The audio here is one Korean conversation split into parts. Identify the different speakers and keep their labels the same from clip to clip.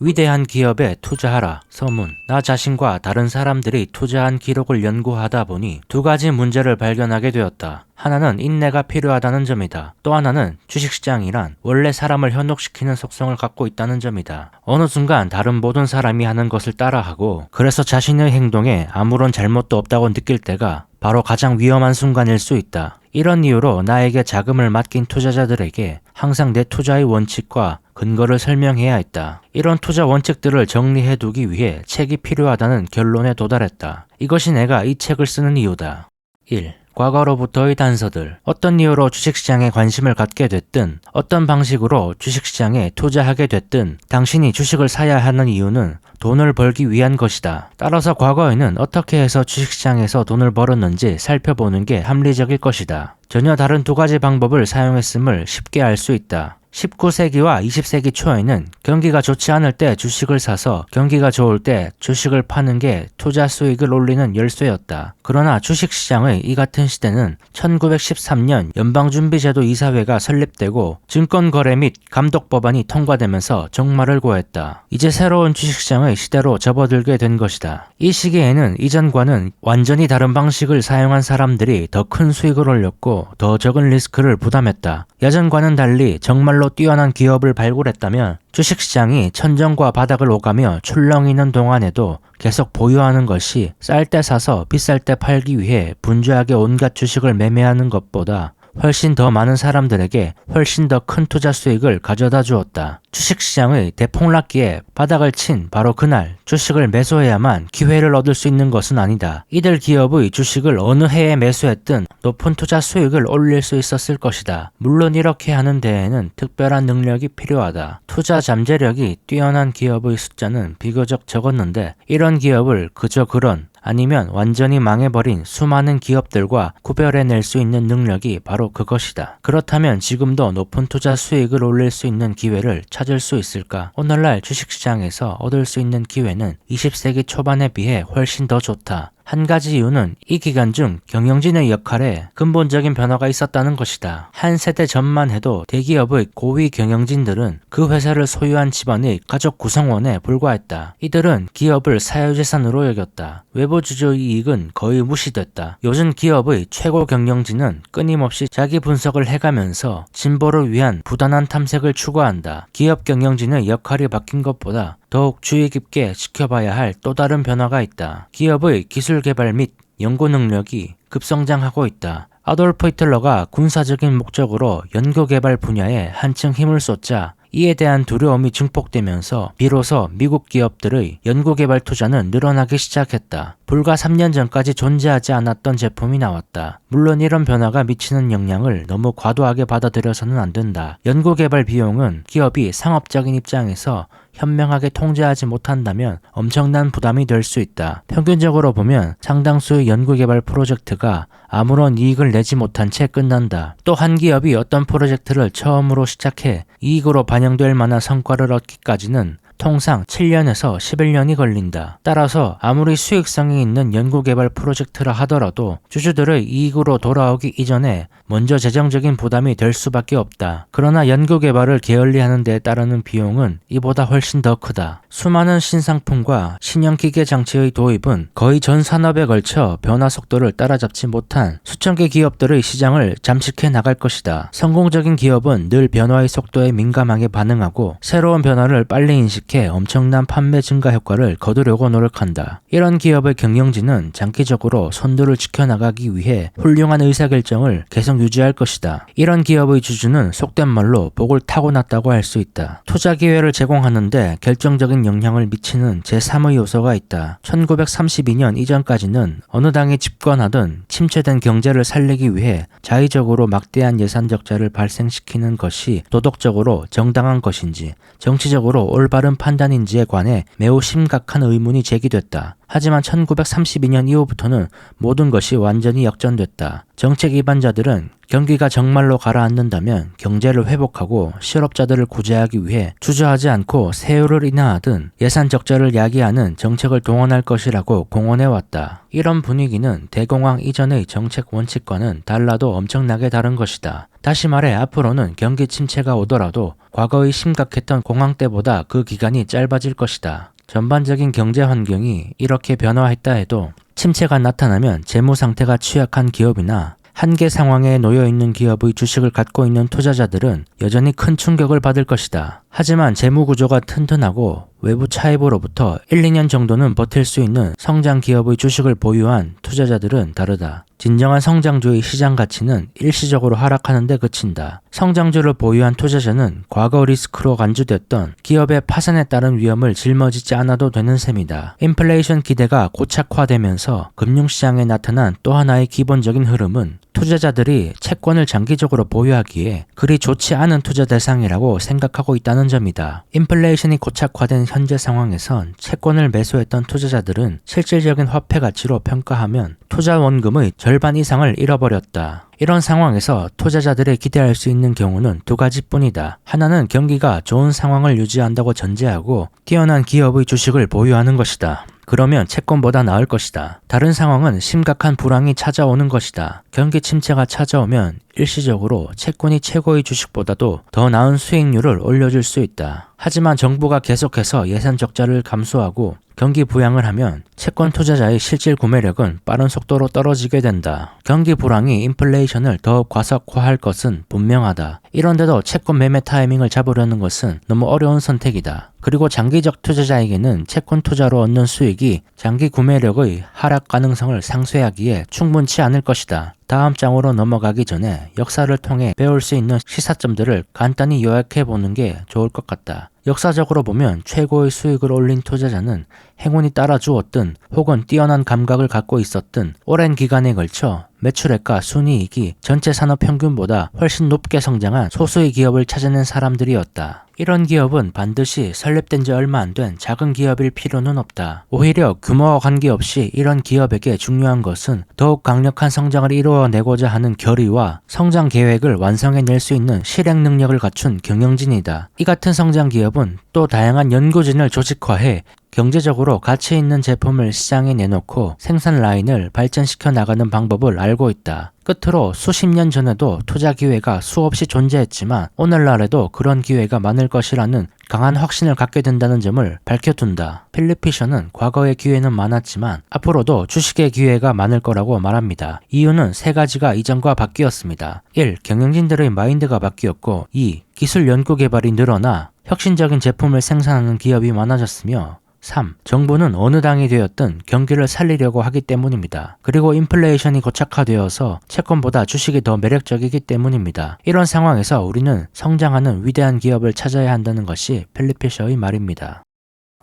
Speaker 1: 위대한 기업에 투자하라. 서문. 나 자신과 다른 사람들이 투자한 기록을 연구하다 보니 두 가지 문제를 발견하게 되었다. 하나는 인내가 필요하다는 점이다. 또 하나는 주식시장이란 원래 사람을 현혹시키는 속성을 갖고 있다는 점이다. 어느 순간 다른 모든 사람이 하는 것을 따라하고 그래서 자신의 행동에 아무런 잘못도 없다고 느낄 때가 바로 가장 위험한 순간일 수 있다. 이런 이유로 나에게 자금을 맡긴 투자자들에게 항상 내 투자의 원칙과 근거를 설명해야 했다. 이런 투자 원칙들을 정리해두기 위해 책이 필요하다는 결론에 도달했다. 이것이 내가 이 책을 쓰는 이유다. 1. 과거로부터의 단서들. 어떤 이유로 주식시장에 관심을 갖게 됐든 어떤 방식으로 주식시장에 투자하게 됐든 당신이 주식을 사야 하는 이유는 돈을 벌기 위한 것이다. 따라서 과거에는 어떻게 해서 주식시장에서 돈을 벌었는지 살펴보는 게 합리적일 것이다. 전혀 다른 두 가지 방법을 사용했음을 쉽게 알 수 있다. 19세기와 20세기 초에는 경기가 좋지 않을 때 주식을 사서 경기가 좋을 때 주식을 파는 게 투자 수익을 올리는 열쇠였다. 그러나 주식시장의 이 같은 시대는 1913년 연방준비제도 이사회가 설립되고 증권거래 및 감독법안이 통과되면서 종말을 고했다. 이제 새로운 주식시장의 시대로 접어들게 된 것이다. 이 시기에는 이전과는 완전히 다른 방식을 사용한 사람들이 더 큰 수익을 올렸고 더 적은 리스크를 부담했다. 예전과는 달리 정말로 뛰어난 기업을 발굴했다면 주식시장이 천정과 바닥을 오가며 출렁이는 동안에도 계속 보유하는 것이 쌀 때 사서 비쌀 때 팔기 위해 분주하게 온갖 주식을 매매하는 것보다 훨씬 더 많은 사람들에게 훨씬 더 큰 투자 수익을 가져다 주었다. 주식시장의 대폭락기에 바닥을 친 바로 그날 주식을 매수해야만 기회를 얻을 수 있는 것은 아니다. 이들 기업의 주식을 어느 해에 매수했든 높은 투자 수익을 올릴 수 있었을 것이다. 물론 이렇게 하는 데에는 특별한 능력이 필요하다. 투자 잠재력이 뛰어난 기업의 숫자는 비교적 적었는데 이런 기업을 그저 그런 아니면 완전히 망해버린 수많은 기업들과 구별해낼 수 있는 능력이 바로 그것이다. 그렇다면 지금도 높은 투자 수익을 올릴 수 있는 기회를 찾을 수 있을까? 오늘날 주식시장에서 얻을 수 있는 기회는 20세기 초반에 비해 훨씬 더 좋다. 한 가지 이유는 이 기간 중 경영진의 역할에 근본적인 변화가 있었다는 것이다. 한 세대 전만 해도 대기업의 고위 경영진들은 그 회사를 소유한 집안의 가족 구성원에 불과했다. 이들은 기업을 사유재산으로 여겼다. 외부 주주의 이익은 거의 무시됐다. 요즘 기업의 최고 경영진은 끊임없이 자기 분석을 해가면서 진보를 위한 부단한 탐색을 추구한다. 기업 경영진의 역할이 바뀐 것보다 더욱 주의 깊게 지켜봐야 할 또 다른 변화가 있다. 기업의 기술 개발 및 연구 능력이 급성장하고 있다. 아돌프 히틀러가 군사적인 목적으로 연구개발 분야에 한층 힘을 쏟자 이에 대한 두려움이 증폭되면서 비로소 미국 기업들의 연구개발 투자는 늘어나기 시작했다. 불과 3년 전까지 존재하지 않았던 제품이 나왔다. 물론 이런 변화가 미치는 영향을 너무 과도하게 받아들여서는 안 된다. 연구개발 비용은 기업이 상업적인 입장에서 현명하게 통제하지 못한다면 엄청난 부담이 될 수 있다. 평균적으로 보면 상당수의 연구개발 프로젝트가 아무런 이익을 내지 못한 채 끝난다. 또 한 기업이 어떤 프로젝트를 처음으로 시작해 이익으로 반영될 만한 성과를 얻기까지는 통상 7년에서 11년이 걸린다. 따라서 아무리 수익성이 있는 연구개발 프로젝트라 하더라도 주주들의 이익으로 돌아오기 이전에 먼저 재정적인 부담이 될 수밖에 없다. 그러나 연구개발을 게을리하는 데 따르는 비용은 이보다 훨씬 더 크다. 수많은 신상품과 신형기계 장치의 도입은 거의 전 산업에 걸쳐 변화 속도를 따라잡지 못한 수천 개 기업들의 시장을 잠식해 나갈 것이다. 성공적인 기업은 늘 변화의 속도에 민감하게 반응하고 새로운 변화를 빨리 인식해 엄청난 판매 증가 효과를 거두려고 노력한다. 이런 기업의 경영진은 장기적으로 선두를 지켜나가기 위해 훌륭한 의사결정을 계속 유지할 것이다. 이런 기업의 주주는 속된 말로 복을 타고났다고 할 수 있다. 투자 기회를 제공하는데 결정적인 영향을 미치는 제3의 요소가 있다. 1932년 이전까지는 어느 당이 집권하든 침체된 경제를 살리기 위해 자의적으로 막대한 예산 적자를 발생시키는 것이 도덕적으로 정당한 것인지 정치적으로 올바른 판단인지에 관해 매우 심각한 의문이 제기됐다. 하지만 1932년 이후부터는 모든 것이 완전히 역전됐다. 정책 위반자들은 경기가 정말로 가라앉는다면 경제를 회복하고 실업자들을 구제하기 위해 주저하지 않고 세율을 인하하든 예산 적자를 야기하는 정책을 동원할 것이라고 공언해왔다. 이런 분위기는 대공황 이전의 정책 원칙과는 달라도 엄청나게 다른 것이다. 다시 말해 앞으로는 경기 침체가 오더라도 과거의 심각했던 공황 때보다 그 기간이 짧아질 것이다. 전반적인 경제 환경이 이렇게 변화했다 해도 침체가 나타나면 재무 상태가 취약한 기업이나 한계 상황에 놓여 있는 기업의 주식을 갖고 있는 투자자들은 여전히 큰 충격을 받을 것이다. 하지만 재무 구조가 튼튼하고 외부 차입으로부터 1, 2년 정도는 버틸 수 있는 성장 기업의 주식을 보유한 투자자들은 다르다. 진정한 성장주의 시장 가치는 일시적으로 하락하는 데 그친다. 성장주를 보유한 투자자는 과거 리스크로 간주됐던 기업의 파산에 따른 위험을 짊어지지 않아도 되는 셈이다. 인플레이션 기대가 고착화되면서 금융시장에 나타난 또 하나의 기본적인 흐름은 투자자들이 채권을 장기적으로 보유하기에 그리 좋지 않은 투자 대상이라고 생각하고 있다는 점이다. 인플레이션이 고착화된 현재 상황에선 채권을 매수했던 투자자들은 실질적인 화폐 가치로 평가하면 투자 원금의 절반 이상을 잃어버렸다. 이런 상황에서 투자자들이 기대할 수 있는 경우는 두 가지뿐이다. 하나는 경기가 좋은 상황을 유지한다고 전제하고 뛰어난 기업의 주식을 보유하는 것이다. 그러면 채권보다 나을 것이다. 다른 상황은 심각한 불황이 찾아오는 것이다. 경기 침체가 찾아오면 일시적으로 채권이 최고의 주식보다도 더 나은 수익률을 올려줄 수 있다. 하지만 정부가 계속해서 예산 적자를 감소하고 경기 부양을 하면 채권 투자자의 실질 구매력은 빠른 속도로 떨어지게 된다. 경기 불황이 인플레이션을 더욱 과속화할 것은 분명하다. 이런데도 채권 매매 타이밍을 잡으려는 것은 너무 어려운 선택이다. 그리고 장기적 투자자에게는 채권 투자로 얻는 수익이 장기 구매력의 하락 가능성을 상쇄하기에 충분치 않을 것이다. 다음 장으로 넘어가기 전에 역사를 통해 배울 수 있는 시사점들을 간단히 요약해보는 게 좋을 것 같다. 역사적으로 보면 최고의 수익을 올린 투자자는 행운이 따라주었든 혹은 뛰어난 감각을 갖고 있었든 오랜 기간에 걸쳐 매출액과 순이익이 전체 산업 평균보다 훨씬 높게 성장한 소수의 기업을 찾아낸 사람들이었다. 이런 기업은 반드시 설립된 지 얼마 안 된 작은 기업일 필요는 없다. 오히려 규모와 관계없이 이런 기업에게 중요한 것은 더욱 강력한 성장을 이루어내고자 하는 결의와 성장 계획을 완성해낼 수 있는 실행 능력을 갖춘 경영진이다. 이 같은 성장 기업은 또 다양한 연구진을 조직화해 경제적으로 가치 있는 제품을 시장에 내놓고 생산 라인을 발전시켜 나가는 방법을 알고 있다. 끝으로 수십 년 전에도 투자 기회가 수없이 존재했지만 오늘날에도 그런 기회가 많을 것이라는 강한 확신을 갖게 된다는 점을 밝혀둔다. 필립 피셔는 과거의 기회는 많았지만 앞으로도 주식의 기회가 많을 거라고 말합니다. 이유는 세 가지가 이전과 바뀌었습니다. 1. 경영진들의 마인드가 바뀌었고 2. 기술 연구 개발이 늘어나 혁신적인 제품을 생산하는 기업이 많아졌으며 3. 정부는 어느 당이 되었든 경기를 살리려고 하기 때문입니다. 그리고 인플레이션이 고착화되어서 채권보다 주식이 더 매력적이기 때문입니다. 이런 상황에서 우리는 성장하는 위대한 기업을 찾아야 한다는 것이 필립 피셔의 말입니다.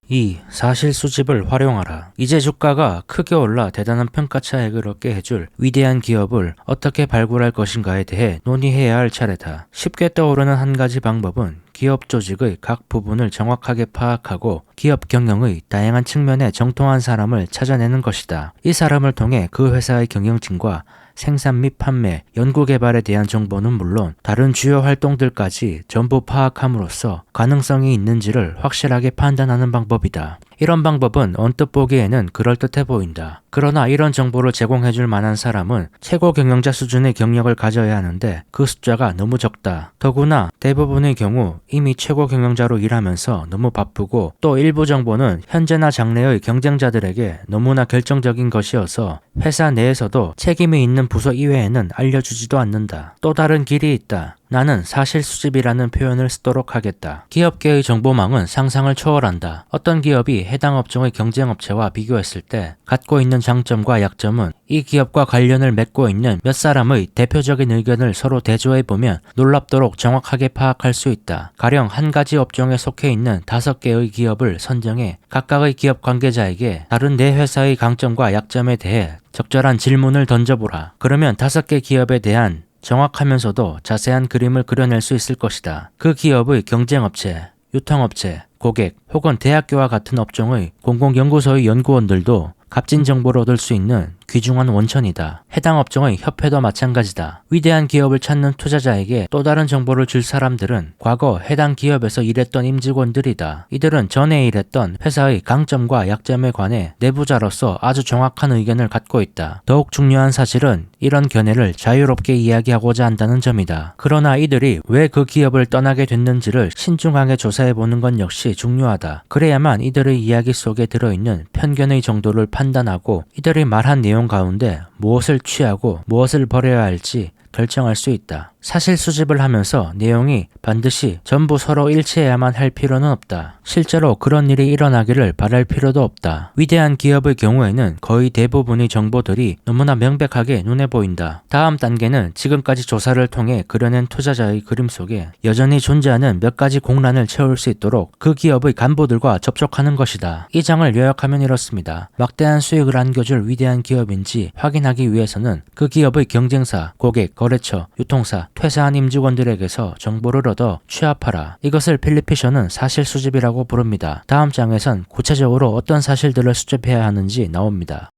Speaker 1: 2. 사실 수집을 활용하라. 이제 주가가 크게 올라 대단한 평가 차익을 얻게 해줄 위대한 기업을 어떻게 발굴할 것인가에 대해 논의해야 할 차례다. 쉽게 떠오르는 한 가지 방법은 기업 조직의 각 부분을 정확하게 파악하고 기업 경영의 다양한 측면에 정통한 사람을 찾아내는 것이다. 이 사람을 통해 그 회사의 경영진과 생산 및 판매, 연구개발에 대한 정보는 물론 다른 주요 활동들까지 전부 파악함으로써 가능성이 있는지를 확실하게 판단하는 방법이다. 이런 방법은 언뜻 보기에는 그럴듯해 보인다. 그러나 이런 정보를 제공해줄 만한 사람은 최고 경영자 수준의 경력을 가져야 하는데 그 숫자가 너무 적다. 더구나 대부분의 경우 이미 최고 경영자로 일하면서 너무 바쁘고 또 일부 정보는 현재나 장래의 경쟁자들에게 너무나 결정적인 것이어서 회사 내에서도 책임이 있는 부서 이외에는 알려주지도 않는다. 또 다른 길이 있다. 나는 사실 수집이라는 표현을 쓰도록 하겠다. 기업계의 정보망은 상상을 초월한다. 어떤 기업이 해당 업종의 경쟁업체와 비교했을 때 갖고 있는 장점과 약점은 이 기업과 관련을 맺고 있는 몇 사람의 대표적인 의견을 서로 대조해보면 놀랍도록 정확하게 파악할 수 있다. 가령 한 가지 업종에 속해 있는 5개의 기업을 선정해 각각의 기업 관계자에게 다른 네 회사의 강점과 약점에 대해 적절한 질문을 던져보라. 그러면 5개 기업에 대한 정확하면서도 자세한 그림을 그려낼 수 있을 것이다. 그 기업의 경쟁업체, 유통업체, 고객 혹은 대학교와 같은 업종의 공공연구소의 연구원들도 값진 정보를 얻을 수 있는 귀중한 원천이다. 해당 업종의 협회도 마찬가지다. 위대한 기업을 찾는 투자자에게 또 다른 정보를 줄 사람들은 과거 해당 기업에서 일했던 임직원들이다. 이들은 전에 일했던 회사의 강점과 약점에 관해 내부자로서 아주 정확한 의견을 갖고 있다. 더욱 중요한 사실은 이런 견해를 자유롭게 이야기하고자 한다는 점이다. 그러나 이들이 왜 그 기업을 떠나게 됐는지를 신중하게 조사해보는 건 역시 중요하다. 그래야만 이들의 이야기 속에 들어있는 편견의 정도를 판단하고 이들이 말한 내용 가운데 무엇을 취하고 무엇을 버려야 할지 결정할 수 있다. 사실 수집을 하면서 내용이 반드시 전부 서로 일치해야만 할 필요는 없다. 실제로 그런 일이 일어나기를 바랄 필요도 없다. 위대한 기업의 경우에는 거의 대부분의 정보들이 너무나 명백하게 눈에 보인다. 다음 단계는 지금까지 조사를 통해 그려낸 투자자의 그림 속에 여전히 존재하는 몇 가지 공란을 채울 수 있도록 그 기업의 간부들과 접촉하는 것이다. 이 장을 요약하면 이렇습니다. 막대한 수익을 안겨줄 위대한 기업인지 확인하기 위해서는 그 기업의 경쟁사, 고객, 거래처, 유통사, 퇴사한 임직원들에게서 정보를 얻어 취합하라. 이것을 필리피셔는 사실 수집이라고 부릅니다. 다음 장에선 구체적으로 어떤 사실들을 수집해야 하는지 나옵니다.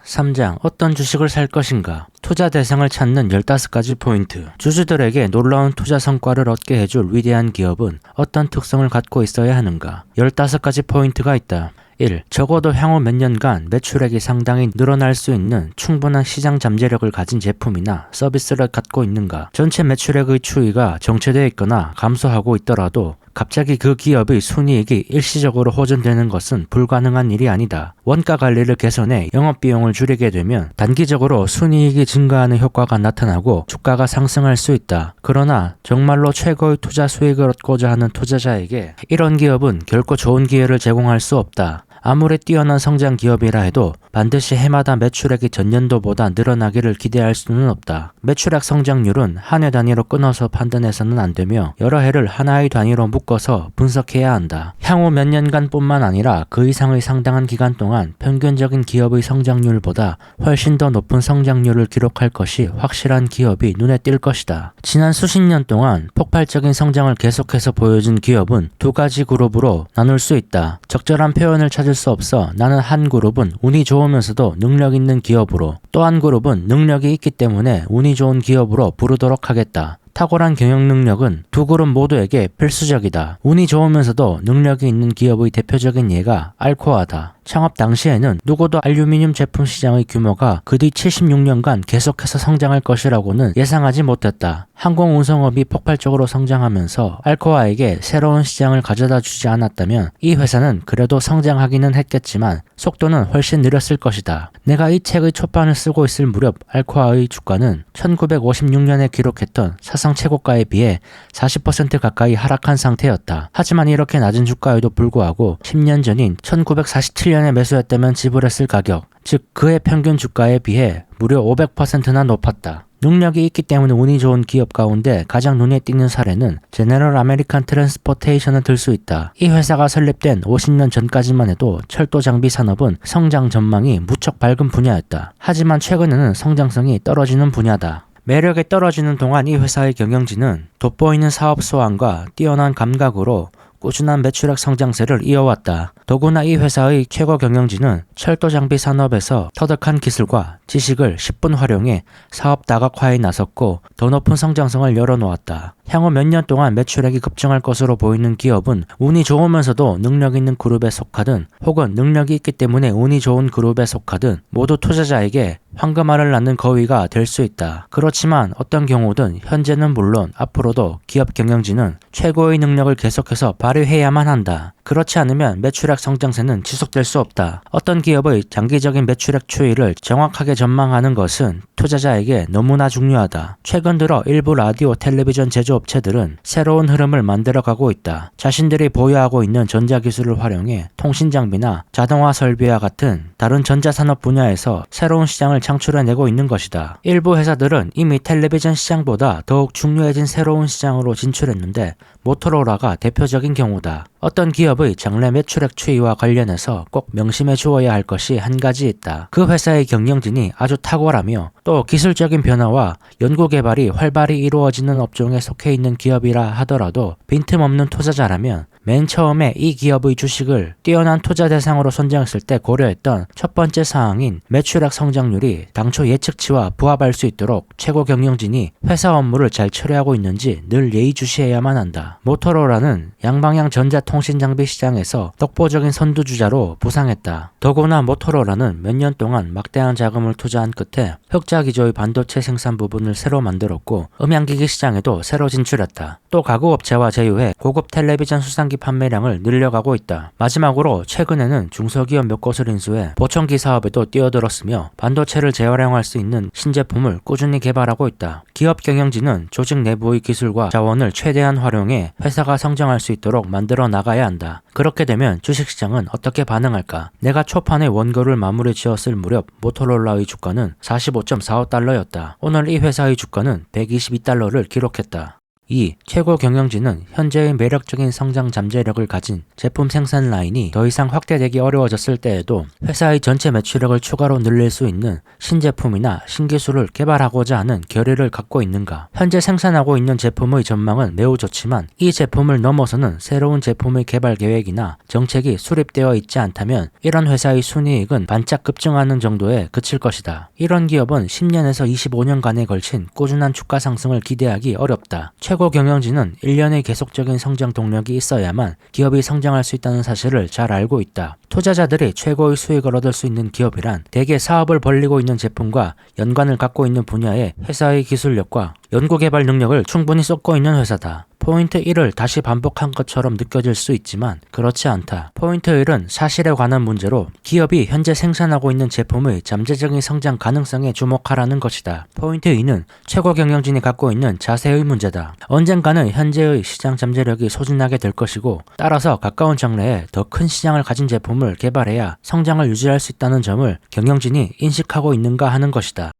Speaker 1: 3장 어떤 주식을 살 것인가? 투자 대상을 찾는 15가지 포인트. 주주들에게 놀라운 투자 성과를 얻게 해줄 위대한 기업은 어떤 특성을 갖고 있어야 하는가? 15가지 포인트가 있다. 1. 적어도 향후 몇 년간 매출액이 상당히 늘어날 수 있는 충분한 시장 잠재력을 가진 제품이나 서비스를 갖고 있는가? 전체 매출액의 추이가 정체되어 있거나 감소하고 있더라도 갑자기 그 기업의 순이익이 일시적으로 호전되는 것은 불가능한 일이 아니다. 원가 관리를 개선해 영업비용을 줄이게 되면 단기적으로 순이익이 증가하는 효과가 나타나고 주가가 상승할 수 있다. 그러나 정말로 최고의 투자 수익을 얻고자 하는 투자자에게 이런 기업은 결코 좋은 기회를 제공할 수 없다. 아무리 뛰어난 성장 기업이라 해도 반드시 해마다 매출액이 전년도보다 늘어나기를 기대할 수는 없다. 매출액 성장률은 한 해 단위로 끊어서 판단해서는 안 되며 여러 해를 하나의 단위로 묶어서 분석해야 한다. 향후 몇 년간 뿐만 아니라 그 이상의 상당한 기간 동안 평균적인 기업의 성장률보다 훨씬 더 높은 성장률을 기록할 것이 확실한 기업이 눈에 띌 것이다. 지난 수십 년 동안 폭발적인 성장을 계속해서 보여준 기업은 두 가지 그룹으로 나눌 수 있다. 적절한 표현을 찾을 수 없어 나는 한 그룹은 운이 좋으면서도 능력 있는 기업으로 또 한 그룹은 능력이 있기 때문에 운이 좋은 기업으로 부르도록 하겠다. 탁월한 경영 능력은 두 그룹 모두에게 필수적이다. 운이 좋으면서도 능력이 있는 기업의 대표적인 예가 알코아다. 창업 당시에는 누구도 알루미늄 제품 시장의 규모가 그 뒤 76년간 계속해서 성장할 것이라고는 예상하지 못했다. 항공운송업이 폭발적으로 성장하면서 알코아에게 새로운 시장을 가져다 주지 않았다면 이 회사는 그래도 성장하기는 했겠지만 속도는 훨씬 느렸을 것이다. 내가 이 책의 초판을 쓰고 있을 무렵 알코아의 주가는 1956년에 기록했던 사상 최고가에 비해 40% 가까이 하락한 상태였다. 하지만 이렇게 낮은 주가에도 불구하고 10년 전인 1947년에 매수했다면 지불했을 가격, 즉 그의 평균 주가에 비해 무려 500%나 높았다. 능력이 있기 때문에 운이 좋은 기업 가운데 가장 눈에 띄는 사례는 제너럴 아메리칸 트랜스포테이션을 들 수 있다. 이 회사가 설립된 50년 전까지만 해도 철도 장비 산업은 성장 전망이 무척 밝은 분야였다. 하지만 최근에는 성장성이 떨어지는 분야다. 매력이 떨어지는 동안 이 회사의 경영진은 돋보이는 사업 소환과 뛰어난 감각으로 꾸준한 매출액 성장세를 이어왔다. 더구나 이 회사의 최고 경영진은 철도 장비 산업에서 터득한 기술과 지식을 10분 활용해 사업 다각화에 나섰고 더 높은 성장성을 열어놓았다. 향후 몇 년 동안 매출액이 급증할 것으로 보이는 기업은 운이 좋으면서도 능력 있는 그룹에 속하든 혹은 능력이 있기 때문에 운이 좋은 그룹에 속하든 모두 투자자에게 황금알을 낳는 거위가 될 수 있다. 그렇지만 어떤 경우든 현재는 물론 앞으로도 기업 경영진은 최고의 능력을 계속해서 발휘해야만 한다. 그렇지 않으면 매출액 성장세는 지속될 수 없다. 어떤 기업의 장기적인 매출액 추이를 정확하게 전망하는 것은 투자자에게 너무나 중요하다. 최근 들어 일부 라디오, 텔레비전 제조업체들은 새로운 흐름을 만들어가고 있다. 자신들이 보유하고 있는 전자기술을 활용해 통신장비나 자동화 설비와 같은 다른 전자산업 분야에서 새로운 시장을 창출해내고 있는 것이다. 일부 회사들은 이미 텔레비전 시장보다 더욱 중요해진 새로운 시장으로 진출했는데 모토로라가 대표적인 경우다. 어떤 기업의 장래 매출액 추이와 관련해서 꼭 명심해 주어야 할 것이 한 가지 있다. 그 회사의 경영진이 아주 탁월하며 또 기술적인 변화와 연구개발이 활발히 이루어지는 업종에 속해 있는 기업이라 하더라도 빈틈없는 투자자라면 맨 처음에 이 기업의 주식을 뛰어난 투자 대상으로 선정했을 때 고려했던 첫 번째 사항인 매출액 성장률이 당초 예측치와 부합할 수 있도록 최고 경영진이 회사 업무를 잘 처리하고 있는지 늘 예의주시해야만 한다. 모토로라는 양방향 전자통신장비 시장에서 독보적인 선두주자로 부상했다. 더구나 모토로라는 몇 년 동안 막대한 자금을 투자한 끝에 흑자 기조의 반도체 생산 부분을 새로 만들었고 음향기기 시장에도 새로 진출했다. 또 가구업체와 제휴해 고급 텔레비전 수상기 판매량을 늘려가고 있다. 마지막으로 최근에는 중소기업 몇 곳을 인수해 보청기 사업에도 뛰어들었으며 반도체를 재활용할 수 있는 신제품을 꾸준히 개발하고 있다. 기업 경영진은 조직 내부의 기술과 자원을 최대한 활용해 회사가 성장할 수 있도록 만들어 나가야 한다. 그렇게 되면 주식시장은 어떻게 반응할까? 내가 초판에 원고를 마무리 지었을 무렵 모토로라의 주가는 45.45달러였다. 오늘 이 회사의 주가는 122달러를 기록했다. 2. 최고 경영진은 현재의 매력적인 성장 잠재력을 가진 제품 생산 라인이 더 이상 확대되기 어려워졌을 때에도 회사의 전체 매출액을 추가로 늘릴 수 있는 신제품이나 신기술을 개발하고자 하는 결의를 갖고 있는가? 현재 생산하고 있는 제품의 전망은 매우 좋지만 이 제품을 넘어서는 새로운 제품의 개발 계획이나 정책이 수립되어 있지 않다면 이런 회사의 순이익은 반짝 급증하는 정도에 그칠 것이다. 이런 기업은 10년에서 25년간에 걸친 꾸준한 주가 상승을 기대하기 어렵다. 최고 경영진은 1년의 계속적인 성장 동력이 있어야만 기업이 성장할 수 있다는 사실을 잘 알고 있다. 투자자들이 최고의 수익을 얻을 수 있는 기업이란 대개 사업을 벌리고 있는 제품과 연관을 갖고 있는 분야의 회사의 기술력과 연구개발 능력을 충분히 쏟고 있는 회사다. 포인트 1을 다시 반복한 것처럼 느껴질 수 있지만 그렇지 않다. 포인트 1은 사실에 관한 문제로 기업이 현재 생산하고 있는 제품의 잠재적인 성장 가능성에 주목하라는 것이다. 포인트 2는 최고 경영진이 갖고 있는 자세의 문제다. 언젠가는 현재의 시장 잠재력이 소진하게 될 것이고 따라서 가까운 장래에 더 큰 시장을 가진 제품을 개발해야 성장을 유지할 수 있다는 점을 경영진이 인식하고 있는가 하는 것이다.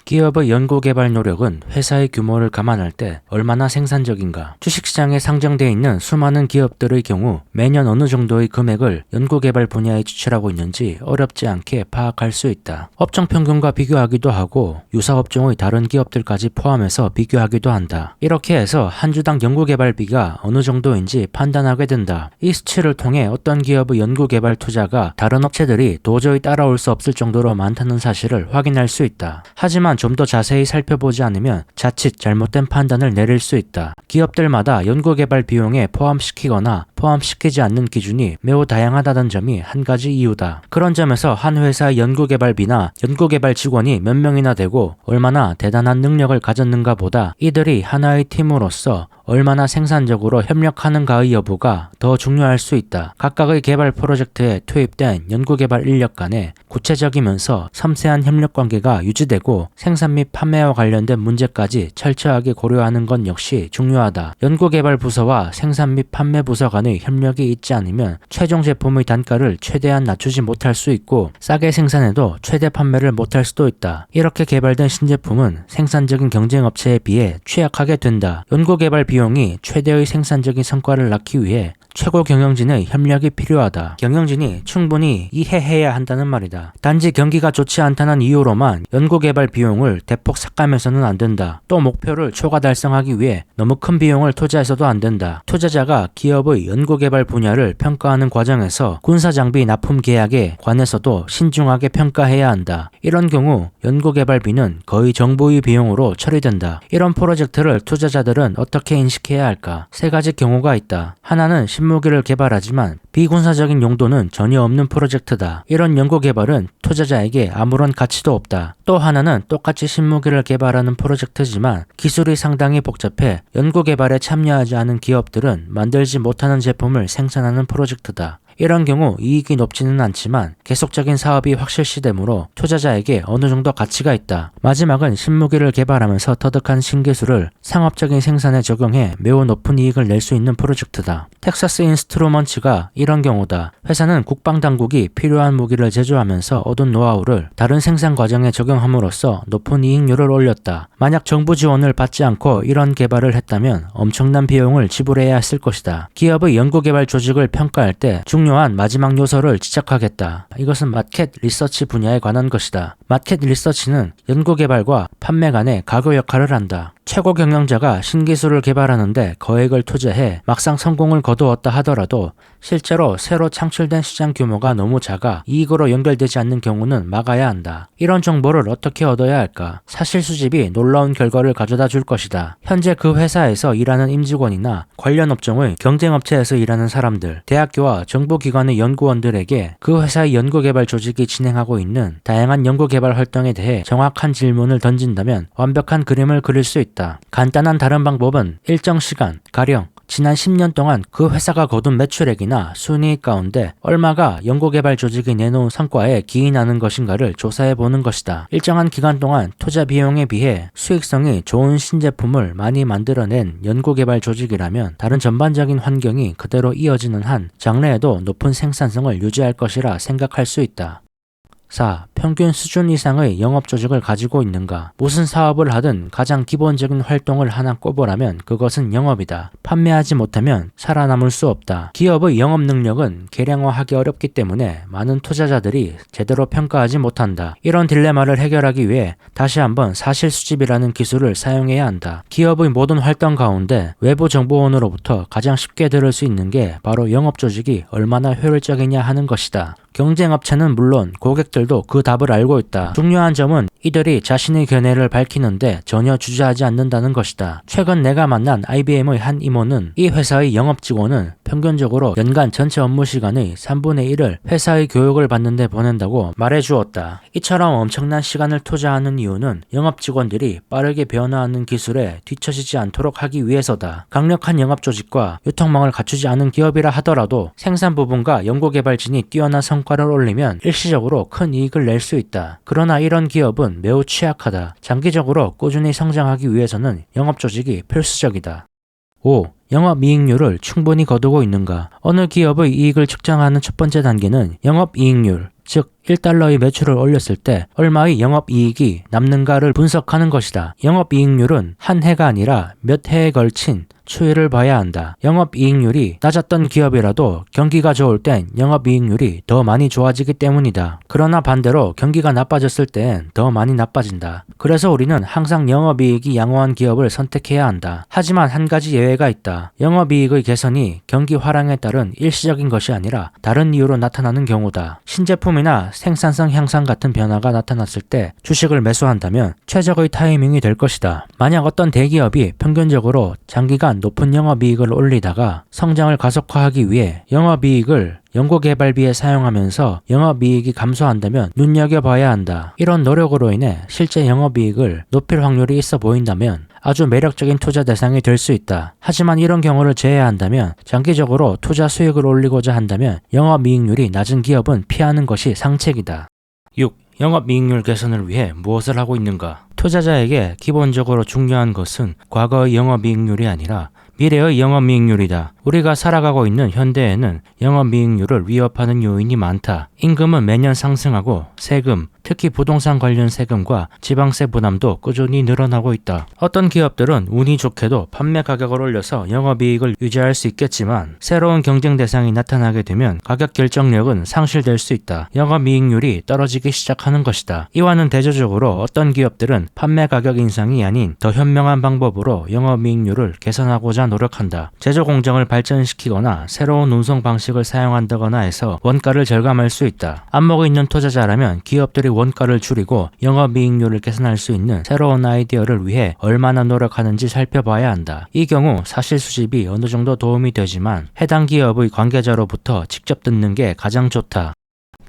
Speaker 1: 기업의 연구개발 노력은 회사의 규모를 감안할 때 얼마나 생산적인가? 주식시장에 상장되어 있는 수많은 기업들의 경우 매년 어느 정도의 금액을 연구개발 분야에 지출하고 있는지 어렵지 않게 파악할 수 있다. 업종 평균과 비교하기도 하고 유사 업종의 다른 기업들까지 포함해서 비교하기도 한다. 이렇게 해서 한 주당 연구개발비가 어느 정도인지 판단하게 된다. 이 수치를 통해 어떤 기업의 연구개발 투자가 다른 업체들이 도저히 따라올 수 없을 정도로 많다는 사실을 확인할 수 있다. 하지만 좀 더 자세히 살펴보지 않으면 자칫 잘못된 판단을 내릴 수 있다. 기업들마다 연구개발 비용에 포함시키거나 포함시키지 않는 기준이 매우 다양하다는 점이 한 가지 이유다. 그런 점에서 한 회사의 연구개발비나 연구개발 직원이 몇 명이나 되고 얼마나 대단한 능력을 가졌는가 보다 이들이 하나의 팀으로서 얼마나 생산적으로 협력하는가의 여부가 더 중요할 수 있다. 각각의 개발 프로젝트에 투입된 연구개발 인력 간에 구체적이면서 섬세한 협력관계가 유지되고 생산 및 판매와 관련된 문제까지 철저하게 고려하는 건 역시 중요하다. 연구개발 부서와 생산 및 판매 부서 간의 협력이 있지 않으면 최종 제품의 단가를 최대한 낮추지 못할 수 있고 싸게 생산해도 최대 판매를 못할 수도 있다. 이렇게 개발된 신제품은 생산적인 경쟁업체에 비해 취약하게 된다. 연구개발 비용이 최대의 생산적인 성과를 낳기 위해 최고 경영진의 협력이 필요하다. 경영진이 충분히 이해해야 한다는 말이다. 단지 경기가 좋지 않다는 이유로만 연구개발 비용을 대폭 삭감해서는 안 된다. 또 목표를 초과 달성하기 위해 너무 큰 비용을 투자해서도 안 된다. 투자자가 기업의 연구개발 분야를 평가하는 과정에서 군사장비 납품 계약에 관해서도 신중하게 평가해야 한다. 이런 경우 연구개발비는 거의 정부의 비용으로 처리된다. 이런 프로젝트를 투자자들은 어떻게 인식해야 할까? 세 가지 경우가 있다. 하나는 신무기를 개발하지만 비군사적인 용도는 전혀 없는 프로젝트다. 이런 연구개발은 투자자에게 아무런 가치도 없다. 또 하나는 똑같이 신무기를 개발하는 프로젝트지만 기술이 상당히 복잡해 연구개발에 참여하지 않은 기업들은 만들지 못하는 제품을 생산하는 프로젝트다. 이런 경우 이익이 높지는 않지만 계속적인 사업이 확실시되므로 투자자에게 어느 정도 가치가 있다. 마지막은 신무기를 개발하면서 터득한 신기술을 상업적인 생산에 적용해 매우 높은 이익을 낼 수 있는 프로젝트다. 텍사스 인스트루먼츠가 이런 경우다. 회사는 국방당국이 필요한 무기를 제조하면서 얻은 노하우를 다른 생산 과정에 적용함으로써 높은 이익률을 올렸다. 만약 정부 지원을 받지 않고 이런 개발을 했다면 엄청난 비용을 지불해야 했을 것이다. 기업의 연구개발 조직을 평가할 때 중요한 마지막 요소를 지적하겠다. 이것은 마켓 리서치 분야에 관한 것이다. 마켓 리서치는 연구개발과 판매 간의 가교 역할을 한다. 최고 경영자가 신기술을 개발하는데 거액을 투자해 막상 성공을 거두었다 하더라도 실제로 새로 창출된 시장 규모가 너무 작아 이익으로 연결되지 않는 경우는 막아야 한다. 이런 정보를 어떻게 얻어야 할까? 사실 수집이 놀라운 결과를 가져다 줄 것이다. 현재 그 회사에서 일하는 임직원이나 관련 업종의 경쟁업체에서 일하는 사람들, 대학교와 정부기관의 연구원들에게 그 회사의 연구개발 조직이 진행하고 있는 다양한 연구개발 활동에 대해 정확한 질문을 던진다면 완벽한 그림을 그릴 수 있다. 간단한 다른 방법은 일정 시간, 가령 지난 10년 동안 그 회사가 거둔 매출액이나 순이익 가운데 얼마가 연구개발 조직이 내놓은 성과에 기인하는 것인가를 조사해 보는 것이다. 일정한 기간 동안 투자 비용에 비해 수익성이 좋은 신제품을 많이 만들어낸 연구개발 조직이라면 다른 전반적인 환경이 그대로 이어지는 한 장래에도 높은 생산성을 유지할 것이라 생각할 수 있다. 4. 평균 수준 이상의 영업 조직을 가지고 있는가? 무슨 사업을 하든 가장 기본적인 활동을 하나 꼽으라면 그것은 영업이다. 판매하지 못하면 살아남을 수 없다. 기업의 영업 능력은 계량화하기 어렵기 때문에 많은 투자자들이 제대로 평가하지 못한다. 이런 딜레마를 해결하기 위해 다시 한번 사실 수집이라는 기술을 사용해야 한다. 기업의 모든 활동 가운데 외부 정보원으로부터 가장 쉽게 들을 수 있는 게 바로 영업 조직이 얼마나 효율적이냐 하는 것이다. 경쟁업체는 물론 고객들도 그 답을 알고 있다. 중요한 점은 이들이 자신의 견해를 밝히는데 전혀 주저하지 않는다는 것이다. 최근 내가 만난 IBM의 한 임원은 이 회사의 영업 직원은 평균적으로 연간 전체 업무 시간의 3분의 1을 회사의 교육을 받는데 보낸다고 말해주었다. 이처럼 엄청난 시간을 투자하는 이유는 영업 직원들이 빠르게 변화하는 기술에 뒤처지지 않도록 하기 위해서다. 강력한 영업 조직과 유통망을 갖추지 않은 기업이라 하더라도 생산 부분과 연구개발진이 뛰어난 성과를 올리면 일시적으로 큰 이익을 낼 수 있다. 그러나 이런 기업은 매우 취약하다. 장기적으로 꾸준히 성장하기 위해서는 영업 조직이 필수적이다. 5. 영업이익률을 충분히 거두고 있는가? 어느 기업의 이익을 측정하는 첫 번째 단계는 영업이익률, 즉 1달러의 매출을 올렸을 때 얼마의 영업이익이 남는가를 분석하는 것이다. 영업이익률은 한 해가 아니라 몇 해에 걸친 추이를 봐야 한다. 영업이익률이 낮았던 기업이라도 경기가 좋을 땐 영업이익률이 더 많이 좋아지기 때문이다. 그러나 반대로 경기가 나빠졌을 땐 더 많이 나빠진다. 그래서 우리는 항상 영업이익이 양호한 기업을 선택해야 한다. 하지만 한 가지 예외가 있다. 영업이익의 개선이 경기 화랑에 따른 일시적인 것이 아니라 다른 이유로 나타나는 경우다. 신제품이나 생산성 향상 같은 변화가 나타났을 때 주식을 매수한다면 최적의 타이밍이 될 것이다. 만약 어떤 대기업이 평균적으로 장기간 높은 영업이익을 올리다가 성장을 가속화하기 위해 영업이익을 연구개발비에 사용하면서 영업이익이 감소한다면 눈여겨봐야 한다. 이런 노력으로 인해 실제 영업이익을 높일 확률이 있어 보인다면 아주 매력적인 투자 대상이 될 수 있다. 하지만 이런 경우를 제외한다면 장기적으로 투자 수익을 올리고자 한다면 영업이익률이 낮은 기업은 피하는 것이 상책이다. 6. 영업이익률 개선을 위해 무엇을 하고 있는가? 투자자에게 기본적으로 중요한 것은 과거의 영업이익률이 아니라 미래의 영업이익률이다. 우리가 살아가고 있는 현대에는 영업이익률을 위협하는 요인이 많다. 임금은 매년 상승하고 세금, 특히 부동산 관련 세금과 지방세 부담도 꾸준히 늘어나고 있다. 어떤 기업들은 운이 좋게도 판매 가격을 올려서 영업이익을 유지할 수 있겠지만 새로운 경쟁 대상이 나타나게 되면 가격 결정력은 상실될 수 있다. 영업이익률이 떨어지기 시작하는 것이다. 이와는 대조적으로 어떤 기업들은 판매 가격 인상이 아닌 더 현명한 방법으로 영업이익률을 개선하고자 노력한다. 제조 공정을 발전시키거나 새로운 운송 방식을 사용한다거나 해서 원가를 절감할 수 있다. 안목이 있는 투자자라면 기업들이 원가를 줄이고 영업이익률을 개선할 수 있는 새로운 아이디어를 위해 얼마나 노력하는지 살펴봐야 한다. 이 경우 사실 수집이 어느 정도 도움이 되지만 해당 기업의 관계자로부터 직접 듣는 게 가장 좋다.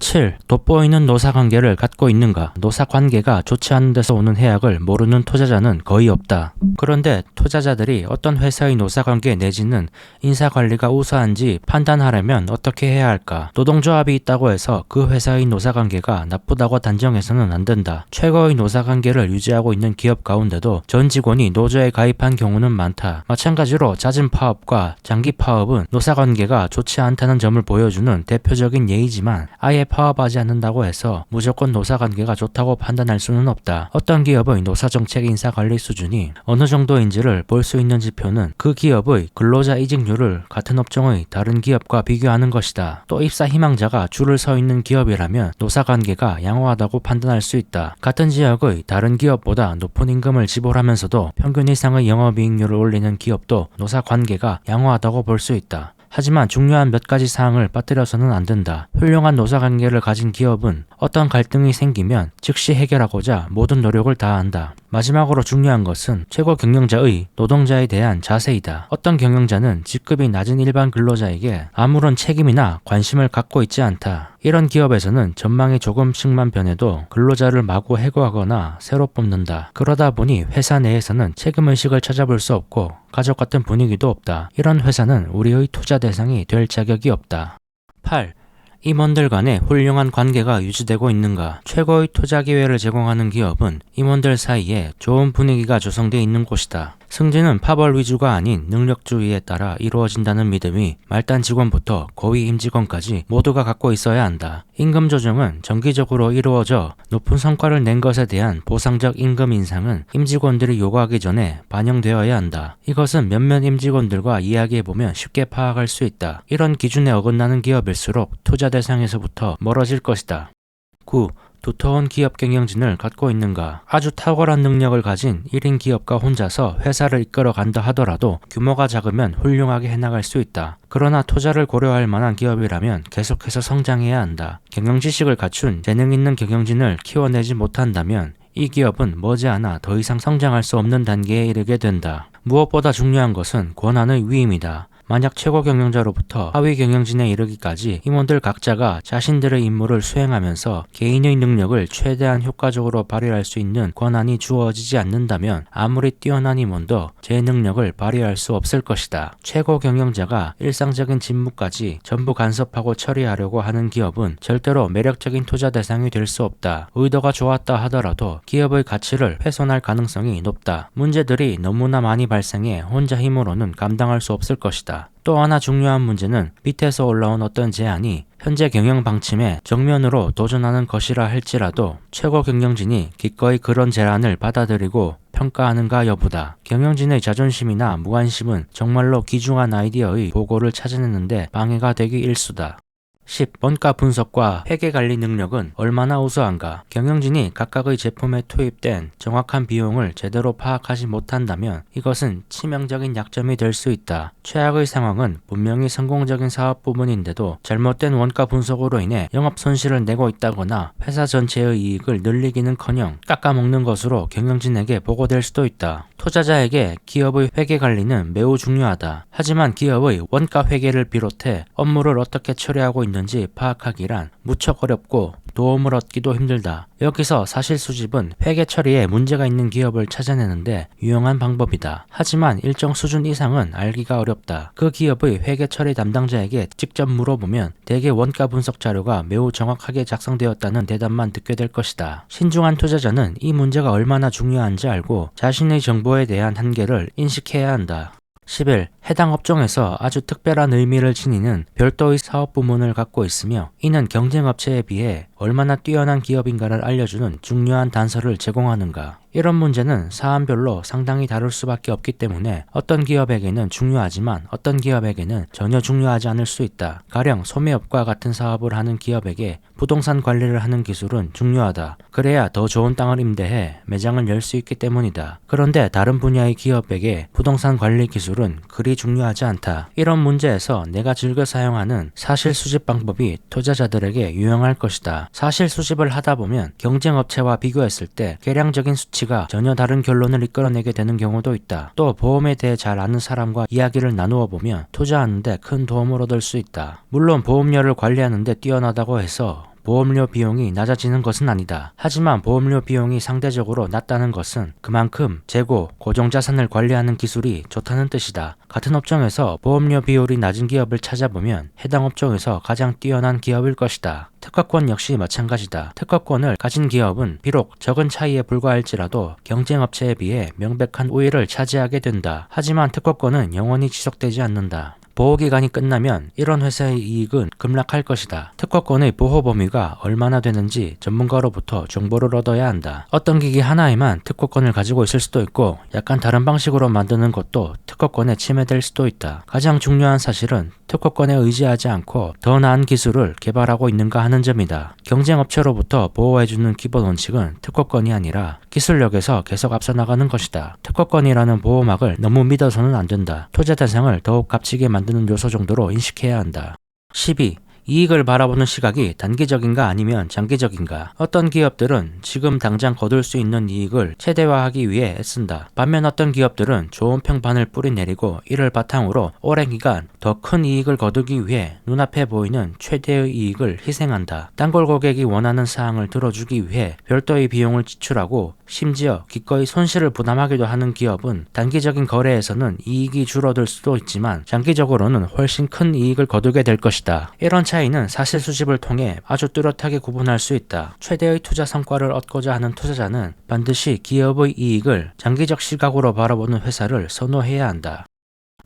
Speaker 1: 7. 돋보이는 노사관계를 갖고 있는가? 노사관계가 좋지 않은 데서 오는 해악을 모르는 투자자는 거의 없다. 그런데 투자자들이 어떤 회사의 노사관계 내지는 인사관리가 우수한지 판단하려면 어떻게 해야 할까? 노동조합이 있다고 해서 그 회사의 노사관계가 나쁘다고 단정해서는 안 된다. 최고의 노사관계를 유지하고 있는 기업 가운데도 전 직원이 노조에 가입한 경우는 많다. 마찬가지로 잦은 파업과 장기 파업은 노사관계가 좋지 않다는 점을 보여주는 대표적인 예이지만 아예 파업하지 않는다고 해서 무조건 노사관계가 좋다고 판단할 수는 없다. 어떤 기업의 노사정책 인사관리 수준이 어느 정도인지를 볼 수 있는 지표는 그 기업의 근로자 이직률을 같은 업종의 다른 기업과 비교하는 것이다. 또 입사 희망자가 줄을 서 있는 기업이라면 노사관계가 양호하다고 판단할 수 있다. 같은 지역의 다른 기업보다 높은 임금을 지불하면서도 평균 이상의 영업이익률을 올리는 기업도 노사관계가 양호하다고 볼 수 있다. 하지만 중요한 몇 가지 사항을 빠뜨려서는 안 된다. 훌륭한 노사관계를 가진 기업은 어떤 갈등이 생기면 즉시 해결하고자 모든 노력을 다한다. 마지막으로 중요한 것은 최고 경영자의 노동자에 대한 자세이다. 어떤 경영자는 직급이 낮은 일반 근로자에게 아무런 책임이나 관심을 갖고 있지 않다. 이런 기업에서는 전망이 조금씩만 변해도 근로자를 마구 해고하거나 새로 뽑는다. 그러다 보니 회사 내에서는 책임의식을 찾아볼 수 없고 가족 같은 분위기도 없다. 이런 회사는 우리의 투자 대상이 될 자격이 없다. 8. 임원들 간의 훌륭한 관계가 유지되고 있는가? 최고의 투자 기회를 제공하는 기업은 임원들 사이에 좋은 분위기가 조성되어 있는 곳이다. 승진은 파벌 위주가 아닌 능력주의에 따라 이루어진다는 믿음이 말단 직원부터 고위 임직원까지 모두가 갖고 있어야 한다. 임금 조정은 정기적으로 이루어져 높은 성과를 낸 것에 대한 보상적 임금 인상은 임직원들이 요구하기 전에 반영되어야 한다. 이것은 몇몇 임직원들과 이야기해보면 쉽게 파악할 수 있다. 이런 기준에 어긋나는 기업일수록 투자 대상에서부터 멀어질 것이다. 9. 두터운 기업 경영진을 갖고 있는가? 아주 탁월한 능력을 가진 1인 기업가 혼자서 회사를 이끌어 간다 하더라도 규모가 작으면 훌륭하게 해나갈 수 있다. 그러나 투자를 고려할 만한 기업이라면 계속해서 성장해야 한다. 경영 지식을 갖춘 재능 있는 경영진을 키워내지 못한다면 이 기업은 머지않아 더 이상 성장할 수 없는 단계에 이르게 된다. 무엇보다 중요한 것은 권한의 위임이다. 만약 최고 경영자로부터 하위 경영진에 이르기까지 임원들 각자가 자신들의 임무를 수행하면서 개인의 능력을 최대한 효과적으로 발휘할 수 있는 권한이 주어지지 않는다면 아무리 뛰어난 임원도 제 능력을 발휘할 수 없을 것이다. 최고 경영자가 일상적인 직무까지 전부 간섭하고 처리하려고 하는 기업은 절대로 매력적인 투자 대상이 될 수 없다. 의도가 좋았다 하더라도 기업의 가치를 훼손할 가능성이 높다. 문제들이 너무나 많이 발생해 혼자 힘으로는 감당할 수 없을 것이다. 또 하나 중요한 문제는 밑에서 올라온 어떤 제안이 현재 경영 방침에 정면으로 도전하는 것이라 할지라도 최고 경영진이 기꺼이 그런 제안을 받아들이고 평가하는가 여부다. 경영진의 자존심이나 무관심은 정말로 귀중한 아이디어의 보고를 찾아내는데 방해가 되기 일쑤다. 10. 원가 분석과 회계관리 능력은 얼마나 우수한가? 경영진이 각각의 제품에 투입된 정확한 비용을 제대로 파악하지 못한다면 이것은 치명적인 약점이 될 수 있다. 최악의 상황은 분명히 성공적인 사업 부분인데도 잘못된 원가 분석으로 인해 영업 손실을 내고 있다거나 회사 전체의 이익을 늘리기는커녕 깎아먹는 것으로 경영진에게 보고될 수도 있다. 투자자에게 기업의 회계관리는 매우 중요하다. 하지만 기업의 원가 회계를 비롯해 업무를 어떻게 처리하고 있는지 파악하기란 무척 어렵고 도움을 얻기도 힘들다. 여기서 사실 수집은 회계 처리에 문제가 있는 기업을 찾아내는데 유용한 방법이다. 하지만 일정 수준 이상은 알기가 어렵다. 그 기업의 회계 처리 담당자에게 직접 물어보면 대개 원가 분석 자료가 매우 정확하게 작성되었다는 대답만 듣게 될 것이다. 신중한 투자자는 이 문제가 얼마나 중요한지 알고 자신의 정보에 대한 한계를 인식해야 한다. 11. 해당 업종에서 아주 특별한 의미를 지니는 별도의 사업 부문을 갖고 있으며 이는 경쟁업체에 비해 얼마나 뛰어난 기업인가를 알려주는 중요한 단서를 제공하는가. 이런 문제는 사안별로 상당히 다를 수밖에 없기 때문에 어떤 기업에게는 중요하지만 어떤 기업에게는 전혀 중요하지 않을 수 있다. 가령 소매업과 같은 사업을 하는 기업에게 부동산 관리를 하는 기술은 중요하다. 그래야 더 좋은 땅을 임대해 매장을 열 수 있기 때문이다. 그런데 다른 분야의 기업에게 부동산 관리 기술은 그리 중요하지 않다. 이런 문제에서 내가 즐겨 사용하는 사실 수집 방법이 투자자들에게 유용할 것이다. 사실 수집을 하다 보면 경쟁업체와 비교했을 때 계량적인 수치가 전혀 다른 결론을 이끌어내게 되는 경우도 있다. 또 보험에 대해 잘 아는 사람과 이야기를 나누어 보면 투자하는데 큰 도움을 얻을 수 있다. 물론 보험료를 관리하는데 뛰어나다고 해서 보험료 비용이 낮아지는 것은 아니다. 하지만 보험료 비용이 상대적으로 낮다는 것은 그만큼 재고, 고정자산을 관리하는 기술이 좋다는 뜻이다. 같은 업종에서 보험료 비율이 낮은 기업을 찾아보면 해당 업종에서 가장 뛰어난 기업일 것이다. 특허권 역시 마찬가지다. 특허권을 가진 기업은 비록 적은 차이에 불과할지라도 경쟁업체에 비해 명백한 우위를 차지하게 된다. 하지만 특허권은 영원히 지속되지 않는다. 보호기간이 끝나면 이런 회사의 이익은 급락할 것이다. 특허권의 보호 범위가 얼마나 되는지 전문가로부터 정보를 얻어야 한다. 어떤 기기 하나에만 특허권을 가지고 있을 수도 있고 약간 다른 방식으로 만드는 것도 특허권에 침해될 수도 있다. 가장 중요한 사실은 특허권에 의지하지 않고 더 나은 기술을 개발하고 있는가 하는 점이다. 경쟁업체로부터 보호해주는 기본 원칙은 특허권이 아니라 기술력에서 계속 앞서 나가는 것이다. 특허권이라는 보호막을 너무 믿어서는 안 된다. 투자 대상을 더욱 값지게 만드는 요소 정도로 인식해야 한다. 12. 이익을 바라보는 시각이 단기적인가 아니면 장기적인가. 어떤 기업들은 지금 당장 거둘 수 있는 이익을 최대화하기 위해 애쓴다. 반면 어떤 기업들은 좋은 평판을 뿌리내리고 이를 바탕으로 오랜 기간 더 큰 이익을 거두기 위해 눈앞에 보이는 최대의 이익을 희생한다. 단골 고객이 원하는 사항을 들어주기 위해 별도의 비용을 지출하고 심지어 기꺼이 손실을 부담하기도 하는 기업은 단기적인 거래에서는 이익이 줄어들 수도 있지만 장기적으로는 훨씬 큰 이익을 거두게 될 것이다. 이런 차이는 사실 수집을 통해 아주 뚜렷하게 구분할 수 있다. 최대의 투자 성과를 얻고자 하는 투자자는 반드시 기업의 이익을 장기적 시각으로 바라보는 회사를 선호해야 한다.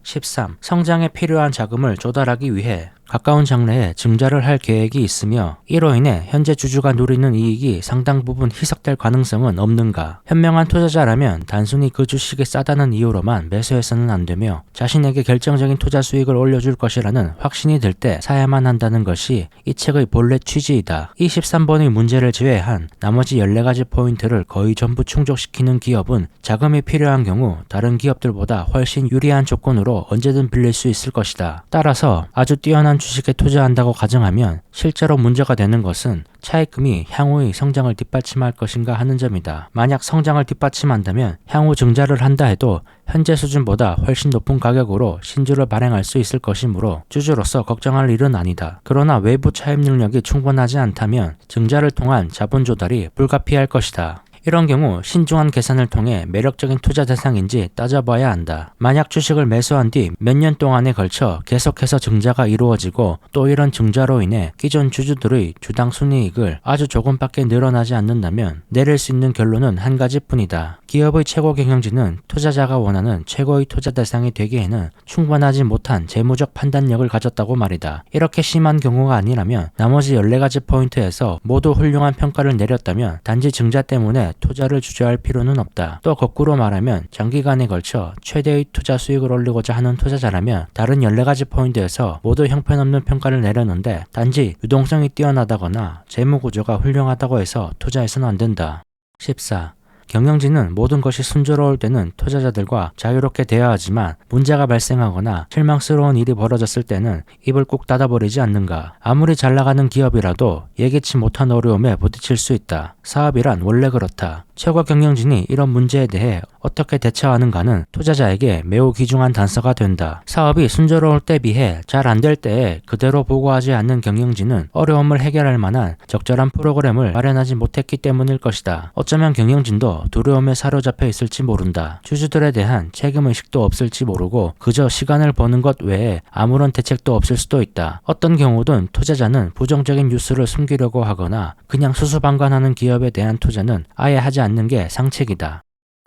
Speaker 1: 13. 성장에 필요한 자금을 조달하기 위해 가까운 장래에 증자를 할 계획이 있으며 이로 인해 현재 주주가 누리는 이익이 상당 부분 희석될 가능성은 없는가. 현명한 투자자라면 단순히 그 주식이 싸다는 이유로만 매수해서는 안 되며 자신에게 결정적인 투자 수익을 올려줄 것이라는 확신이 들 때 사야만 한다는 것이 이 책의 본래 취지이다. 이 13번의 문제를 제외한 나머지 14가지 포인트를 거의 전부 충족시키는 기업은 자금이 필요한 경우 다른 기업들보다 훨씬 유리한 조건으로 언제든 빌릴 수 있을 것이다. 따라서 아주 뛰어난 주식에 투자한다고 가정하면 실제로 문제가 되는 것은 차입금이 향후의 성장을 뒷받침할 것인가 하는 점이다. 만약 성장을 뒷받침한다면 향후 증자를 한다 해도 현재 수준보다 훨씬 높은 가격으로 신주를 발행할 수 있을 것이므로 주주로서 걱정할 일은 아니다. 그러나 외부 차입 능력이 충분하지 않다면 증자를 통한 자본 조달이 불가피할 것이다. 이런 경우 신중한 계산을 통해 매력적인 투자 대상인지 따져봐야 한다. 만약 주식을 매수한 뒤 몇 년 동안에 걸쳐 계속해서 증자가 이루어지고 또 이런 증자로 인해 기존 주주들의 주당 순이익을 아주 조금밖에 늘어나지 않는다면 내릴 수 있는 결론은 한 가지뿐이다. 기업의 최고 경영진은 투자자가 원하는 최고의 투자 대상이 되기에는 충분하지 못한 재무적 판단력을 가졌다고 말이다. 이렇게 심한 경우가 아니라면 나머지 14가지 포인트에서 모두 훌륭한 평가를 내렸다면 단지 증자 때문에 투자를 주저할 필요는 없다. 또 거꾸로 말하면 장기간에 걸쳐 최대의 투자 수익을 올리고자 하는 투자자라면 다른 14가지 포인트에서 모두 형편없는 평가를 내렸는데 단지 유동성이 뛰어나다거나 재무구조가 훌륭하다고 해서 투자해서는 안 된다. 14. 경영진은 모든 것이 순조로울 때는 투자자들과 자유롭게 대화하지만 문제가 발생하거나 실망스러운 일이 벌어졌을 때는 입을 꼭 닫아버리지 않는가. 아무리 잘 나가는 기업이라도 예기치 못한 어려움에 부딪힐 수 있다. 사업이란 원래 그렇다. 최고 경영진이 이런 문제에 대해 어떻게 대처하는가는 투자자에게 매우 귀중한 단서가 된다. 사업이 순조로울 때 비해 잘 안 될 때에 그대로 보고하지 않는 경영진은 어려움을 해결할 만한 적절한 프로그램을 마련하지 못했기 때문일 것이다. 어쩌면 경영진도 두려움에 사로잡혀 있을지 모른다. 주주들에 대한 책임의식도 없을지 모르고 그저 시간을 버는 것 외에 아무런 대책도 없을 수도 있다. 어떤 경우든 투자자는 부정적인 뉴스를 숨기려고 하거나 그냥 수수방관하는 기업에 대한 투자는 아예 하지 않는 게 상책이다.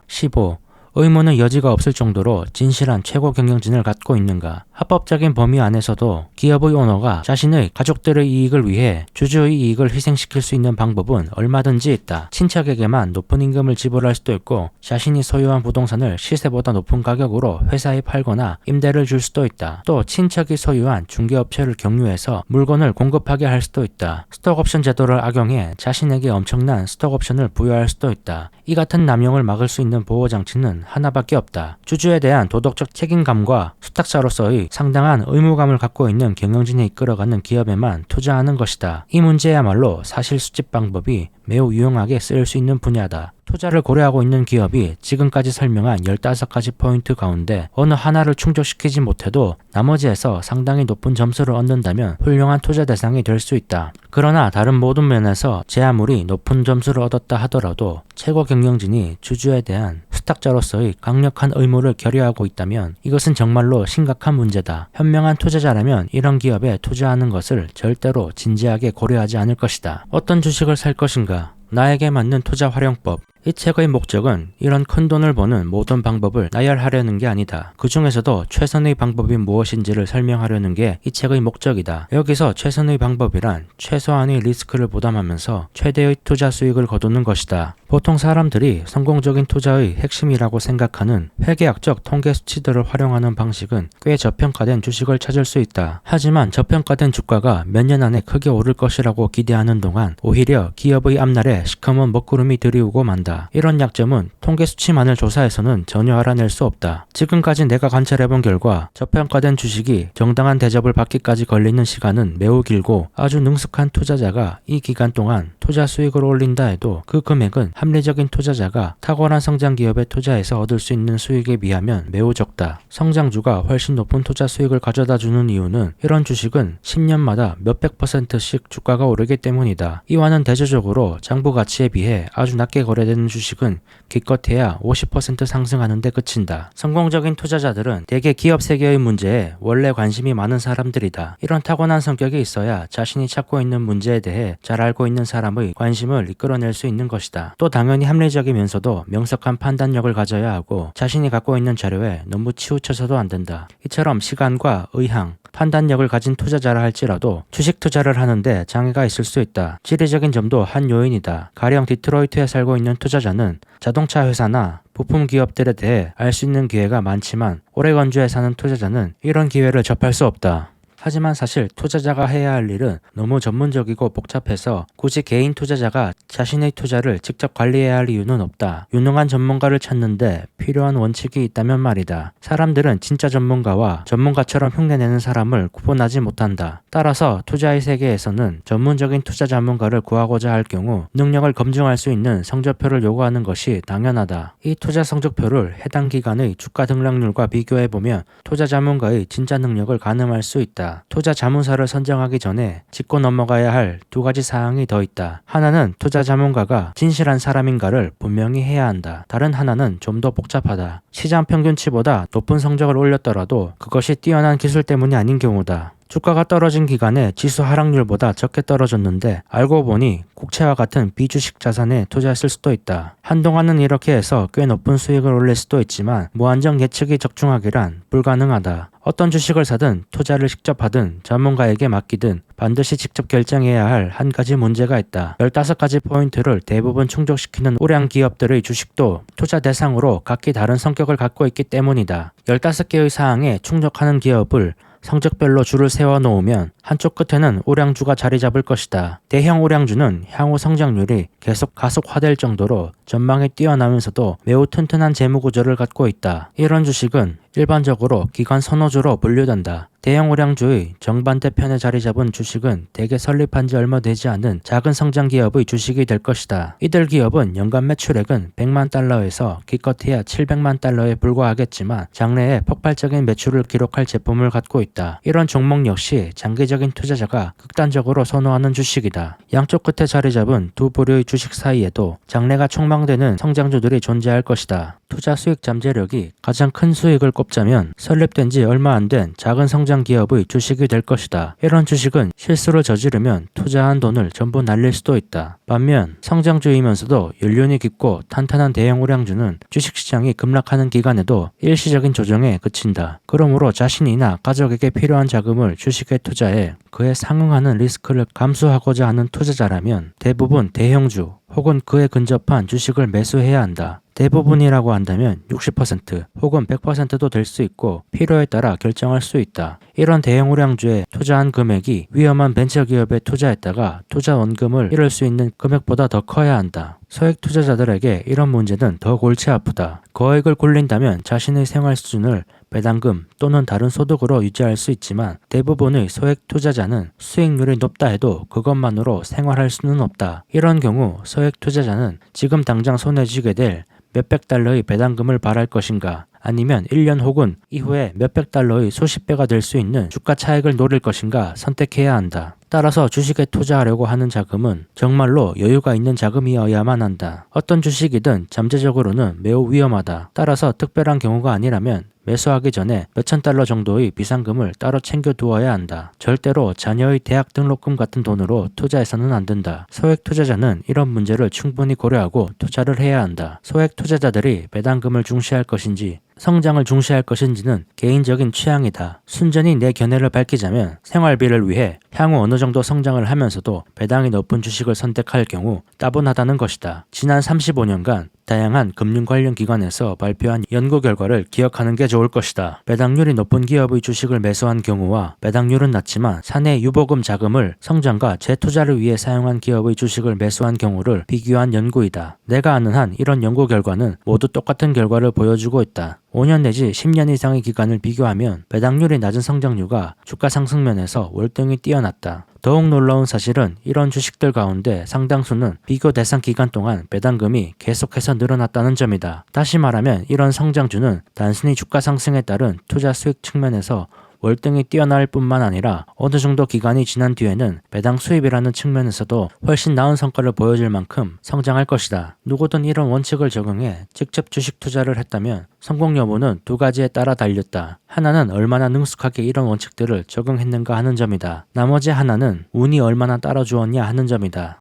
Speaker 1: 15. 의문의 여지가 없을 정도로 진실한 최고 경영진을 갖고 있는가. 합법적인 범위 안에서도 기업의 오너가 자신의 가족들의 이익을 위해 주주의 이익을 희생시킬 수 있는 방법은 얼마든지 있다. 친척에게만 높은 임금을 지불할 수도 있고 자신이 소유한 부동산을 시세보다 높은 가격으로 회사에 팔거나 임대를 줄 수도 있다. 또 친척이 소유한 중개업체를 경유해서 물건을 공급하게 할 수도 있다. 스톡옵션 제도를 악용해 자신에게 엄청난 스톡옵션을 부여할 수도 있다. 이 같은 남용을 막을 수 있는 보호장치는 하나밖에 없다. 주주에 대한 도덕적 책임감과 수탁자로서의 상당한 의무감을 갖고 있는 경영진이 이끌어가는 기업에만 투자하는 것이다. 이 문제야말로 사실 수집 방법이 매우 유용하게 쓰일 수 있는 분야다. 투자를 고려하고 있는 기업이 지금까지 설명한 15가지 포인트 가운데 어느 하나를 충족시키지 못해도 나머지에서 상당히 높은 점수를 얻는다면 훌륭한 투자 대상이 될 수 있다. 그러나 다른 모든 면에서 제 아무리 높은 점수를 얻었다 하더라도 최고 경영진이 주주에 대한 수탁자로서의 강력한 의무를 결여하고 있다면 이것은 정말로 심각한 문제다. 현명한 투자자라면 이런 기업에 투자하는 것을 절대로 진지하게 고려하지 않을 것이다. 어떤 주식을 살 것인가? 나에게 맞는 투자 활용법. 이 책의 목적은 이런 큰 돈을 버는 모든 방법을 나열하려는 게 아니다. 그 중에서도 최선의 방법이 무엇인지를 설명하려는 게 이 책의 목적이다. 여기서 최선의 방법이란 최소한의 리스크를 부담하면서 최대의 투자 수익을 거두는 것이다. 보통 사람들이 성공적인 투자의 핵심이라고 생각하는 회계학적 통계 수치들을 활용하는 방식은 꽤 저평가된 주식을 찾을 수 있다. 하지만 저평가된 주가가 몇 년 안에 크게 오를 것이라고 기대하는 동안 오히려 기업의 앞날에 시커먼 먹구름이 들이우고 만다. 이런 약점은 통계 수치만을 조사해서는 전혀 알아낼 수 없다. 지금까지 내가 관찰해본 결과 저평가된 주식이 정당한 대접을 받기까지 걸리는 시간은 매우 길고 아주 능숙한 투자자가 이 기간 동안 투자 수익을 올린다 해도 그 금액은 합리적인 투자자가 탁월한 성장 기업에 투자해서 얻을 수 있는 수익에 비하면 매우 적다. 성장주가 훨씬 높은 투자 수익을 가져다 주는 이유는 이런 주식은 10년마다 몇백 %씩 주가가 오르기 때문이다. 이와는 대조적으로 장부 가치에 비해 아주 낮게 거래되는 주식은 기껏해야 50% 상승하는 데 그친다. 성공적인 투자자들은 대개 기업 세계의 문제에 원래 관심이 많은 사람들이다. 이런 타고난 성격이 있어야 자신이 찾고 있는 문제에 대해 잘 알고 있는 사람의 관심을 이끌어낼 수 있는 것이다. 또 당연히 합리적이면서도 명석한 판단력을 가져야 하고 자신이 갖고 있는 자료에 너무 치우쳐서도 안 된다. 이처럼 시간과 의향, 판단력을 가진 투자자라 할지라도 주식 투자를 하는데 장애가 있을 수 있다. 지리적인 점도 한 요인이다. 가령 디트로이트에 살고 있는 투자자는 자동차 회사나 부품 기업들에 대해 알 수 있는 기회가 많지만 오레건주에 사는 투자자는 이런 기회를 접할 수 없다. 하지만 사실 투자자가 해야 할 일은 너무 전문적이고 복잡해서 굳이 개인 투자자가 자신의 투자를 직접 관리해야 할 이유는 없다. 유능한 전문가를 찾는데 필요한 원칙이 있다면 말이다. 사람들은 진짜 전문가와 전문가처럼 흉내내는 사람을 구분하지 못한다. 따라서 투자의 세계에서는 전문적인 투자 전문가를 구하고자 할 경우 능력을 검증할 수 있는 성적표를 요구하는 것이 당연하다. 이 투자 성적표를 해당 기간의 주가 등락률과 비교해보면 투자 전문가의 진짜 능력을 가늠할 수 있다. 투자 자문사를 선정하기 전에 짚고 넘어가야 할 두 가지 사항이 더 있다. 하나는 투자 자문가가 진실한 사람인가를 분명히 해야 한다. 다른 하나는 좀 더 복잡하다. 시장 평균치보다 높은 성적을 올렸더라도 그것이 뛰어난 기술 때문이 아닌 경우다. 주가가 떨어진 기간에 지수 하락률보다 적게 떨어졌는데 알고 보니 국채와 같은 비주식 자산에 투자했을 수도 있다. 한동안은 이렇게 해서 꽤 높은 수익을 올릴 수도 있지만 무한정 예측이 적중하기란 불가능하다. 어떤 주식을 사든 투자를 직접 하든 전문가에게 맡기든 반드시 직접 결정해야 할 한 가지 문제가 있다. 15가지 포인트를 대부분 충족시키는 우량 기업들의 주식도 투자 대상으로 각기 다른 성격을 갖고 있기 때문이다. 15개의 사항에 충족하는 기업을 성적별로 줄을 세워 놓으면 한쪽 끝에는 우량주가 자리 잡을 것이다. 대형 우량주는 향후 성장률이 계속 가속화될 정도로 전망이 뛰어나면서도 매우 튼튼한 재무 구조를 갖고 있다. 이런 주식은 일반적으로 기관 선호주로 분류된다. 대형 우량주의 정반대편에 자리 잡은 주식은 대개 설립한 지 얼마 되지 않은 작은 성장 기업의 주식이 될 것이다. 이들 기업은 연간 매출액은 100만 달러에서 기껏해야 700만 달러에 불과하겠지만 장래에 폭발적인 매출을 기록할 제품을 갖고 있다. 이런 종목 역시 장기적인 투자자가 극단적으로 선호하는 주식이다. 양쪽 끝에 자리 잡은 두 부류의 주식 사이에도 장래가 촉망되는 성장주들이 존재할 것이다. 투자 수익 잠재력이 가장 큰 수익을 꼽자면 설립된 지 얼마 안 된 작은 성장 기업의 주식이 될 것이다. 이런 주식은 실수를 저지르면 투자한 돈을 전부 날릴 수도 있다. 반면 성장주이면서도 연륜이 깊고 탄탄한 대형 우량주는 주식시장이 급락하는 기간에도 일시적인 조정에 그친다. 그러므로 자신이나 가족에게 필요한 자금을 주식에 투자해 그에 상응하는 리스크를 감수하고자 하는 투자자라면 대부분 대형주 혹은 그에 근접한 주식을 매수해야 한다. 대부분이라고 한다면 60% 혹은 100%도 될 수 있고 필요에 따라 결정할 수 있다. 이런 대형 우량주에 투자한 금액이 위험한 벤처기업에 투자했다가 투자 원금을 잃을 수 있는 금액보다 더 커야 한다. 소액 투자자들에게 이런 문제는 더 골치 아프다. 거액을 굴린다면 자신의 생활 수준을 배당금 또는 다른 소득으로 유지할 수 있지만 대부분의 소액 투자자는 수익률이 높다 해도 그것만으로 생활할 수는 없다. 이런 경우 소액 투자자는 지금 당장 손에 쥐게 될 몇백 달러의 배당금을 바랄 것인가 아니면 1년 혹은 이후에 몇백 달러의 수십 배가 될 수 있는 주가 차익을 노릴 것인가 선택해야 한다. 따라서 주식에 투자하려고 하는 자금은 정말로 여유가 있는 자금이어야만 한다. 어떤 주식이든 잠재적으로는 매우 위험하다. 따라서 특별한 경우가 아니라면 매수하기 전에 몇천 달러 정도의 비상금을 따로 챙겨두어야 한다. 절대로 자녀의 대학 등록금 같은 돈으로 투자해서는 안 된다. 소액 투자자는 이런 문제를 충분히 고려하고 투자를 해야 한다. 소액 투자자들이 배당금을 중시할 것인지 성장을 중시할 것인지는 개인적인 취향이다. 순전히 내 견해를 밝히자면 생활비를 위해 향후 어느 정도 성장을 하면서도 배당이 높은 주식을 선택할 경우 따분하다는 것이다. 지난 35년간 다양한 금융 관련 기관에서 발표한 연구 결과를 기억하는 게 좋을 것이다. 배당률이 높은 기업의 주식을 매수한 경우와 배당률은 낮지만 사내 유보금 자금을 성장과 재투자를 위해 사용한 기업의 주식을 매수한 경우를 비교한 연구이다. 내가 아는 한 이런 연구 결과는 모두 똑같은 결과를 보여주고 있다. 5년 내지 10년 이상의 기간을 비교하면 배당률이 낮은 성장률과 주가 상승면에서 월등히 뛰어났다. 더욱 놀라운 사실은 이런 주식들 가운데 상당수는 비교 대상 기간 동안 배당금이 계속해서 늘어났다는 점이다. 다시 말하면 이런 성장주는 단순히 주가 상승에 따른 투자 수익 측면에서 월등히 뛰어날 뿐만 아니라 어느 정도 기간이 지난 뒤에는 배당 수입이라는 측면에서도 훨씬 나은 성과를 보여줄 만큼 성장할 것이다. 누구든 이런 원칙을 적용해 직접 주식 투자를 했다면 성공 여부는 두 가지에 따라 달렸다. 하나는 얼마나 능숙하게 이런 원칙들을 적용했는가 하는 점이다. 나머지 하나는 운이 얼마나 따라주었냐 하는 점이다.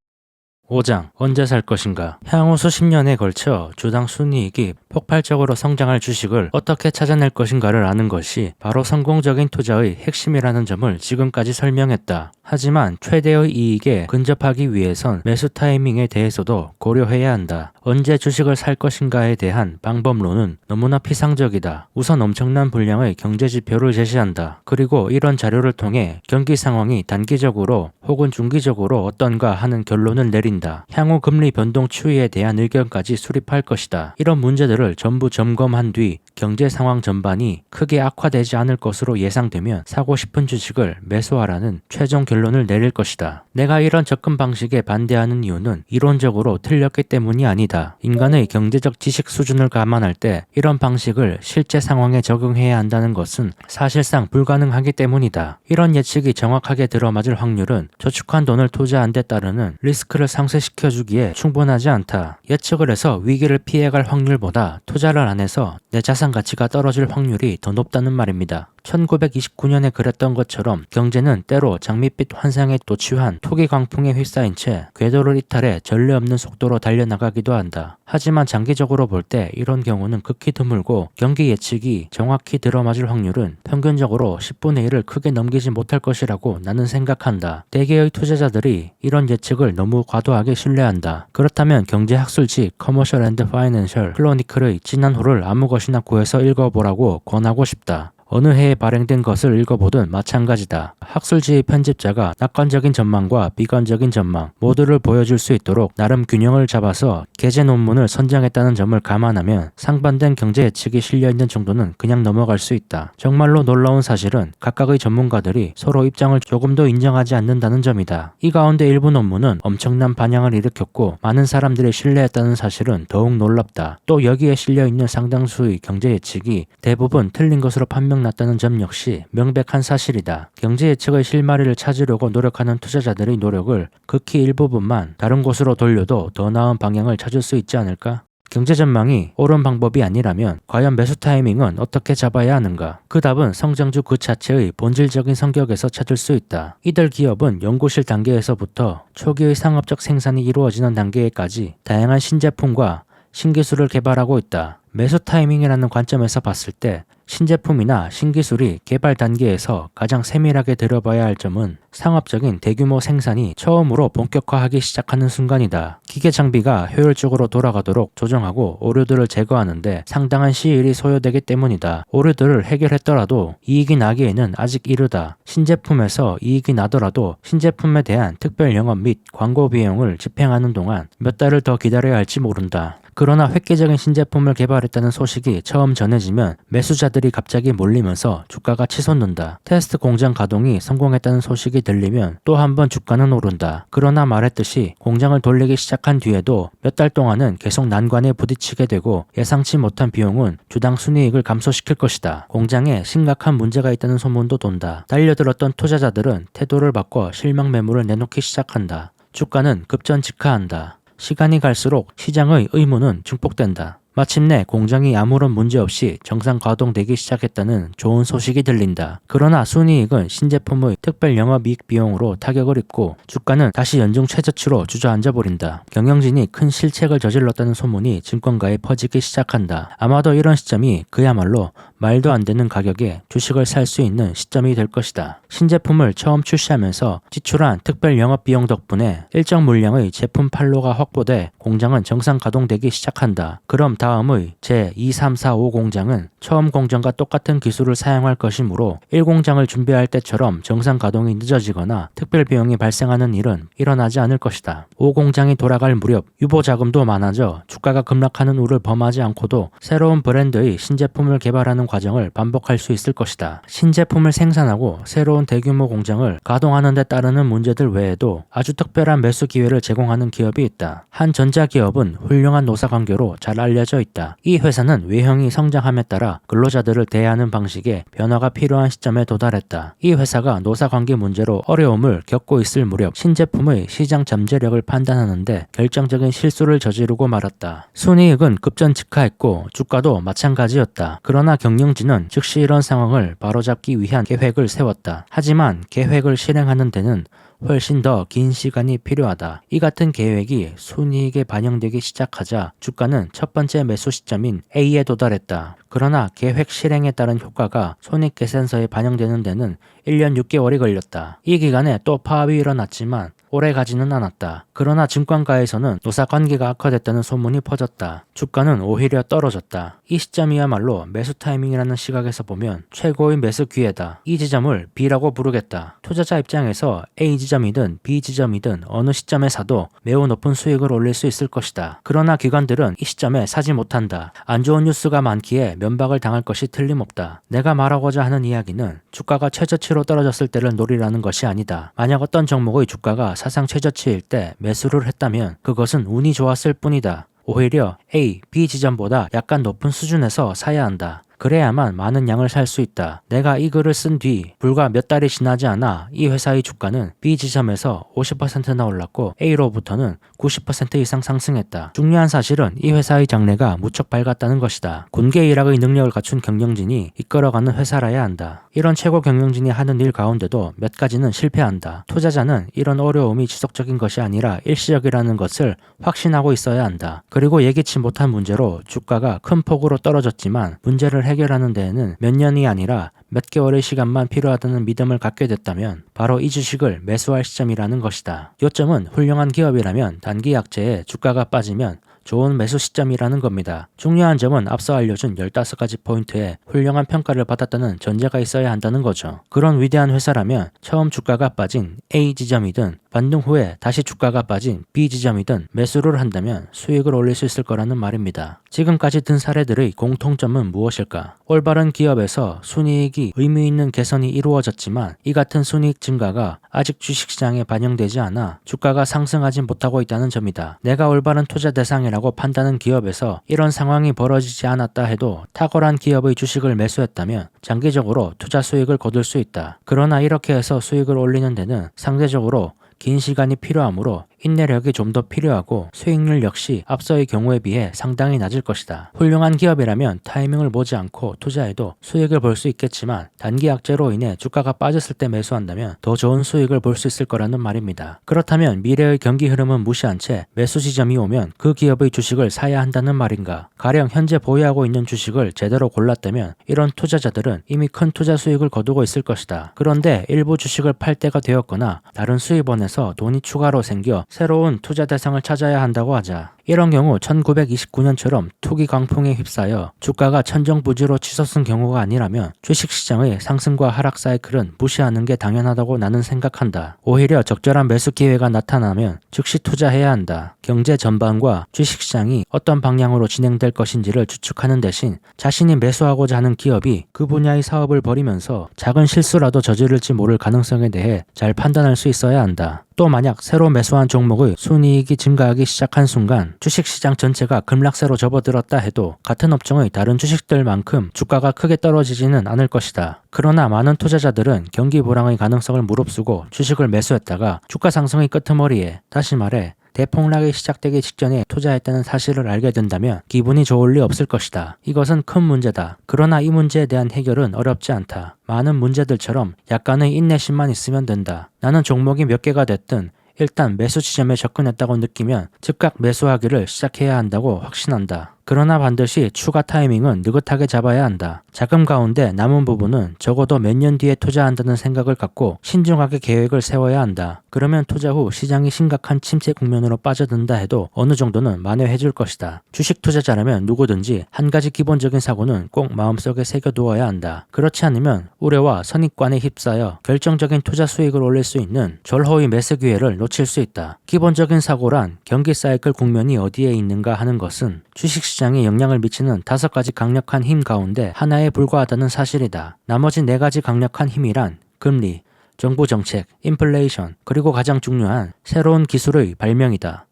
Speaker 1: 5장. 언제 살 것인가? 향후 수십 년에 걸쳐 주당 순이익이 폭발적으로 성장할 주식을 어떻게 찾아낼 것인가를 아는 것이 바로 성공적인 투자의 핵심이라는 점을 지금까지 설명했다. 하지만 최대의 이익에 근접하기 위해선 매수 타이밍에 대해서도 고려해야 한다. 언제 주식을 살 것인가에 대한 방법론은 너무나 피상적이다. 우선 엄청난 분량의 경제 지표를 제시한다. 그리고 이런 자료를 통해 경기 상황이 단기적으로 혹은 중기적으로 어떤가 하는 결론을 내린다. 향후 금리 변동 추이에 대한 의견까지 수립할 것이다. 이런 문제들을 전부 점검한 뒤 경제 상황 전반이 크게 악화되지 않을 것으로 예상되면 사고 싶은 주식을 매수하라는 최종 결론을 내릴 것이다. 내가 이런 접근 방식에 반대하는 이유는 이론적으로 틀렸기 때문이 아니다. 인간의 경제적 지식 수준을 감안할 때 이런 방식을 실제 상황에 적용해야 한다는 것은 사실상 불가능하기 때문이다. 이런 예측이 정확하게 들어맞을 확률은 저축한 돈을 투자한 데 따르는 리스크를 상쇄시켜주기에 충분하지 않다. 예측을 해서 위기를 피해갈 확률보다 투자를 안 해서 내 자산 가치가 떨어질 확률이 더 높다는 말입니다. 1929년에 그랬던 것처럼 경제는 때로 장밋빛 환상에 도취한 투기 광풍에 휩싸인 채 궤도를 이탈해 전례 없는 속도로 달려나가기도 한다. 하지만 장기적으로 볼 때 이런 경우는 극히 드물고 경기 예측이 정확히 들어맞을 확률은 평균적으로 10분의 1을 크게 넘기지 못할 것이라고 나는 생각한다. 대개의 투자자들이 이런 예측을 너무 과도하게 신뢰한다. 그렇다면 경제학술지 커머셜 앤드 파이낸셜 크로니클의 지난호를 아무 것이나 구해서 읽어보라고 권하고 싶다. 어느 해에 발행된 것을 읽어보든 마찬가지다. 학술지의 편집자가 낙관적인 전망과 비관적인 전망 모두를 보여줄 수 있도록 나름 균형을 잡아서 게재 논문을 선정했다는 점을 감안하면 상반된 경제 예측이 실려있는 정도는 그냥 넘어갈 수 있다. 정말로 놀라운 사실은 각각의 전문가들이 서로 입장을 조금도 인정하지 않는다는 점이다. 이 가운데 일부 논문은 엄청난 반향을 일으켰고 많은 사람들이 신뢰했다는 사실은 더욱 놀랍다. 또 여기에 실려있는 상당수의 경제 예측이 대부분 틀린 것으로 판명났다는 점 역시 명백한 사실이다. 경제 예측의 실마리를 찾으려고 노력하는 투자자들의 노력을 극히 일부분만 다른 곳으로 돌려도 더 나은 방향을 찾을 수 있지 않을까? 경제 전망이 옳은 방법이 아니라면 과연 매수 타이밍은 어떻게 잡아야 하는가? 그 답은 성장주 그 자체의 본질적인 성격에서 찾을 수 있다. 이들 기업은 연구실 단계에서부터 초기의 상업적 생산이 이루어지는 단계까지 다양한 신제품과 신기술을 개발하고 있다. 매수 타이밍이라는 관점에서 봤을 때 신제품이나 신기술이 개발 단계에서 가장 세밀하게 들여봐야 할 점은 상업적인 대규모 생산이 처음으로 본격화하기 시작하는 순간이다. 기계 장비가 효율적으로 돌아가도록 조정하고 오류들을 제거하는데 상당한 시일이 소요되기 때문이다. 오류들을 해결했더라도 이익이 나기에는 아직 이르다. 신제품에서 이익이 나더라도 신제품에 대한 특별 영업 및 광고 비용을 집행하는 동안 몇 달을 더 기다려야 할지 모른다. 그러나 획기적인 신제품을 개발했다는 소식이 처음 전해지면 매수자들이 갑자기 몰리면서 주가가 치솟는다. 테스트 공장 가동이 성공했다는 소식이 들리면 또 한 번 주가는 오른다. 그러나 말했듯이 공장을 돌리기 시작한 뒤에도 몇 달 동안은 계속 난관에 부딪히게 되고 예상치 못한 비용은 주당 순이익을 감소시킬 것이다. 공장에 심각한 문제가 있다는 소문도 돈다. 달려들었던 투자자들은 태도를 바꿔 실망 매물을 내놓기 시작한다. 주가는 급전직하한다. 시간이 갈수록 시장의 의문은 증폭된다. 마침내 공장이 아무런 문제 없이 정상 가동되기 시작했다는 좋은 소식이 들린다. 그러나 순이익은 신제품의 특별 영업이익 비용으로 타격을 입고 주가는 다시 연중 최저치로 주저앉아 버린다. 경영진이 큰 실책을 저질렀다는 소문이 증권가에 퍼지기 시작한다. 아마도 이런 시점이 그야말로 말도 안 되는 가격에 주식을 살 수 있는 시점이 될 것이다. 신제품을 처음 출시하면서 지출한 특별 영업비용 덕분에 일정 물량의 제품 판로가 확보돼 공장은 정상 가동되기 시작한다. 그럼 다음의 제2, 3, 4, 5 공장은 처음 공장과 똑같은 기술을 사용할 것이므로 1공장을 준비할 때처럼 정상 가동이 늦어지거나 특별 비용이 발생하는 일은 일어나지 않을 것이다. 5공장이 돌아갈 무렵 유보 자금도 많아져 주가가 급락하는 우를 범하지 않고도 새로운 브랜드의 신제품을 개발하는 과정을 반복할 수 있을 것이다. 신제품을 생산하고 새로운 대규모 공장을 가동하는 데 따르는 문제들 외에도 아주 특별한 매수 기회를 제공하는 기업이 있다. 한 전자기업은 훌륭한 노사관계로 잘 알려져 있다. 이 회사는 외형이 성장함에 따라 근로자들을 대하는 방식에 변화가 필요한 시점에 도달했다. 이 회사가 노사관계 문제로 어려움을 겪고 있을 무렵 신제품의 시장 잠재력을 판단하는데 결정적인 실수를 저지르고 말았다. 순이익은 급전직하했고 주가도 마찬가지였다. 그러나 경영진은 즉시 이런 상황을 바로잡기 위한 계획을 세웠다. 하지만 계획을 실행하는 데는 훨씬 더 긴 시간이 필요하다. 이 같은 계획이 순이익에 반영되기 시작하자 주가는 첫 번째 매수 시점인 A에 도달했다. 그러나 계획 실행에 따른 효과가 손익계산서에 반영되는 데는 1년 6개월이 걸렸다. 이 기간에 또 파업이 일어났지만 오래 가지는 않았다. 그러나 증권가에서는 노사관계가 악화됐다는 소문이 퍼졌다. 주가는 오히려 떨어졌다. 이 시점이야말로 매수 타이밍이라는 시각에서 보면 최고의 매수 기회다. 이 지점을 B라고 부르겠다. 투자자 입장에서 A 지점이든 B 지점이든 어느 시점에 사도 매우 높은 수익을 올릴 수 있을 것이다. 그러나 기관들은 이 시점에 사지 못한다. 안 좋은 뉴스가 많기에 면박을 당할 것이 틀림없다. 내가 말하고자 하는 이야기는 주가가 최저치로 떨어졌을 때를 노리라는 것이 아니다. 만약 어떤 종목의 주가가 사상 최저치일 때 매수를 했다면 그것은 운이 좋았을 뿐이다. 오히려 A, B 지점보다 약간 높은 수준에서 사야 한다. 그래야만 많은 양을 살 수 있다. 내가 이 글을 쓴 뒤 불과 몇 달이 지나지 않아 이 회사의 주가는 B 지점에서 50%나 올랐고 A로부터는 90% 이상 상승했다. 중요한 사실은 이 회사의 장래가 무척 밝았다는 것이다. 군계 일학의 능력을 갖춘 경영진이 이끌어가는 회사라야 한다. 이런 최고 경영진이 하는 일 가운데도 몇 가지는 실패한다. 투자자는 이런 어려움이 지속적인 것이 아니라 일시적이라는 것을 확신하고 있어야 한다. 그리고 예기치 못한 문제로 주가가 큰 폭으로 떨어졌지만 문제를 해결하는 데에는 몇 년이 아니라 몇 개월의 시간만 필요하다는 믿음을 갖게 됐다면 바로 이 주식을 매수할 시점이라는 것이다. 요점은 훌륭한 기업이라면 단기 약재에 주가가 빠지면 좋은 매수 시점이라는 겁니다. 중요한 점은 앞서 알려준 15가지 포인트에 훌륭한 평가를 받았다는 전제가 있어야 한다는 거죠. 그런 위대한 회사라면 처음 주가가 빠진 A 지점이든 반등 후에 다시 주가가 빠진 B 지점이든 매수를 한다면 수익을 올릴 수 있을 거라는 말입니다. 지금까지 든 사례들의 공통점은 무엇일까? 올바른 기업에서 순이익이 의미 있는 개선이 이루어졌지만 이 같은 순이익 증가가 아직 주식시장에 반영되지 않아 주가가 상승하지 못하고 있다는 점이다. 내가 올바른 투자 대상이라고 판단하는 기업에서 이런 상황이 벌어지지 않았다 해도 탁월한 기업의 주식을 매수했다면 장기적으로 투자 수익을 거둘 수 있다. 그러나 이렇게 해서 수익을 올리는 데는 상대적으로 긴 시간이 필요하므로 인내력이 좀 더 필요하고 수익률 역시 앞서의 경우에 비해 상당히 낮을 것이다. 훌륭한 기업이라면 타이밍을 보지 않고 투자해도 수익을 볼 수 있겠지만 단기 약재로 인해 주가가 빠졌을 때 매수한다면 더 좋은 수익을 볼 수 있을 거라는 말입니다. 그렇다면 미래의 경기 흐름은 무시한 채 매수 지점이 오면 그 기업의 주식을 사야 한다는 말인가? 가령 현재 보유하고 있는 주식을 제대로 골랐다면 이런 투자자들은 이미 큰 투자 수익을 거두고 있을 것이다. 그런데 일부 주식을 팔 때가 되었거나 다른 수입원에서 돈이 추가로 생겨 새로운 투자 대상을 찾아야 한다고 하자. 이런 경우 1929년처럼 투기 강풍에 휩싸여 주가가 천정부지로 치솟은 경우가 아니라면 주식시장의 상승과 하락 사이클은 무시하는 게 당연하다고 나는 생각한다. 오히려 적절한 매수 기회가 나타나면 즉시 투자해야 한다. 경제 전반과 주식시장이 어떤 방향으로 진행될 것인지를 추측하는 대신 자신이 매수하고자 하는 기업이 그 분야의 사업을 벌이면서 작은 실수라도 저지를지 모를 가능성에 대해 잘 판단할 수 있어야 한다. 또 만약 새로 매수한 종목의 순이익이 증가하기 시작한 순간 주식시장 전체가 급락세로 접어들었다 해도 같은 업종의 다른 주식들만큼 주가가 크게 떨어지지는 않을 것이다. 그러나 많은 투자자들은 경기 불황의 가능성을 무릅쓰고 주식을 매수했다가 주가 상승의 끄트머리에, 다시 말해 대폭락이 시작되기 직전에 투자했다는 사실을 알게 된다면 기분이 좋을 리 없을 것이다. 이것은 큰 문제다. 그러나 이 문제에 대한 해결은 어렵지 않다. 많은 문제들처럼 약간의 인내심만 있으면 된다. 나는 종목이 몇 개가 됐든 일단 매수 지점에 접근했다고 느끼면 즉각 매수하기를 시작해야 한다고 확신한다. 그러나 반드시 추가 타이밍은 느긋하게 잡아야 한다. 자금 가운데 남은 부분은 적어도 몇 년 뒤에 투자한다는 생각을 갖고 신중하게 계획을 세워야 한다. 그러면 투자 후 시장이 심각한 침체 국면으로 빠져든다 해도 어느 정도는 만회해줄 것이다. 주식 투자자라면 누구든지 한 가지 기본적인 사고는 꼭 마음속에 새겨두어야 한다. 그렇지 않으면 우려와 선입관에 휩싸여 결정적인 투자 수익을 올릴 수 있는 절호의 매수 기회를 놓칠 수 있다. 기본적인 사고란 경기 사이클 국면이 어디에 있는가 하는 것은 주식시장에 영향을 미치는 5가지 강력한 힘 가운데 하나에 불과하다는 사실이다. 나머지 4가지 강력한 힘이란 금리, 정부 정책, 인플레이션, 그리고 가장 중요한 새로운 기술의 발명이다.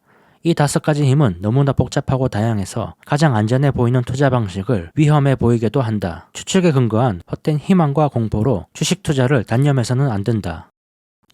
Speaker 1: 이 5가지 힘은 너무나 복잡하고 다양해서 가장 안전해 보이는 투자 방식을 위험해 보이게도 한다. 추측에 근거한 헛된 희망과 공포로 주식 투자를 단념해서는 안 된다.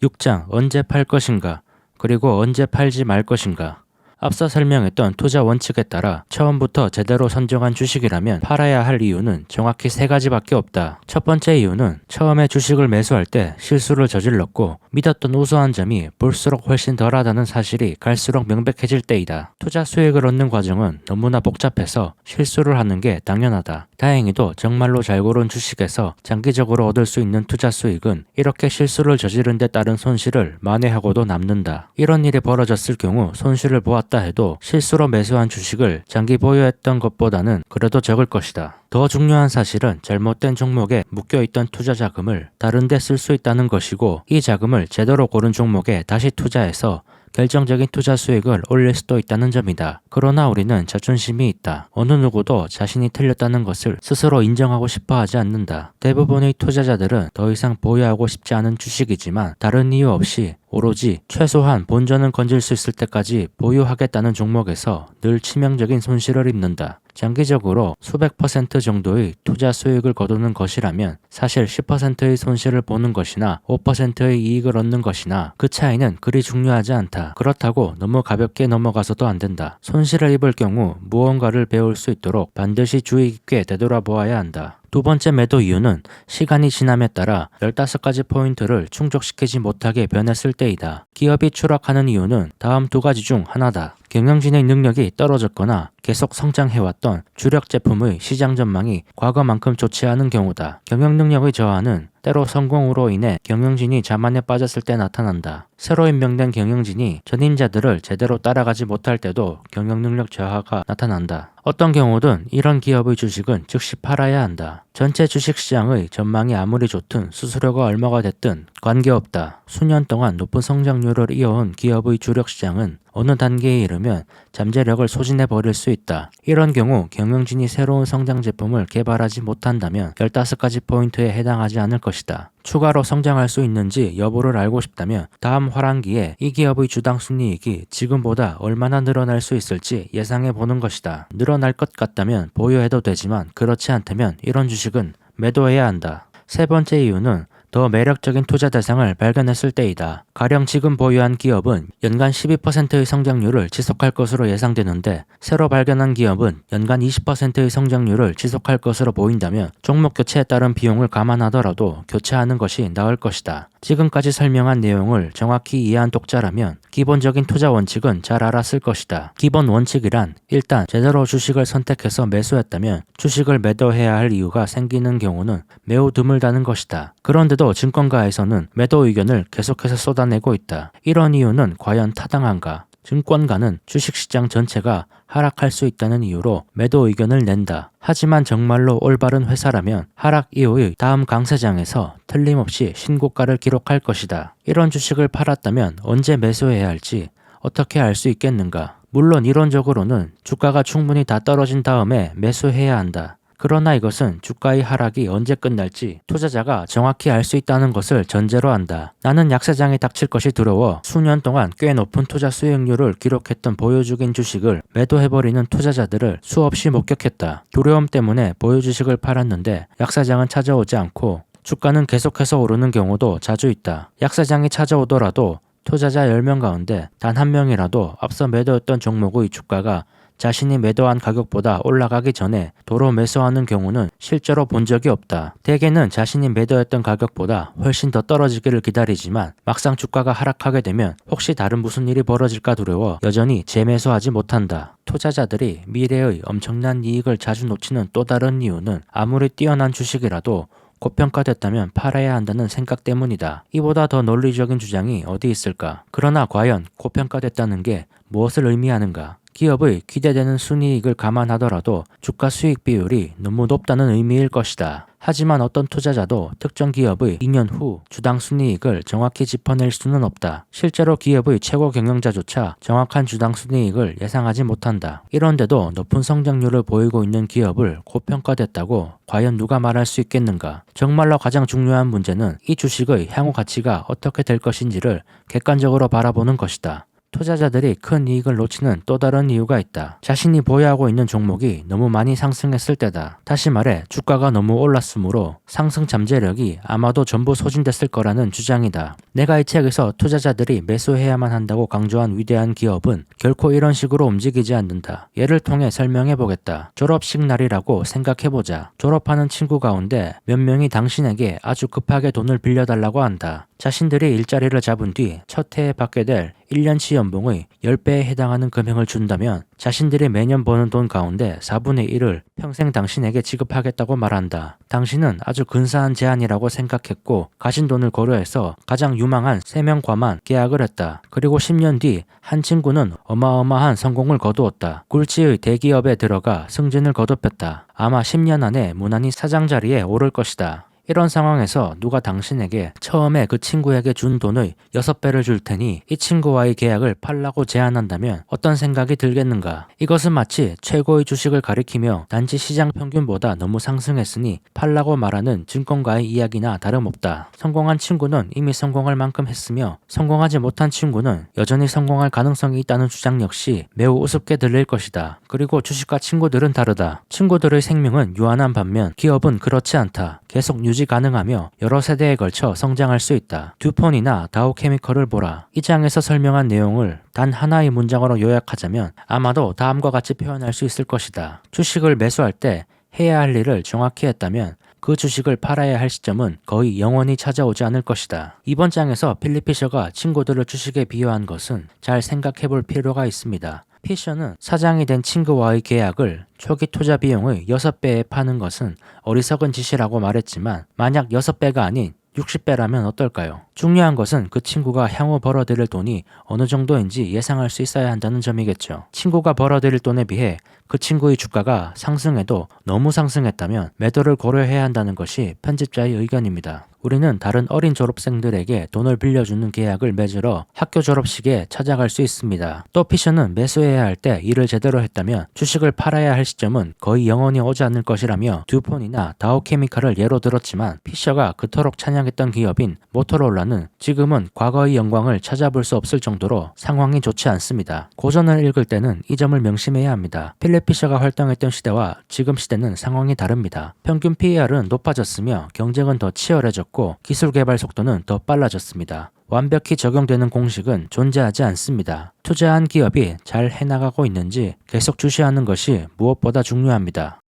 Speaker 1: 6장 언제 팔 것인가, 그리고 언제 팔지 말 것인가. 앞서 설명했던 투자 원칙에 따라 처음부터 제대로 선정한 주식이라면 팔아야 할 이유는 정확히 3가지밖에 없다. 첫 번째 이유는 처음에 주식을 매수할 때 실수를 저질렀고 믿었던 우수한 점이 볼수록 훨씬 덜하다는 사실이 갈수록 명백해질 때이다. 투자 수익을 얻는 과정은 너무나 복잡해서 실수를 하는 게 당연하다. 다행히도 정말로 잘 고른 주식에서 장기적으로 얻을 수 있는 투자 수익은 이렇게 실수를 저지른 데 따른 손실을 만회하고도 남는다. 이런 일이 벌어졌을 경우 손실을 보았다 해도 실수로 매수한 주식을 장기 보유했던 것보다는 그래도 적을 것이다. 더 중요한 사실은 잘못된 종목에 묶여있던 투자 자금을 다른 데 쓸 수 있다는 것이고 이 자금을 제대로 고른 종목에 다시 투자해서 결정적인 투자 수익을 올릴 수도 있다는 점이다. 그러나 우리는 자존심이 있다. 어느 누구도 자신이 틀렸다는 것을 스스로 인정하고 싶어 하지 않는다. 대부분의 투자자들은 더 이상 보유하고 싶지 않은 주식이지만 다른 이유 없이 오로지 최소한 본전은 건질 수 있을 때까지 보유하겠다는 종목에서 늘 치명적인 손실을 입는다. 장기적으로 수백 % 정도의 투자 수익을 거두는 것이라면 사실 10%의 손실을 보는 것이나 5%의 이익을 얻는 것이나 그 차이는 그리 중요하지 않다. 그렇다고 너무 가볍게 넘어가서도 안 된다. 손실을 입을 경우 무언가를 배울 수 있도록 반드시 주의 깊게 되돌아보아야 한다. 두 번째 매도 이유는 시간이 지남에 따라 15가지 포인트를 충족시키지 못하게 변했을 때이다. 기업이 추락하는 이유는 다음 2가지 중 하나다. 경영진의 능력이 떨어졌거나 계속 성장해왔던 주력 제품의 시장 전망이 과거만큼 좋지 않은 경우다. 경영 능력의 저하는 때로 성공으로 인해 경영진이 자만에 빠졌을 때 나타난다. 새로 임명된 경영진이 전임자들을 제대로 따라가지 못할 때도 경영 능력 저하가 나타난다. 어떤 경우든 이런 기업의 주식은 즉시 팔아야 한다. 전체 주식시장의 전망이 아무리 좋든 수수료가 얼마가 됐든 관계없다. 수년 동안 높은 성장률을 이어온 기업의 주력 시장은 어느 단계에 이르면 잠재력을 소진해버릴 수 있다. 이런 경우 경영진이 새로운 성장 제품을 개발하지 못한다면 15가지 포인트에 해당하지 않을 것이다. 추가로 성장할 수 있는지 여부를 알고 싶다면 다음 화랑기에 이 기업의 주당 순이익이 지금보다 얼마나 늘어날 수 있을지 예상해 보는 것이다. 늘어날 것 같다면 보유해도 되지만 그렇지 않다면 이런 주식은 매도해야 한다. 세 번째 이유는 더 매력적인 투자 대상을 발견했을 때이다. 가령 지금 보유한 기업은 연간 12%의 성장률을 지속할 것으로 예상되는데 새로 발견한 기업은 연간 20%의 성장률을 지속할 것으로 보인다면 종목 교체에 따른 비용을 감안하더라도 교체하는 것이 나을 것이다. 지금까지 설명한 내용을 정확히 이해한 독자라면 기본적인 투자 원칙은 잘 알았을 것이다. 기본 원칙이란 일단 제대로 주식을 선택해서 매수했다면 주식을 매도해야 할 이유가 생기는 경우는 매우 드물다는 것이다. 그런데도 증권가에서는 매도 의견을 계속해서 쏟아내고 있다. 이런 이유는 과연 타당한가? 증권가는 주식시장 전체가 하락할 수 있다는 이유로 매도 의견을 낸다. 하지만 정말로 올바른 회사라면 하락 이후의 다음 강세장에서 틀림없이 신고가를 기록할 것이다. 이런 주식을 팔았다면 언제 매수해야 할지 어떻게 알 수 있겠는가? 물론 이론적으로는 주가가 충분히 다 떨어진 다음에 매수해야 한다. 그러나 이것은 주가의 하락이 언제 끝날지 투자자가 정확히 알 수 있다는 것을 전제로 한다. 나는 약세장이 닥칠 것이 두려워 수년 동안 꽤 높은 투자 수익률을 기록했던 보유 중인 주식을 매도해버리는 투자자들을 수없이 목격했다. 두려움 때문에 보유 주식을 팔았는데 약세장은 찾아오지 않고 주가는 계속해서 오르는 경우도 자주 있다. 약세장이 찾아오더라도 투자자 10명 가운데 단 한 명이라도 앞서 매도했던 종목의 주가가 자신이 매도한 가격보다 올라가기 전에 도로 매수하는 경우는 실제로 본 적이 없다. 대개는 자신이 매도했던 가격보다 훨씬 더 떨어지기를 기다리지만 막상 주가가 하락하게 되면 혹시 다른 무슨 일이 벌어질까 두려워 여전히 재매수하지 못한다. 투자자들이 미래의 엄청난 이익을 자주 놓치는 또 다른 이유는 아무리 뛰어난 주식이라도 고평가됐다면 팔아야 한다는 생각 때문이다. 이보다 더 논리적인 주장이 어디 있을까? 그러나 과연 고평가됐다는 게 무엇을 의미하는가? 기업의 기대되는 순이익을 감안하더라도 주가 수익 비율이 너무 높다는 의미일 것이다. 하지만 어떤 투자자도 특정 기업의 2년 후 주당 순이익을 정확히 짚어낼 수는 없다. 실제로 기업의 최고 경영자조차 정확한 주당 순이익을 예상하지 못한다. 이런데도 높은 성장률을 보이고 있는 기업을 고평가됐다고 과연 누가 말할 수 있겠는가? 정말로 가장 중요한 문제는 이 주식의 향후 가치가 어떻게 될 것인지를 객관적으로 바라보는 것이다. 투자자들이 큰 이익을 놓치는 또 다른 이유가 있다. 자신이 보유하고 있는 종목이 너무 많이 상승했을 때다. 다시 말해 주가가 너무 올랐으므로 상승 잠재력이 아마도 전부 소진됐을 거라는 주장이다. 내가 이 책에서 투자자들이 매수해야만 한다고 강조한 위대한 기업은 결코 이런 식으로 움직이지 않는다. 예를 통해 설명해 보겠다. 졸업식 날이라고 생각해보자. 졸업하는 친구 가운데 몇 명이 당신에게 아주 급하게 돈을 빌려달라고 한다. 자신들이 일자리를 잡은 뒤 첫 해에 받게 될 1년치 연봉의 10배에 해당하는 금액을 준다면 자신들이 매년 버는 돈 가운데 4분의 1을 평생 당신에게 지급하겠다고 말한다. 당신은 아주 근사한 제안이라고 생각했고 가진 돈을 고려해서 가장 유망한 3명과만 계약을 했다. 그리고 10년 뒤 한 친구는 어마어마한 성공을 거두었다. 굴지의 대기업에 들어가 승진을 거듭했다. 아마 10년 안에 무난히 사장 자리에 오를 것이다. 이런 상황에서 누가 당신에게 처음에 그 친구에게 준 돈의 6배를 줄 테니 이 친구와의 계약을 팔라고 제안한다면 어떤 생각이 들겠는가? 이것은 마치 최고의 주식을 가리키며 단지 시장 평균보다 너무 상승했으니 팔라고 말하는 증권가의 이야기나 다름없다. 성공한 친구는 이미 성공할 만큼 했으며 성공하지 못한 친구는 여전히 성공할 가능성이 있다는 주장 역시 매우 우습게 들릴 것이다. 그리고 주식과 친구들은 다르다. 친구들의 생명은 유한한 반면 기업은 그렇지 않다. 계속 유지 가능하며 여러 세대에 걸쳐 성장할 수 있다. 듀폰이나 다우케미컬을 보라. 이 장에서 설명한 내용을 단 하나의 문장으로 요약하자면 아마도 다음과 같이 표현할 수 있을 것이다. 주식을 매수할 때 해야 할 일을 정확히 했다면 그 주식을 팔아야 할 시점은 거의 영원히 찾아오지 않을 것이다. 이번 장에서 필립 피셔가 친구들을 주식에 비유한 것은 잘 생각해 볼 필요가 있습니다. 피셔는 사장이 된 친구와의 계약을 초기 투자 비용의 6배에 파는 것은 어리석은 짓이라고 말했지만 만약 6배가 아닌 60배라면 어떨까요? 중요한 것은 그 친구가 향후 벌어들일 돈이 어느 정도인지 예상할 수 있어야 한다는 점이겠죠. 친구가 벌어들일 돈에 비해 그 친구의 주가가 상승해도 너무 상승했다면 매도를 고려해야 한다는 것이 편집자의 의견입니다. 우리는 다른 어린 졸업생들에게 돈을 빌려주는 계약을 맺으러 학교 졸업식에 찾아갈 수 있습니다. 또 피셔는 매수해야 할 때 일을 제대로 했다면 주식을 팔아야 할 시점은 거의 영원히 오지 않을 것이라며 듀폰이나 다우케미칼을 예로 들었지만 피셔가 그토록 찬양했던 기업인 모토로라는 지금은 과거의 영광을 찾아볼 수 없을 정도로 상황이 좋지 않습니다. 고전을 읽을 때는 이 점을 명심해야 합니다. 필립 피셔가 활동했던 시대와 지금 시대는 상황이 다릅니다. 평균 PER은 높아졌으며 경쟁은 더 치열해졌고 기술 개발 속도는 더 빨라졌습니다. 완벽히 적용되는 공식은 존재하지 않습니다. 투자한 기업이 잘 해나가고 있는지 계속 주시하는 것이 무엇보다 중요합니다.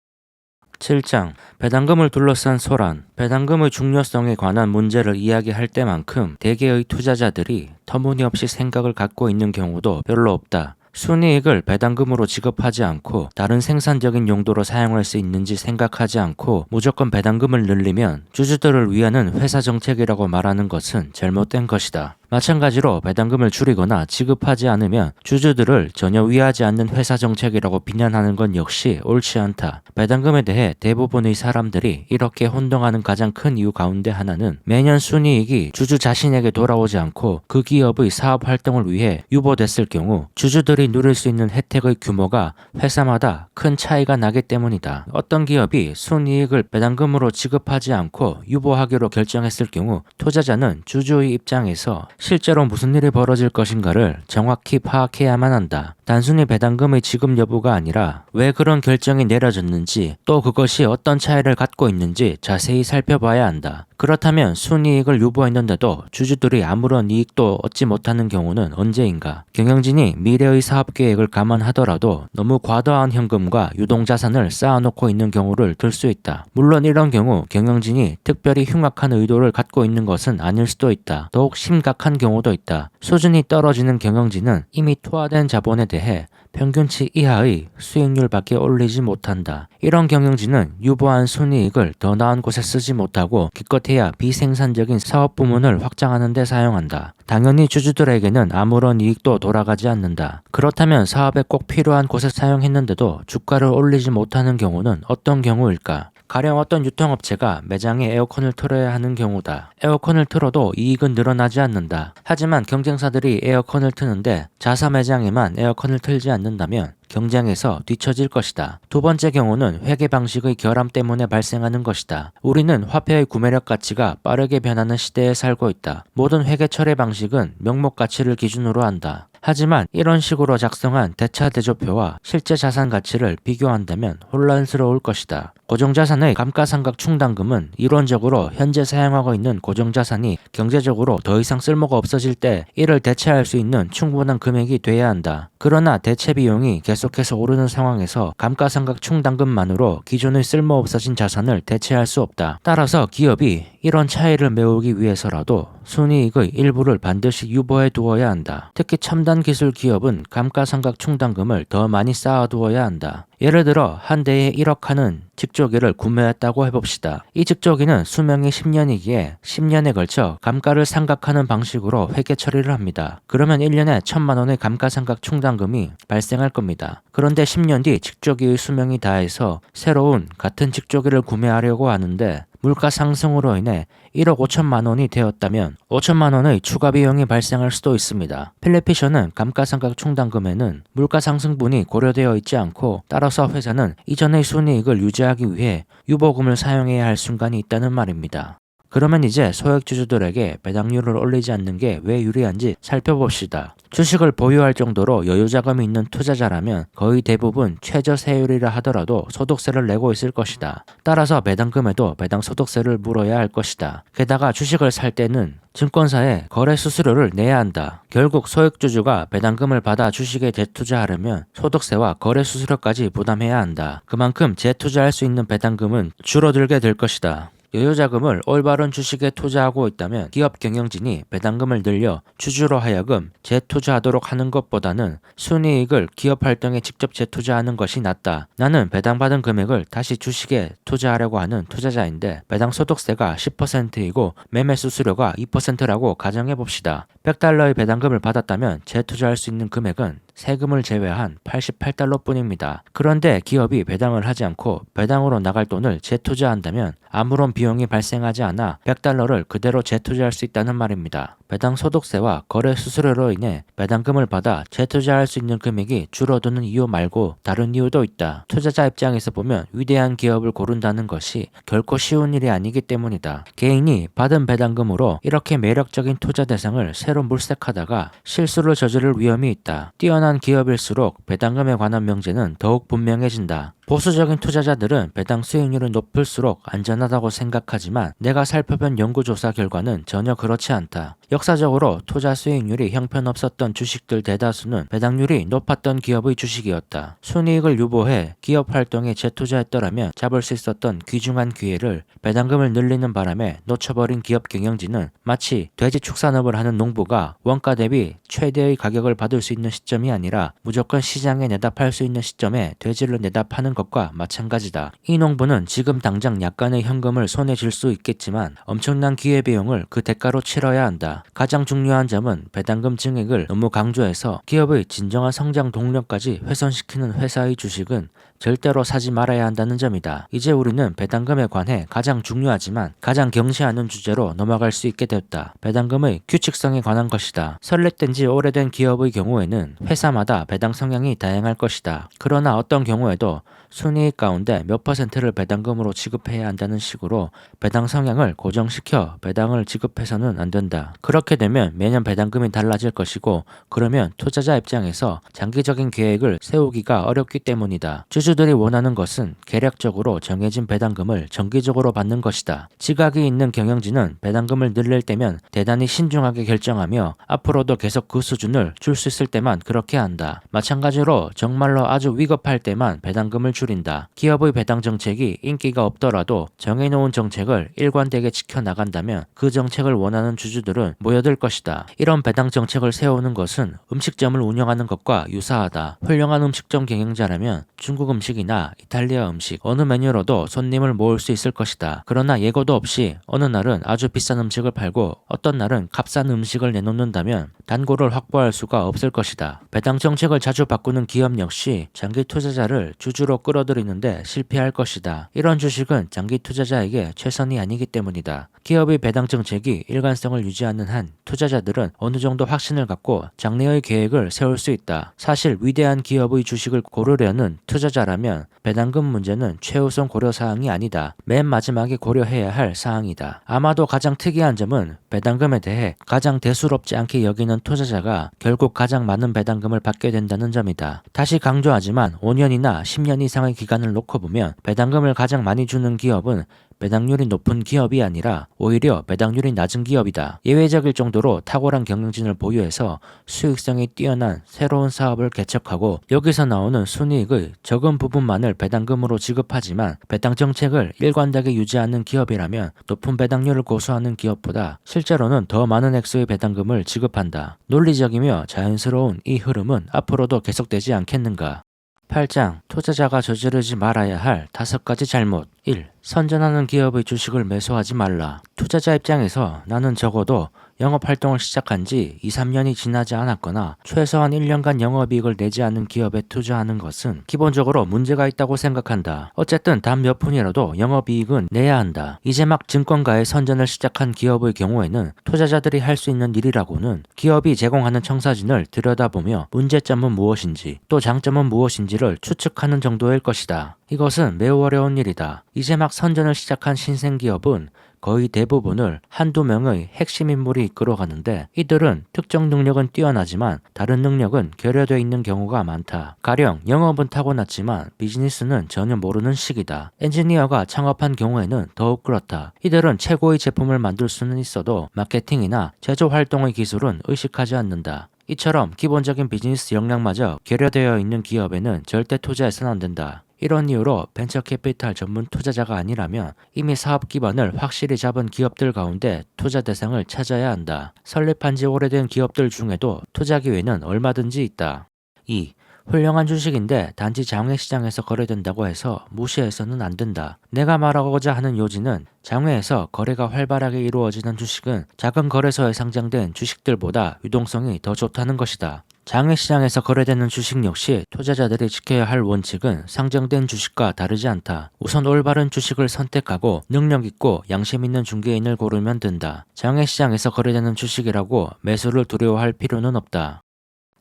Speaker 1: 7장 배당금을 둘러싼 소란. 배당금의 중요성에 관한 문제를 이야기할 때만큼 대개의 투자자들이 터무니없이 생각을 갖고 있는 경우도 별로 없다. 순이익을 배당금으로 지급하지 않고 다른 생산적인 용도로 사용할 수 있는지 생각하지 않고 무조건 배당금을 늘리면 주주들을 위하는 회사 정책이라고 말하는 것은 잘못된 것이다. 마찬가지로 배당금을 줄이거나 지급하지 않으면 주주들을 전혀 위하지 않는 회사 정책이라고 비난하는 건 역시 옳지 않다. 배당금에 대해 대부분의 사람들이 이렇게 혼동하는 가장 큰 이유 가운데 하나는 매년 순이익이 주주 자신에게 돌아오지 않고 그 기업의 사업 활동을 위해 유보됐을 경우 주주들이 누릴 수 있는 혜택의 규모가 회사마다 큰 차이가 나기 때문이다. 어떤 기업이 순이익을 배당금으로 지급하지 않고 유보하기로 결정했을 경우 투자자는 주주의 입장에서 실제로 무슨 일이 벌어질 것인가를 정확히 파악해야만 한다. 단순히 배당금의 지급 여부가 아니라 왜 그런 결정이 내려졌는지 또 그것이 어떤 차이를 갖고 있는지 자세히 살펴봐야 한다. 그렇다면 순이익을 유보했는데도 주주들이 아무런 이익도 얻지 못하는 경우는 언제인가? 경영진이 미래의 사업 계획을 감안하더라도 너무 과도한 현금과 유동자산을 쌓아놓고 있는 경우를 들 수 있다. 물론 이런 경우 경영진이 특별히 흉악한 의도를 갖고 있는 것은 아닐 수도 있다. 더욱 심각한 경우도 있다. 수준이 떨어지는 경영진은 이미 투하된 자본에 대해 평균치 이하의 수익률밖에 올리지 못한다. 이런 경영진은 유보한 순이익을 더 나은 곳에 쓰지 못하고 기껏해야 비생산적인 사업 부문을 확장하는 데 사용한다. 당연히 주주들에게는 아무런 이익도 돌아가지 않는다. 그렇다면 사업에 꼭 필요한 곳에 사용했는데도 주가를 올리지 못하는 경우는 어떤 경우일까? 가령 어떤 유통업체가 매장에 에어컨을 틀어야 하는 경우다. 에어컨을 틀어도 이익은 늘어나지 않는다. 하지만 경쟁사들이 에어컨을 트는데 자사 매장에만 에어컨을 틀지 않는다면 경쟁에서 뒤처질 것이다. 두 번째 경우는 회계 방식의 결함 때문에 발생하는 것이다. 우리는 화폐의 구매력 가치가 빠르게 변하는 시대에 살고 있다. 모든 회계 처리 방식은 명목 가치를 기준으로 한다. 하지만 이런 식으로 작성한 대차대조표와 실제 자산 가치를 비교한다면 혼란스러울 것이다. 고정자산의 감가상각 충당금은 이론적으로 현재 사용하고 있는 고정자산이 경제적으로 더 이상 쓸모가 없어질 때 이를 대체할 수 있는 충분한 금액이 돼야 한다. 그러나 대체 비용이 계속해서 오르는 상황에서 감가상각 충당금만으로 기존의 쓸모없어진 자산을 대체할 수 없다. 따라서 기업이 이런 차이를 메우기 위해서라도 순이익의 일부를 반드시 유보해 두어야 한다. 특히 첨단 기술 기업은 감가상각 충당금을 더 많이 쌓아두어야 한다. 예를 들어 한 대에 1억 하는 직조기를 구매했다고 해봅시다. 이 직조기는 수명이 10년이기에 10년에 걸쳐 감가를 상각하는 방식으로 회계 처리를 합니다. 그러면 1년에 1,000만 원의 감가상각 충당금이 발생할 겁니다. 그런데 10년 뒤 직조기의 수명이 다해서 새로운 같은 직조기를 구매하려고 하는데 물가 상승으로 인해 1억 5천만 원이 되었다면 5천만 원의 추가 비용이 발생할 수도 있습니다. 필리피션은 감가상각 충당금에는 물가 상승분이 고려되어 있지 않고 따라서 회사는 이전의 순이익을 유지하기 위해 유보금을 사용해야 할 순간이 있다는 말입니다. 그러면 이제 소액주주들에게 배당률을 올리지 않는 게 왜 유리한지 살펴봅시다. 주식을 보유할 정도로 여유자금이 있는 투자자라면 거의 대부분 최저세율이라 하더라도 소득세를 내고 있을 것이다. 따라서 배당금에도 배당소득세를 물어야 할 것이다. 게다가 주식을 살 때는 증권사에 거래 수수료를 내야 한다. 결국 소액주주가 배당금을 받아 주식에 재투자하려면 소득세와 거래 수수료까지 부담해야 한다. 그만큼 재투자할 수 있는 배당금은 줄어들게 될 것이다. 여유자금을 올바른 주식에 투자하고 있다면 기업 경영진이 배당금을 늘려 주주로 하여금 재투자하도록 하는 것보다는 순이익을 기업 활동에 직접 재투자하는 것이 낫다. 나는 배당받은 금액을 다시 주식에 투자하려고 하는 투자자인데 배당 소득세가 10%이고 매매 수수료가 2%라고 가정해봅시다. 100달러의 배당금을 받았다면 재투자할 수 있는 금액은 세금을 제외한 88달러 뿐입니다. 그런데 기업이 배당을 하지 않고 배당으로 나갈 돈을 재투자한다면 아무런 비용이 발생하지 않아 100달러를 그대로 재투자할 수 있다는 말입니다. 배당 소득세와 거래 수수료로 인해 배당금을 받아 재투자할 수 있는 금액이 줄어드는 이유 말고 다른 이유도 있다. 투자자 입장에서 보면 위대한 기업을 고른다는 것이 결코 쉬운 일이 아니기 때문이다. 개인이 받은 배당금으로 이렇게 매력적인 투자 대상을 새로 물색하다가 실수를 저지를 위험이 있다. 뛰어난 기업일수록 배당금에 관한 명제는 더욱 분명해진다. 보수적인 투자자들은 배당 수익률이 높을수록 안전하다고 생각하지만 내가 살펴본 연구조사 결과는 전혀 그렇지 않다. 역사적으로 투자 수익률이 형편없었던 주식들 대다수는 배당률이 높았던 기업의 주식이었다. 순이익을 유보해 기업 활동에 재투자했더라면 잡을 수 있었던 귀중한 기회를 배당금을 늘리는 바람에 놓쳐버린 기업 경영진은 마치 돼지 축산업을 하는 농부가 원가 대비 최대의 가격을 받을 수 있는 시점이 아니라 무조건 시장에 내다 팔 수 있는 시점에 돼지를 내다 파는 것과 마찬가지다. 이 농부는 지금 당장 약간의 현금을 손에 쥘 수 있겠지만 엄청난 기회비용을 그 대가로 치러야 한다. 가장 중요한 점은 배당금 증액을 너무 강조해서 기업의 진정한 성장 동력까지 훼손시키는 회사의 주식은 절대로 사지 말아야 한다는 점이다. 이제 우리는 배당금에 관해 가장 중요하지만 가장 경시하는 주제로 넘어갈 수 있게 되었다. 배당금의 규칙성에 관한 것이다. 설립된 지 오래된 기업의 경우에는 회사마다 배당 성향이 다양할 것이다. 그러나 어떤 경우에도 순이익 가운데 몇 퍼센트를 배당금으로 지급해야 한다는 식으로 배당 성향을 고정시켜 배당을 지급해서는 안 된다. 그렇게 되면 매년 배당금이 달라질 것이고 그러면 투자자 입장에서 장기적인 계획을 세우기가 어렵기 때문이다. 주주들이 원하는 것은 계략적으로 정해진 배당금을 정기적으로 받는 것이다. 지각이 있는 경영진은 배당금을 늘릴 때면 대단히 신중하게 결정하며 앞으로도 계속 그 수준을 줄 수 있을 때만 그렇게 한다. 마찬가지로 정말로 아주 위급할 때만 배당금을 줄인다. 기업의 배당 정책이 인기가 없더라도 정해놓은 정책을 일관되게 지켜나간다면 그 정책을 원하는 주주들은 모여들 것이다. 이런 배당 정책을 세우는 것은 음식점을 운영하는 것과 유사하다. 훌륭한 음식점 경영자라면 중국 음식이나 이탈리아 음식 어느 메뉴로도 손님을 모을 수 있을 것이다. 그러나 예고도 없이 어느 날은 아주 비싼 음식을 팔고 어떤 날은 값싼 음식을 내놓는다면 단골을 확보할 수가 없을 것이다. 배당 정책을 자주 바꾸는 기업 역시 장기 투자자를 주주로 끌어들이는데 실패할 것이다. 이런 주식은 장기 투자자에게 최선이 아니기 때문이다. 기업의 배당 정책이 일관성을 유지하는 한 투자자들은 어느 정도 확신을 갖고 장래의 계획을 세울 수 있다. 사실 위대한 기업의 주식을 고르려는 투자자라면 배당금 문제는 최우선 고려 사항이 아니다. 맨 마지막에 고려해야 할 사항이다. 아마도 가장 특이한 점은 배당금에 대해 가장 대수롭지 않게 여기는 투자자가 결국 가장 많은 배당금을 받게 된다는 점이다. 다시 강조하지만 5년이나 10년 이상의 기간을 놓고 보면 배당금을 가장 많이 주는 기업은 배당률이 높은 기업이 아니라 오히려 배당률이 낮은 기업이다. 예외적일 정도로 탁월한 경영진을 보유해서 수익성이 뛰어난 새로운 사업을 개척하고 여기서 나오는 순이익의 적은 부분만을 배당금으로 지급하지만 배당 정책을 일관되게 유지하는 기업이라면 높은 배당률을 고수하는 기업보다 실제로는 더 많은 액수의 배당금을 지급한다. 논리적이며 자연스러운 이 흐름은 앞으로도 계속되지 않겠는가? 8장 투자자가 저지르지 말아야 할 5가지 잘못. 1. 선전하는 기업의 주식을 매수하지 말라. 투자자 입장에서 나는 적어도 영업활동을 시작한 지 2, 3년이 지나지 않았거나 최소한 1년간 영업이익을 내지 않은 기업에 투자하는 것은 기본적으로 문제가 있다고 생각한다. 어쨌든 단 몇 푼이라도 영업이익은 내야 한다. 이제 막 증권가의 선전을 시작한 기업의 경우에는 투자자들이 할 수 있는 일이라고는 기업이 제공하는 청사진을 들여다보며 문제점은 무엇인지 또 장점은 무엇인지를 추측하는 정도일 것이다. 이것은 매우 어려운 일이다. 이제 막 선전을 시작한 신생기업은 거의 대부분을 한두 명의 핵심 인물이 이끌어가는데 이들은 특정 능력은 뛰어나지만 다른 능력은 결여되어 있는 경우가 많다. 가령 영업은 타고났지만 비즈니스는 전혀 모르는 시기다. 엔지니어가 창업한 경우에는 더욱 그렇다. 이들은 최고의 제품을 만들 수는 있어도 마케팅이나 제조 활동의 기술은 의식하지 않는다. 이처럼 기본적인 비즈니스 역량마저 결여되어 있는 기업에는 절대 투자해서는 안 된다. 이런 이유로 벤처 캐피탈 전문 투자자가 아니라면 이미 사업 기반을 확실히 잡은 기업들 가운데 투자 대상을 찾아야 한다. 설립한 지 오래된 기업들 중에도 투자 기회는 얼마든지 있다. 2. 훌륭한 주식인데 단지 장외시장에서 거래된다고 해서 무시해서는 안 된다. 내가 말하고자 하는 요지는 장외에서 거래가 활발하게 이루어지는 주식은 작은 거래소에 상장된 주식들보다 유동성이 더 좋다는 것이다. 장외시장에서 거래되는 주식 역시 투자자들이 지켜야 할 원칙은 상장된 주식과 다르지 않다. 우선 올바른 주식을 선택하고 능력 있고 양심 있는 중개인을 고르면 된다. 장외시장에서 거래되는 주식이라고 매수를 두려워할 필요는 없다.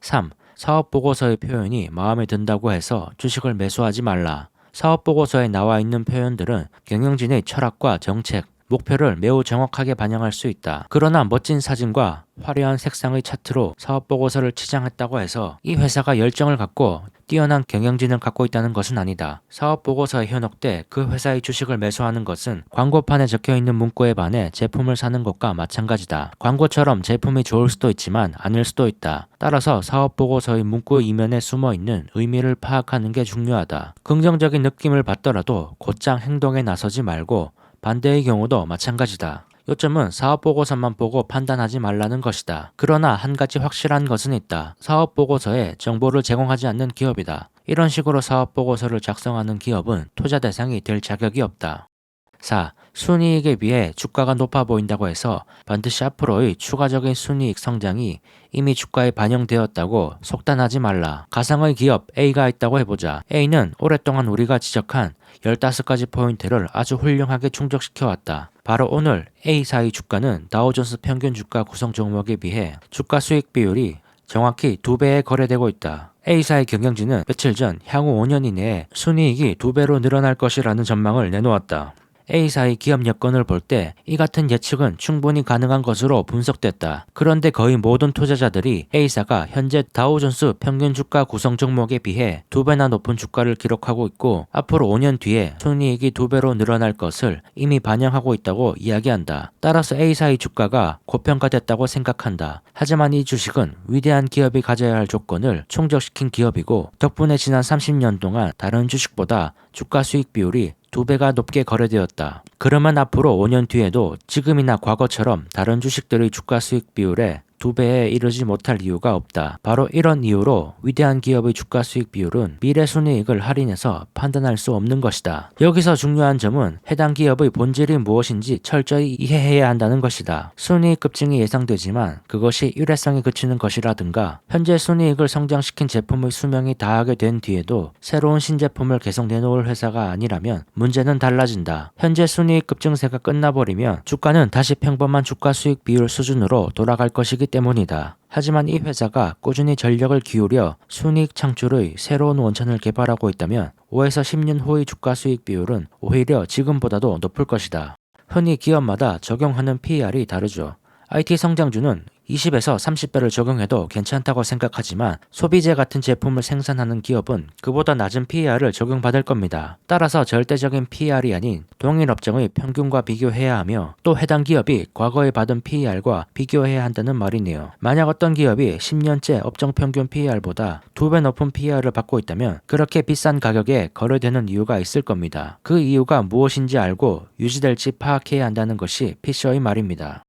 Speaker 1: 3. 사업보고서의 표현이 마음에 든다고 해서 주식을 매수하지 말라. 사업보고서에 나와 있는 표현들은 경영진의 철학과 정책, 목표를 매우 정확하게 반영할 수 있다. 그러나 멋진 사진과 화려한 색상의 차트로 사업보고서를 치장했다고 해서 이 회사가 열정을 갖고 뛰어난 경영진을 갖고 있다는 것은 아니다. 사업보고서에 현혹돼 그 회사의 주식을 매수하는 것은 광고판에 적혀있는 문구에 반해 제품을 사는 것과 마찬가지다. 광고처럼 제품이 좋을 수도 있지만 아닐 수도 있다. 따라서 사업보고서의 문구 이면에 숨어있는 의미를 파악하는 게 중요하다. 긍정적인 느낌을 받더라도 곧장 행동에 나서지 말고 반대의 경우도 마찬가지다. 요점은 사업보고서만 보고 판단하지 말라는 것이다. 그러나 한 가지 확실한 것은 있다. 사업보고서에 정보를 제공하지 않는 기업이다. 이런 식으로 사업보고서를 작성하는 기업은 투자 대상이 될 자격이 없다. 4. 순이익에 비해 주가가 높아 보인다고 해서 반드시 앞으로의 추가적인 순이익 성장이 이미 주가에 반영되었다고 속단하지 말라. 가상의 기업 A가 있다고 해보자. A는 오랫동안 우리가 지적한 15가지 포인트를 아주 훌륭하게 충족시켜왔다. 바로 오늘 A사의 주가는 다우존스 평균 주가 구성 종목에 비해 주가 수익 비율이 정확히 2배에 거래되고 있다. A사의 경영진은 며칠 전 향후 5년 이내에 순이익이 2배로 늘어날 것이라는 전망을 내놓았다. A사의 기업 여건을 볼 때 이 같은 예측은 충분히 가능한 것으로 분석됐다. 그런데 거의 모든 투자자들이 A사가 현재 다우존스 평균 주가 구성 종목에 비해 2배나 높은 주가를 기록하고 있고 앞으로 5년 뒤에 순이익이 2배로 늘어날 것을 이미 반영하고 있다고 이야기한다. 따라서 A사의 주가가 고평가됐다고 생각한다. 하지만 이 주식은 위대한 기업이 가져야 할 조건을 충족시킨 기업이고 덕분에 지난 30년 동안 다른 주식보다 주가 수익 비율이 2배가 높게 거래되었다. 그러면 앞으로 5년 뒤에도 지금이나 과거처럼 다른 주식들의 주가 수익 비율에 2배에 이르지 못할 이유가 없다. 바로 이런 이유로 위대한 기업의 주가 수익 비율은 미래 순이익을 할인해서 판단할 수 없는 것이다. 여기서 중요한 점은 해당 기업의 본질이 무엇인지 철저히 이해해야 한다는 것이다. 순이익 급증이 예상되지만 그것이 일회성에 그치는 것이라든가 현재 순이익을 성장시킨 제품의 수명이 다하게 된 뒤에도 새로운 신제품을 계속 내놓을 회사가 아니라면 문제는 달라진다. 현재 순이익 급증세가 끝나버리면 주가는 다시 평범한 주가 수익 비율 수준으로 돌아갈 것이기 때문이다. 하지만 이 회사가 꾸준히 전력을 기울여 순이익 창출의 새로운 원천을 개발하고 있다면 5에서 10년 후의 주가 수익 비율은 오히려 지금보다도 높을 것이다. 흔히 기업마다 적용하는 PER이 다르죠. IT 성장주는 20에서 30배를 적용해도 괜찮다고 생각하지만 소비재 같은 제품을 생산하는 기업은 그보다 낮은 PER을 적용받을 겁니다. 따라서 절대적인 PER이 아닌 동일 업종의 평균과 비교해야 하며 또 해당 기업이 과거에 받은 PER과 비교해야 한다는 말이네요. 만약 어떤 기업이 10년째 업종 평균 PER보다 2배 높은 PER을 받고 있다면 그렇게 비싼 가격에 거래되는 이유가 있을 겁니다. 그 이유가 무엇인지 알고 유지될지 파악해야 한다는 것이 피셔의 말입니다.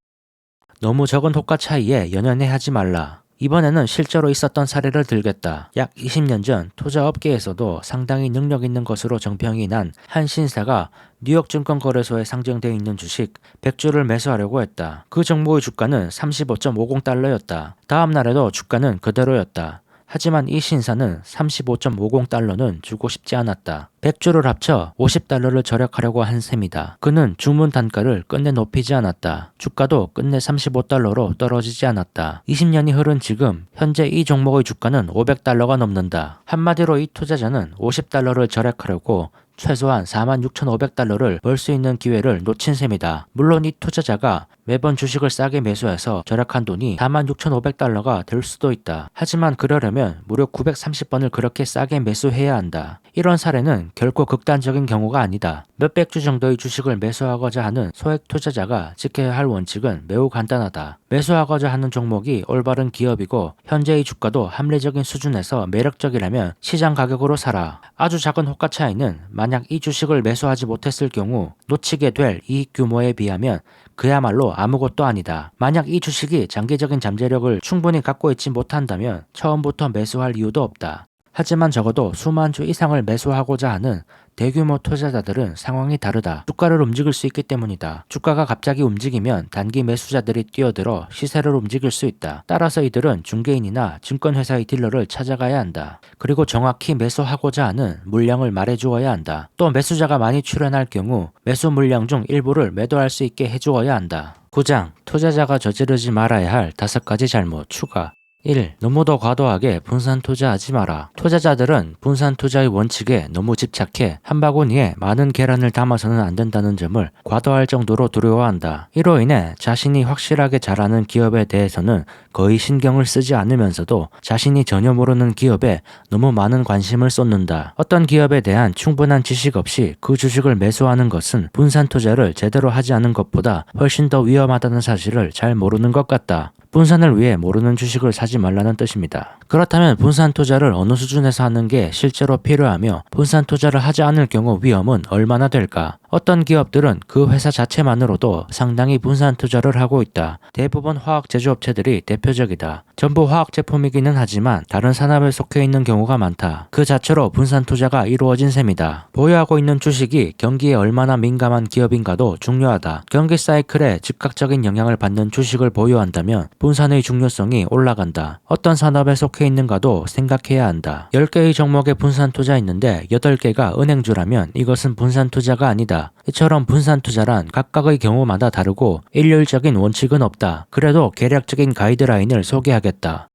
Speaker 1: 너무 적은 호가 차이에 연연해하지 말라. 이번에는 실제로 있었던 사례를 들겠다. 약 20년 전 투자업계에서도 상당히 능력 있는 것으로 정평이 난 한 신사가 뉴욕 증권거래소에 상장되어 있는 주식 100주를 매수하려고 했다. 그 종목의 주가는 35.50달러였다. 다음 날에도 주가는 그대로였다. 하지만 이 신사는 35.50달러는 주고 싶지 않았다. 100주를 합쳐 50달러를 절약하려고 한 셈이다. 그는 주문 단가를 끝내 높이지 않았다. 주가도 끝내 35달러로 떨어지지 않았다. 20년이 흐른 지금 현재 이 종목의 주가는 500달러가 넘는다. 한마디로 이 투자자는 50달러를 절약하려고 최소한 46,500달러를 벌 수 있는 기회를 놓친 셈이다. 물론 이 투자자가 매번 주식을 싸게 매수해서 절약한 돈이 46,500달러가 될 수도 있다. 하지만 그러려면 무려 930번을 그렇게 싸게 매수해야 한다. 이런 사례는 결코 극단적인 경우가 아니다. 몇백 주 정도의 주식을 매수하고자 하는 소액 투자자가 지켜야 할 원칙은 매우 간단하다. 매수하고자 하는 종목이 올바른 기업이고 현재의 주가도 합리적인 수준에서 매력적이라면 시장 가격으로 사라. 아주 작은 호가 차이는 만약 이 주식을 매수하지 못했을 경우 놓치게 될 이익 규모에 비하면 그야말로 아무것도 아니다. 만약 이 주식이 장기적인 잠재력을 충분히 갖고 있지 못한다면 처음부터 매수할 이유도 없다. 하지만 적어도 수만 주 이상을 매수하고자 하는 대규모 투자자들은 상황이 다르다. 주가를 움직일 수 있기 때문이다. 주가가 갑자기 움직이면 단기 매수자들이 뛰어들어 시세를 움직일 수 있다. 따라서 이들은 중개인이나 증권회사의 딜러를 찾아가야 한다. 그리고 정확히 매수하고자 하는 물량을 말해주어야 한다. 또 매수자가 많이 출현할 경우 매수 물량 중 일부를 매도할 수 있게 해주어야 한다. 9장 투자자가 저지르지 말아야 할 5가지 잘못 추가. 1. 너무도 과도하게 분산 투자하지 마라. 투자자들은 분산 투자의 원칙에 너무 집착해 한 바구니에 많은 계란을 담아서는 안 된다는 점을 과도할 정도로 두려워한다. 이로 인해 자신이 확실하게 잘 아는 기업에 대해서는 거의 신경을 쓰지 않으면서도 자신이 전혀 모르는 기업에 너무 많은 관심을 쏟는다. 어떤 기업에 대한 충분한 지식 없이 그 주식을 매수하는 것은 분산 투자를 제대로 하지 않은 것보다 훨씬 더 위험하다는 사실을 잘 모르는 것 같다. 분산을 위해 모르는 주식을 사지 말라는 뜻입니다. 그렇다면 분산 투자를 어느 수준에서 하는 게 실제로 필요하며 분산 투자를 하지 않을 경우 위험은 얼마나 될까? 어떤 기업들은 그 회사 자체만으로도 상당히 분산 투자를 하고 있다. 대부분 화학 제조업체들이 대표적이다. 전부 화학 제품이기는 하지만 다른 산업에 속해 있는 경우가 많다. 그 자체로 분산 투자가 이루어진 셈이다. 보유하고 있는 주식이 경기에 얼마나 민감한 기업인가도 중요하다. 경기 사이클에 즉각적인 영향을 받는 주식을 보유한다면 분산의 중요성이 올라간다. 어떤 산업에 속해 있는가도 생각해야 한다. 10개의 종목에 분산 투자 있는데 8개가 은행주라면 이것은 분산 투자가 아니다. 이처럼 분산 투자란 각각의 경우마다 다르고 일률적인 원칙은 없다. 그래도 개략적인 가이드라인을 소개하겠다.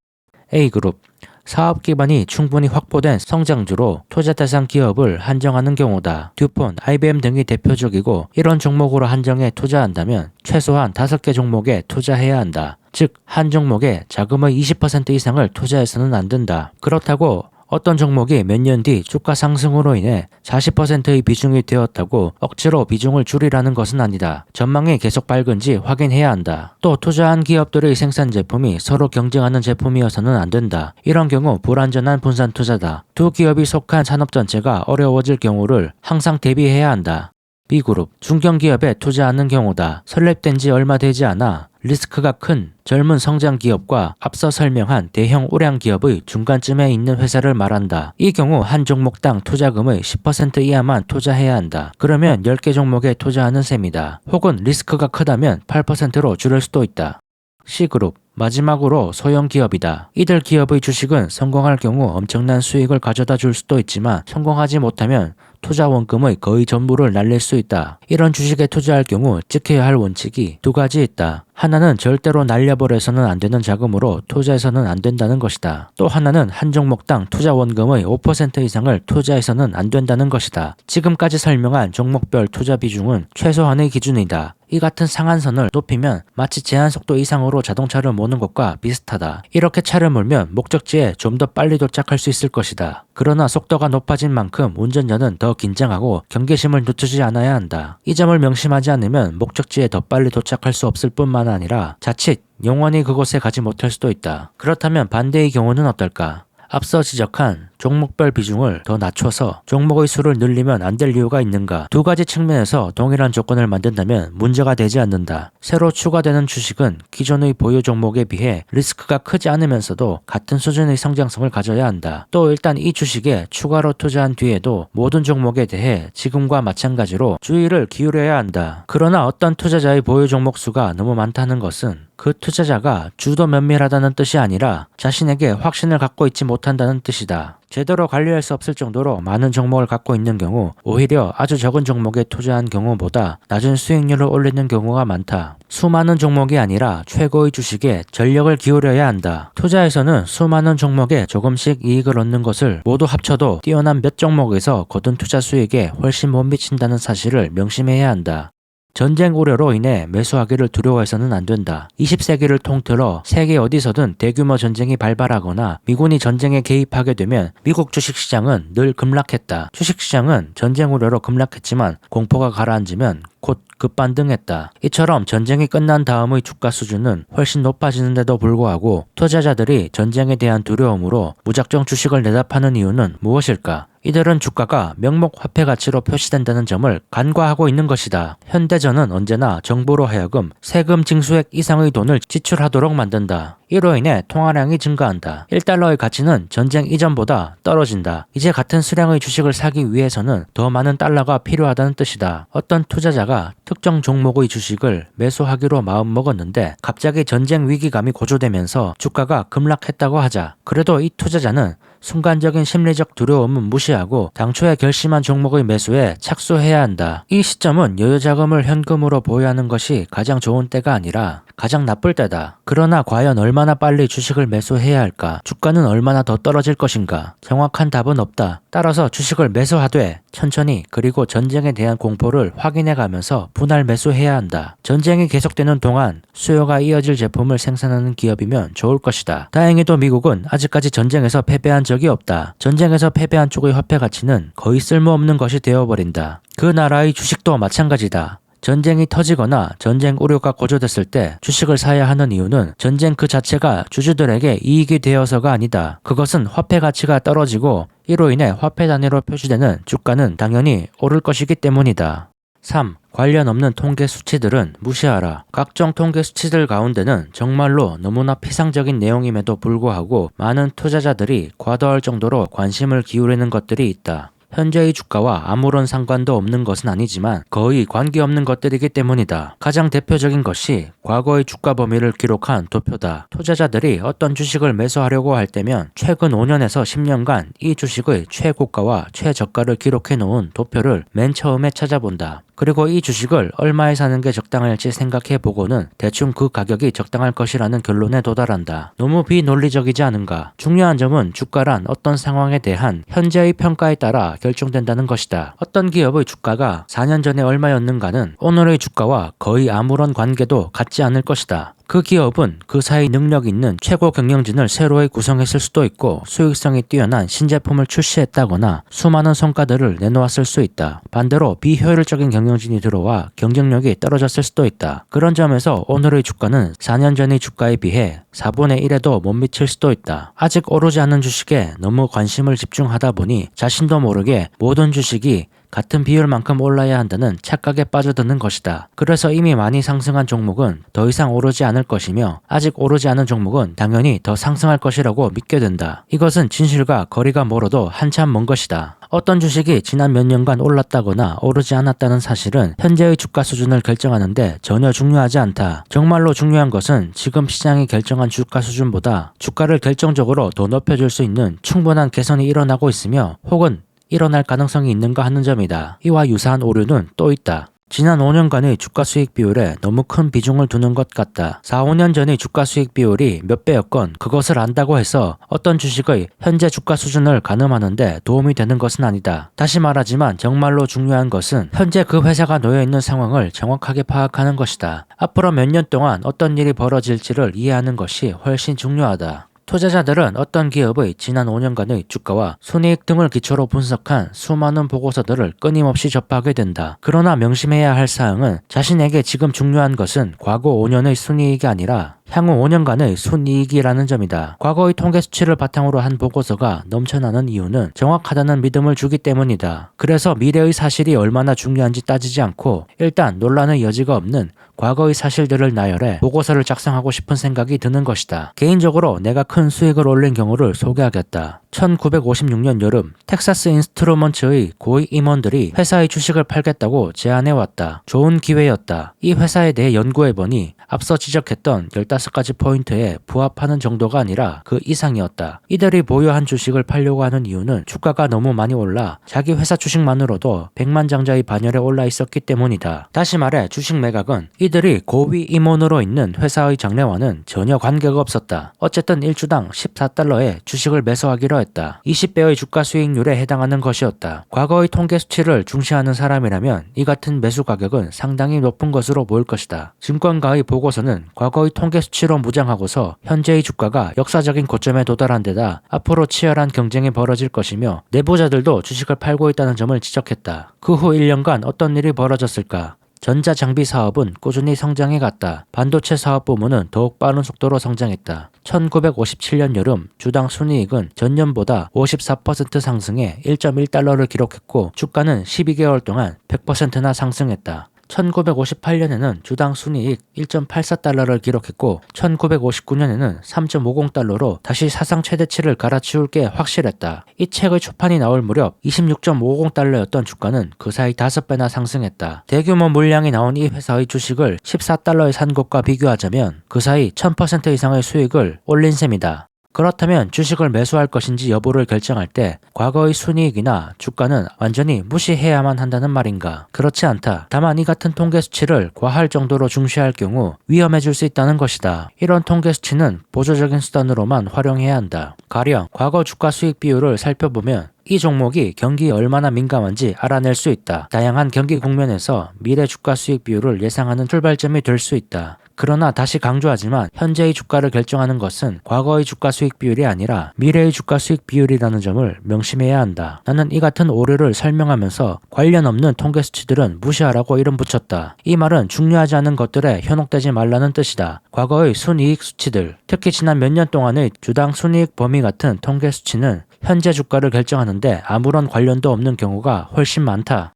Speaker 1: A그룹 사업 기반이 충분히 확보된 성장주로 투자 대상 기업을 한정하는 경우다. 듀폰, IBM 등이 대표적이고 이런 종목으로 한정해 투자한다면 최소한 5개 종목에 투자해야 한다. 즉, 한 종목에 자금의 20% 이상을 투자해서는 안 된다. 그렇다고 어떤 종목이 몇 년 뒤 주가 상승으로 인해 40%의 비중이 되었다고 억지로 비중을 줄이라는 것은 아니다. 전망이 계속 밝은지 확인해야 한다. 또 투자한 기업들의 생산 제품이 서로 경쟁하는 제품이어서는 안 된다. 이런 경우 불안전한 분산 투자다. 두 기업이 속한 산업 전체가 어려워질 경우를 항상 대비해야 한다. B그룹, 중견기업에 투자하는 경우다. 설립된 지 얼마 되지 않아 리스크가 큰 젊은 성장 기업과 앞서 설명한 대형 우량 기업의 중간쯤에 있는 회사를 말한다. 이 경우 한 종목당 투자금의 10% 이하만 투자해야 한다. 그러면 10개 종목에 투자하는 셈이다. 혹은 리스크가 크다면 8%로 줄일 수도 있다. C그룹, 마지막으로 소형 기업이다. 이들 기업의 주식은 성공할 경우 엄청난 수익을 가져다 줄 수도 있지만 성공하지 못하면 투자 원금의 거의 전부를 날릴 수 있다. 이런 주식에 투자할 경우 지켜야 할 원칙이 두 가지 있다. 하나는 절대로 날려버려서는 안 되는 자금으로 투자해서는 안 된다는 것이다. 또 하나는 한 종목당 투자 원금의 5% 이상을 투자해서는 안 된다는 것이다. 지금까지 설명한 종목별 투자 비중은 최소한의 기준이다. 이 같은 상한선을 높이면 마치 제한 속도 이상으로 자동차를 모는 것과 비슷하다. 이렇게 차를 몰면 목적지에 좀 더 빨리 도착할 수 있을 것이다. 그러나 속도가 높아진 만큼 운전자는 더 긴장하고 경계심을 늦추지 않아야 한다. 이 점을 명심하지 않으면 목적지에 더 빨리 도착할 수 없을 뿐만 아니라 자칫 영원히 그곳에 가지 못할 수도 있다. 그렇다면 반대의 경우는 어떨까? 앞서 지적한 종목별 비중을 더 낮춰서 종목의 수를 늘리면 안 될 이유가 있는가? 두 가지 측면에서 동일한 조건을 만든다면 문제가 되지 않는다. 새로 추가되는 주식은 기존의 보유 종목에 비해 리스크가 크지 않으면서도 같은 수준의 성장성을 가져야 한다. 또 일단 이 주식에 추가로 투자한 뒤에도 모든 종목에 대해 지금과 마찬가지로 주의를 기울여야 한다. 그러나 어떤 투자자의 보유 종목 수가 너무 많다는 것은 그 투자자가 주도 면밀하다는 뜻이 아니라 자신에게 확신을 갖고 있지 못한다는 뜻이다. 제대로 관리할 수 없을 정도로 많은 종목을 갖고 있는 경우 오히려 아주 적은 종목에 투자한 경우보다 낮은 수익률을 올리는 경우가 많다. 수많은 종목이 아니라 최고의 주식에 전력을 기울여야 한다. 투자에서는 수많은 종목에 조금씩 이익을 얻는 것을 모두 합쳐도 뛰어난 몇 종목에서 거둔 투자 수익에 훨씬 못 미친다는 사실을 명심해야 한다. 전쟁 우려로 인해 매수하기를 두려워해서는 안 된다. 20세기를 통틀어 세계 어디서든 대규모 전쟁이 발발하거나 미군이 전쟁에 개입하게 되면 미국 주식시장은 늘 급락했다. 주식시장은 전쟁 우려로 급락했지만 공포가 가라앉으면 곧 급반등했다. 이처럼 전쟁이 끝난 다음의 주가 수준은 훨씬 높아지는데도 불구하고 투자자들이 전쟁에 대한 두려움으로 무작정 주식을 내다 파는 이유는 무엇일까? 이들은 주가가 명목 화폐 가치로 표시된다는 점을 간과하고 있는 것이다. 현대전은 언제나 정부로 하여금 세금 징수액 이상의 돈을 지출하도록 만든다. 이로 인해 통화량이 증가한다. 1달러의 가치는 전쟁 이전보다 떨어진다. 이제 같은 수량의 주식을 사기 위해서는 더 많은 달러가 필요하다는 뜻이다. 어떤 투자자가 특정 종목의 주식을 매수하기로 마음먹었는데 갑자기 전쟁 위기감이 고조되면서 주가가 급락했다고 하자. 그래도 이 투자자는 순간적인 심리적 두려움은 무시하고 당초에 결심한 종목의 매수에 착수해야 한다. 이 시점은 여유자금을 현금으로 보유하는 것이 가장 좋은 때가 아니라 가장 나쁠 때다. 그러나 과연 얼마나 빨리 주식을 매수해야 할까? 주가는 얼마나 더 떨어질 것인가? 정확한 답은 없다. 따라서 주식을 매수하되 천천히 그리고 전쟁에 대한 공포를 확인해가면서 분할 매수해야 한다. 전쟁이 계속되는 동안 수요가 이어질 제품을 생산하는 기업이면 좋을 것이다. 다행히도 미국은 아직까지 전쟁에서 패배한 적이 없다. 전쟁에서 패배한 쪽의 화폐 가치는 거의 쓸모없는 것이 되어버린다. 그 나라의 주식도 마찬가지다. 전쟁이 터지거나 전쟁 우려가 고조됐을 때 주식을 사야 하는 이유는 전쟁 그 자체가 주주들에게 이익이 되어서가 아니다. 그것은 화폐 가치가 떨어지고 이로 인해 화폐 단위로 표시되는 주가는 당연히 오를 것이기 때문이다. 3. 관련 없는 통계 수치들은 무시하라. 각종 통계 수치들 가운데는 정말로 너무나 피상적인 내용임에도 불구하고 많은 투자자들이 과도할 정도로 관심을 기울이는 것들이 있다. 현재의 주가와 아무런 상관도 없는 것은 아니지만 거의 관계없는 것들이기 때문이다. 가장 대표적인 것이 과거의 주가 범위를 기록한 도표다. 투자자들이 어떤 주식을 매수하려고 할 때면 최근 5년에서 10년간 이 주식의 최고가와 최저가를 기록해 놓은 도표를 맨 처음에 찾아본다. 그리고 이 주식을 얼마에 사는 게 적당할지 생각해 보고는 대충 그 가격이 적당할 것이라는 결론에 도달한다. 너무 비논리적이지 않은가? 중요한 점은 주가란 어떤 상황에 대한 현재의 평가에 따라 결정된다는 것이다. 어떤 기업의 주가가 4년 전에 얼마였는가는 오늘의 주가와 거의 아무런 관계도 갖지 않을 것이다. 그 기업은 그 사이 능력 있는 최고 경영진을 새로이 구성했을 수도 있고 수익성이 뛰어난 신제품을 출시했다거나 수많은 성과들을 내놓았을 수 있다. 반대로 비효율적인 경영진이 들어와 경쟁력이 떨어졌을 수도 있다. 그런 점에서 오늘의 주가는 4년 전의 주가에 비해 4분의 1에도 못 미칠 수도 있다. 아직 오르지 않은 주식에 너무 관심을 집중하다 보니 자신도 모르게 모든 주식이 같은 비율만큼 올라야 한다는 착각에 빠져드는 것이다. 그래서 이미 많이 상승한 종목은 더 이상 오르지 않을 것이며 아직 오르지 않은 종목은 당연히 더 상승할 것이라고 믿게 된다. 이것은 진실과 거리가 멀어도 한참 먼 것이다. 어떤 주식이 지난 몇 년간 올랐다거나 오르지 않았다는 사실은 현재의 주가 수준을 결정하는데 전혀 중요하지 않다. 정말로 중요한 것은 지금 시장이 결정한 주가 수준보다 주가를 결정적으로 더 높여줄 수 있는 충분한 개선이 일어나고 있으며 혹은 일어날 가능성이 있는가 하는 점이다. 이와 유사한 오류는 또 있다. 지난 5년간의 주가 수익 비율에 너무 큰 비중을 두는 것 같다. 4, 5년 전의 주가 수익 비율이 몇 배였건 그것을 안다고 해서 어떤 주식의 현재 주가 수준을 가늠하는데 도움이 되는 것은 아니다. 다시 말하지만 정말로 중요한 것은 현재 그 회사가 놓여 있는 상황을 정확하게 파악하는 것이다. 앞으로 몇 년 동안 어떤 일이 벌어질지를 이해하는 것이 훨씬 중요하다. 투자자들은 어떤 기업의 지난 5년간의 주가와 순이익 등을 기초로 분석한 수많은 보고서들을 끊임없이 접하게 된다. 그러나 명심해야 할 사항은 자신에게 지금 중요한 것은 과거 5년의 순이익이 아니라 향후 5년간의 순이익이라는 점이다. 과거의 통계 수치를 바탕으로 한 보고서가 넘쳐나는 이유는 정확하다는 믿음을 주기 때문이다. 그래서 미래의 사실이 얼마나 중요한지 따지지 않고 일단 논란의 여지가 없는 과거의 사실들을 나열해 보고서를 작성하고 싶은 생각이 드는 것이다. 개인적으로 내가 큰 수익을 올린 경우를 소개하겠다. 1956년 여름 텍사스 인스트루먼츠의 고위 임원들이 회사의 주식을 팔겠다고 제안해왔다. 좋은 기회였다. 이 회사에 대해 연구해보니 앞서 지적했던 15가지 포인트에 부합하는 정도가 아니라 그 이상이었다. 이들이 보유한 주식을 팔려고 하는 이유는 주가가 너무 많이 올라 자기 회사 주식만으로도 100만 장자의 반열에 올라 있었기 때문이다. 다시 말해 주식 매각은 이들이 고위 임원으로 있는 회사의 장래와는 전혀 관계가 없었다. 어쨌든 1주당 14달러에 주식을 매수하기로 했다. 20배의 주가 수익률에 해당하는 것이었다. 과거의 통계 수치를 중시하는 사람이라면 이 같은 매수 가격은 상당히 높은 것으로 보일 것이다. 증권가의 보고서는 과거의 통계 수치로 무장하고서 현재의 주가가 역사적인 고점에 도달한 데다 앞으로 치열한 경쟁이 벌어질 것이며 내부자들도 주식을 팔고 있다는 점을 지적했다. 그 후 1년간 어떤 일이 벌어졌을까? 전자장비 사업은 꾸준히 성장해 갔다. 반도체 사업 부문은 더욱 빠른 속도로 성장했다. 1957년 여름 주당 순이익은 전년보다 54% 상승해 1.1달러를 기록했고 주가는 12개월 동안 100%나 상승했다. 1958년에는 주당 순이익 1.84달러를 기록했고 1959년에는 3.50달러로 다시 사상 최대치를 갈아치울 게 확실했다. 이 책의 초판이 나올 무렵 26.50달러였던 주가는 그 사이 5배나 상승했다. 대규모 물량이 나온 이 회사의 주식을 14달러에 산 것과 비교하자면 그 사이 1000% 이상의 수익을 올린 셈이다. 그렇다면 주식을 매수할 것인지 여부를 결정할 때 과거의 순이익이나 주가는 완전히 무시해야만 한다는 말인가? 그렇지 않다. 다만 이 같은 통계 수치를 과할 정도로 중시할 경우 위험해질 수 있다는 것이다. 이런 통계 수치는 보조적인 수단으로만 활용해야 한다. 가령 과거 주가 수익 비율을 살펴보면 이 종목이 경기에 얼마나 민감한지 알아낼 수 있다. 다양한 경기 국면에서 미래 주가 수익 비율을 예상하는 출발점이 될 수 있다. 그러나 다시 강조하지만 현재의 주가를 결정하는 것은 과거의 주가 수익 비율이 아니라 미래의 주가 수익 비율이라는 점을 명심해야 한다. 나는 이 같은 오류를 설명하면서 관련 없는 통계 수치들은 무시하라고 이름 붙였다. 이 말은 중요하지 않은 것들에 현혹되지 말라는 뜻이다. 과거의 순이익 수치들, 특히 지난 몇 년 동안의 주당 순이익 범위 같은 통계 수치는 현재 주가를 결정하는데 아무런 관련도 없는 경우가 훨씬 많다.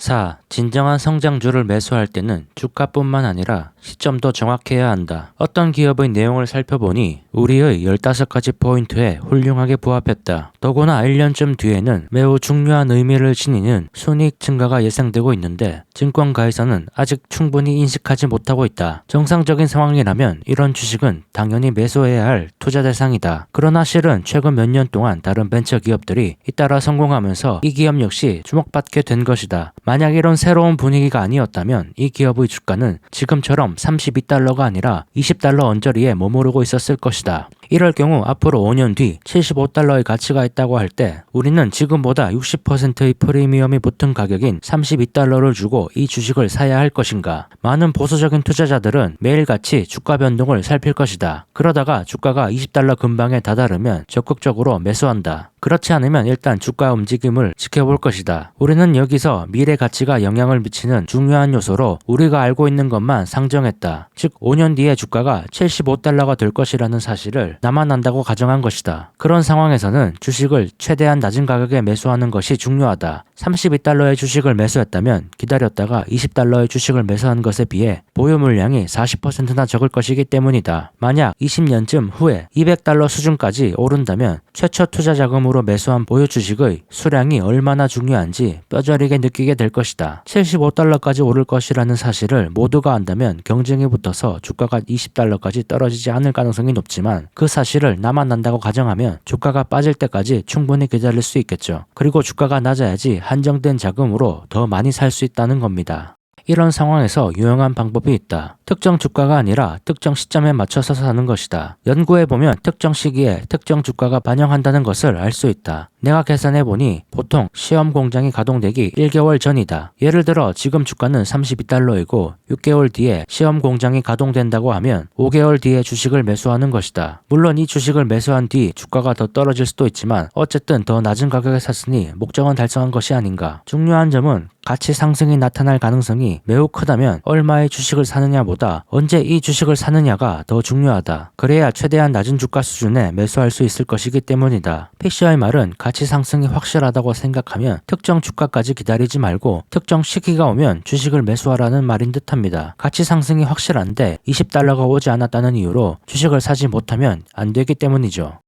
Speaker 1: 4. 진정한 성장주를 매수할 때는 주가뿐만 아니라 시점도 정확해야 한다. 어떤 기업의 내용을 살펴보니 우리의 15가지 포인트에 훌륭하게 부합했다. 더구나 1년쯤 뒤에는 매우 중요한 의미를 지니는 순이익 증가가 예상되고 있는데 증권가에서는 아직 충분히 인식하지 못하고 있다. 정상적인 상황이라면 이런 주식은 당연히 매수해야 할 투자 대상이다. 그러나 실은 최근 몇 년 동안 다른 벤처 기업들이 잇따라 성공하면서 이 기업 역시 주목받게 된 것이다. 만약 이런 새로운 분위기가 아니었다면 이 기업의 주가는 지금처럼 32달러가 아니라 20달러 언저리에 머무르고 있었을 것이다. 이럴 경우 앞으로 5년 뒤 75달러의 가치가 있다고 할 때 우리는 지금보다 60%의 프리미엄이 붙은 가격인 32달러를 주고 이 주식을 사야 할 것인가? 많은 보수적인 투자자들은 매일같이 주가 변동을 살필 것이다. 그러다가 주가가 20달러 근방에 다다르면 적극적으로 매수한다. 그렇지 않으면 일단 주가 움직임을 지켜볼 것이다. 우리는 여기서 미래 가치가 영향을 미치는 중요한 요소로 우리가 알고 있는 것만 상정했다. 즉 5년 뒤에 주가가 75달러가 될 것이라는 사실을 나만 안다고 가정한 것이다. 그런 상황에서는 주식을 최대한 낮은 가격에 매수하는 것이 중요하다. 32달러의 주식을 매수했다면 기다렸다가 20달러의 주식을 매수한 것에 비해 보유 물량이 40%나 적을 것이기 때문이다. 만약 20년쯤 후에 200달러 수준까지 오른다면 최초 투자 자금으로 매수한 보유 주식의 수량이 얼마나 중요한지 뼈저리게 느끼게 될 것이다. 75달러까지 오를 것이라는 사실을 모두가 안다면 경쟁이 붙어서 주가가 20달러까지 떨어지지 않을 가능성이 높지만 그 사실을 나만 안다고 가정하면 주가가 빠질 때까지 충분히 기다릴 수 있겠죠. 그리고 주가가 낮아야지 한정된 자금으로 더 많이 살 수 있다는 겁니다. 이런 상황에서 유용한 방법이 있다. 특정 주가가 아니라 특정 시점에 맞춰서 사는 것이다. 연구해보면 특정 시기에 특정 주가가 반영한다는 것을 알 수 있다. 내가 계산해보니 보통 시험 공장이 가동되기 1개월 전이다. 예를 들어 지금 주가는 32달러이고 6개월 뒤에 시험 공장이 가동된다고 하면 5개월 뒤에 주식을 매수하는 것이다. 물론 이 주식을 매수한 뒤 주가가 더 떨어질 수도 있지만 어쨌든 더 낮은 가격에 샀으니 목적은 달성한 것이 아닌가. 중요한 점은 가치 상승이 나타날 가능성이 매우 크다면 얼마의 주식을 사느냐보다 언제 이 주식을 사느냐가 더 중요하다. 그래야 최대한 낮은 주가 수준에 매수할 수 있을 것이기 때문이다. 피셔의 말은 가치 상승이 확실하다고 생각하면 특정 주가까지 기다리지 말고 특정 시기가 오면 주식을 매수하라는 말인 듯합니다. 가치 상승이 확실한데 20달러가 오지 않았다는 이유로 주식을 사지 못하면 안 되기 때문이죠.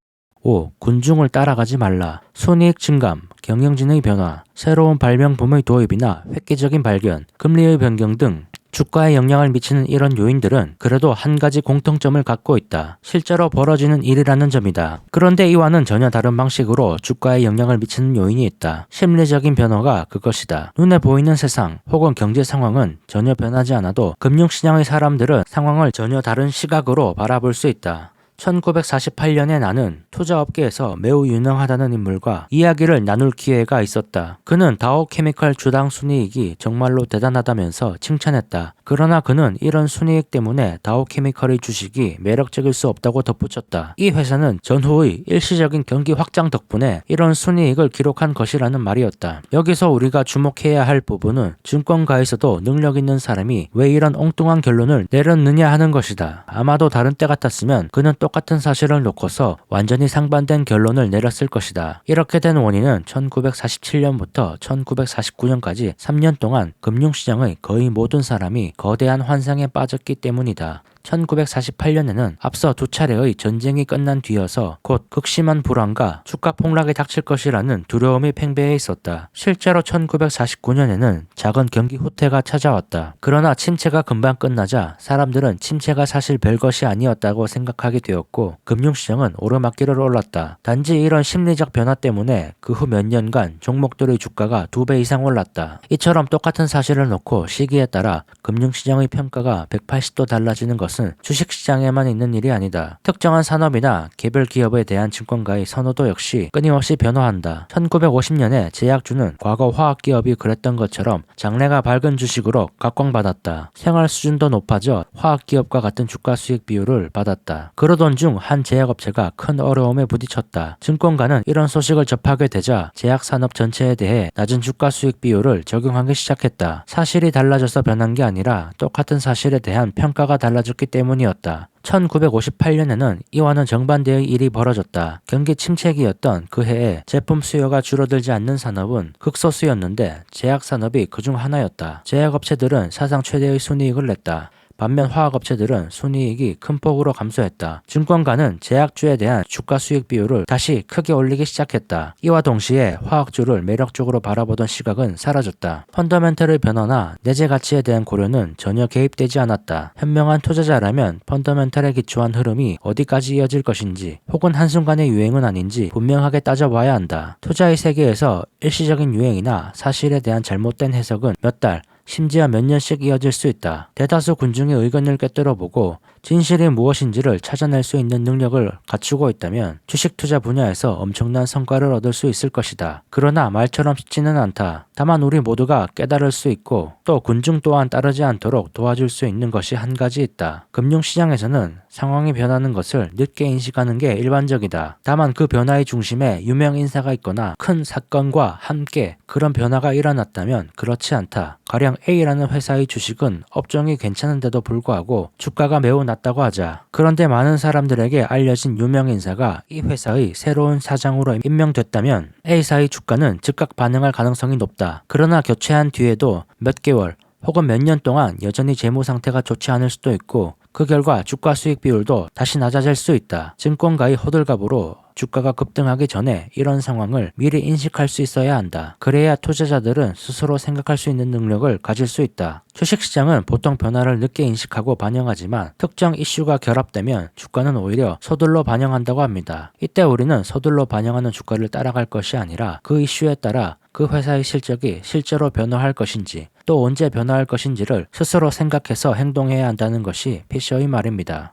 Speaker 1: 5. 군중을 따라가지 말라. 손이익 증감, 경영진의 변화, 새로운 발명품의 도입이나 획기적인 발견, 금리의 변경 등 주가에 영향을 미치는 이런 요인들은 그래도 한 가지 공통점을 갖고 있다. 실제로 벌어지는 일이라는 점이다. 그런데 이와는 전혀 다른 방식으로 주가에 영향을 미치는 요인이 있다. 심리적인 변화가 그것이다. 눈에 보이는 세상 혹은 경제 상황은 전혀 변하지 않아도 금융시장의 사람들은 상황을 전혀 다른 시각으로 바라볼 수 있다. 1948년에 나는 투자업계에서 매우 유능하다는 인물과 이야기를 나눌 기회가 있었다. 그는 다오케미칼 주당 순이익이 정말로 대단하다면서 칭찬했다. 그러나 그는 이런 순이익 때문에 다오케미칼의 주식이 매력적일 수 없다고 덧붙였다. 이 회사는 전후의 일시적인 경기 확장 덕분에 이런 순이익을 기록한 것이라는 말이었다. 여기서 우리가 주목해야 할 부분은 증권가에서도 능력 있는 사람이 왜 이런 엉뚱한 결론을 내렸느냐 하는 것이다. 아마도 다른 때 같았으면 그는 똑같은 사실을 놓고서 완전히 상반된 결론을 내렸을 것이다. 이렇게 된 원인은 1947년부터 1949년까지 3년 동안 금융시장의 거의 모든 사람이 거대한 환상에 빠졌기 때문이다. 1948년에는 앞서 두 차례의 전쟁이 끝난 뒤여서 곧 극심한 불안과 주가 폭락이 닥칠 것이라는 두려움이 팽배해 있었다. 실제로 1949년에는 작은 경기 후퇴가 찾아왔다. 그러나 침체가 금방 끝나자 사람들은 침체가 사실 별것이 아니었다고 생각하게 되었고 금융시장은 오르막길을 올랐다. 단지 이런 심리적 변화 때문에 그 후 몇 년간 종목들의 주가가 2배 이상 올랐다. 이처럼 똑같은 사실을 놓고 시기에 따라 금융시장의 평가가 180도 달라지는 것은 주식시장에만 있는 일이 아니다. 특정한 산업이나 개별 기업에 대한 증권가의 선호도 역시 끊임없이 변화한다. 1950년에 제약주는 과거 화학기업이 그랬던 것처럼 장래가 밝은 주식으로 각광받았다. 생활 수준도 높아져 화학기업과 같은 주가 수익 비율을 받았다. 그러던 중 한 제약업체가 큰 어려움에 부딪혔다. 증권가는 이런 소식을 접하게 되자 제약산업 전체에 대해 낮은 주가 수익 비율을 적용하기 시작했다. 사실이 달라져서 변한 게 아니라 똑같은 사실에 대한 평가가 달라졌기 있었기 때문이었다. 1958년에는 이와는 정반대의 일이 벌어졌다. 경기 침체기였던 그 해에 제품 수요가 줄어들지 않는 산업은 극소수였는데 제약산업이 그중 하나였다. 제약업체들은 사상 최대의 순이익을 냈다. 반면 화학업체들은 순이익이 큰 폭으로 감소했다. 증권가는 제약주에 대한 주가 수익 비율을 다시 크게 올리기 시작했다. 이와 동시에 화학주를 매력적으로 바라보던 시각은 사라졌다. 펀더멘털의 변화나 내재 가치에 대한 고려는 전혀 개입되지 않았다. 현명한 투자자라면 펀더멘털에 기초한 흐름이 어디까지 이어질 것인지 혹은 한순간의 유행은 아닌지 분명하게 따져봐야 한다. 투자의 세계에서 일시적인 유행이나 사실에 대한 잘못된 해석은 몇 달, 심지어 몇 년씩 이어질 수 있다. 대다수 군중의 의견을 꿰뚫어보고 진실이 무엇인지를 찾아낼 수 있는 능력을 갖추고 있다면 주식 투자 분야에서 엄청난 성과를 얻을 수 있을 것이다. 그러나 말처럼 쉽지는 않다. 다만 우리 모두가 깨달을 수 있고 또 군중 또한 따르지 않도록 도와줄 수 있는 것이 한 가지 있다. 금융시장에서는 상황이 변하는 것을 늦게 인식하는 게 일반적이다. 다만 그 변화의 중심에 유명 인사가 있거나 큰 사건과 함께 그런 변화가 일어났다면 그렇지 않다. 가령 A라는 회사의 주식은 업종이 괜찮은데도 불구하고 주가가 매우 낮다고 하자. 그런데 많은 사람들에게 알려진 유명 인사가 이 회사의 새로운 사장으로 임명됐다면 A사의 주가는 즉각 반응할 가능성이 높다. 그러나 교체한 뒤에도 몇 개월 혹은 몇 년 동안 여전히 재무 상태가 좋지 않을 수도 있고 그 결과 주가 수익 비율도 다시 낮아질 수 있다. 증권가의 호들갑으로 주가가 급등하기 전에 이런 상황을 미리 인식할 수 있어야 한다. 그래야 투자자들은 스스로 생각할 수 있는 능력을 가질 수 있다. 주식시장은 보통 변화를 늦게 인식하고 반영하지만 특정 이슈가 결합되면 주가는 오히려 서둘러 반영한다고 합니다. 이때 우리는 서둘러 반영하는 주가를 따라갈 것이 아니라 그 이슈에 따라 그 회사의 실적이 실제로 변화할 것인지 또 언제 변화할 것인지를 스스로 생각해서 행동해야 한다는 것이 피셔의 말입니다.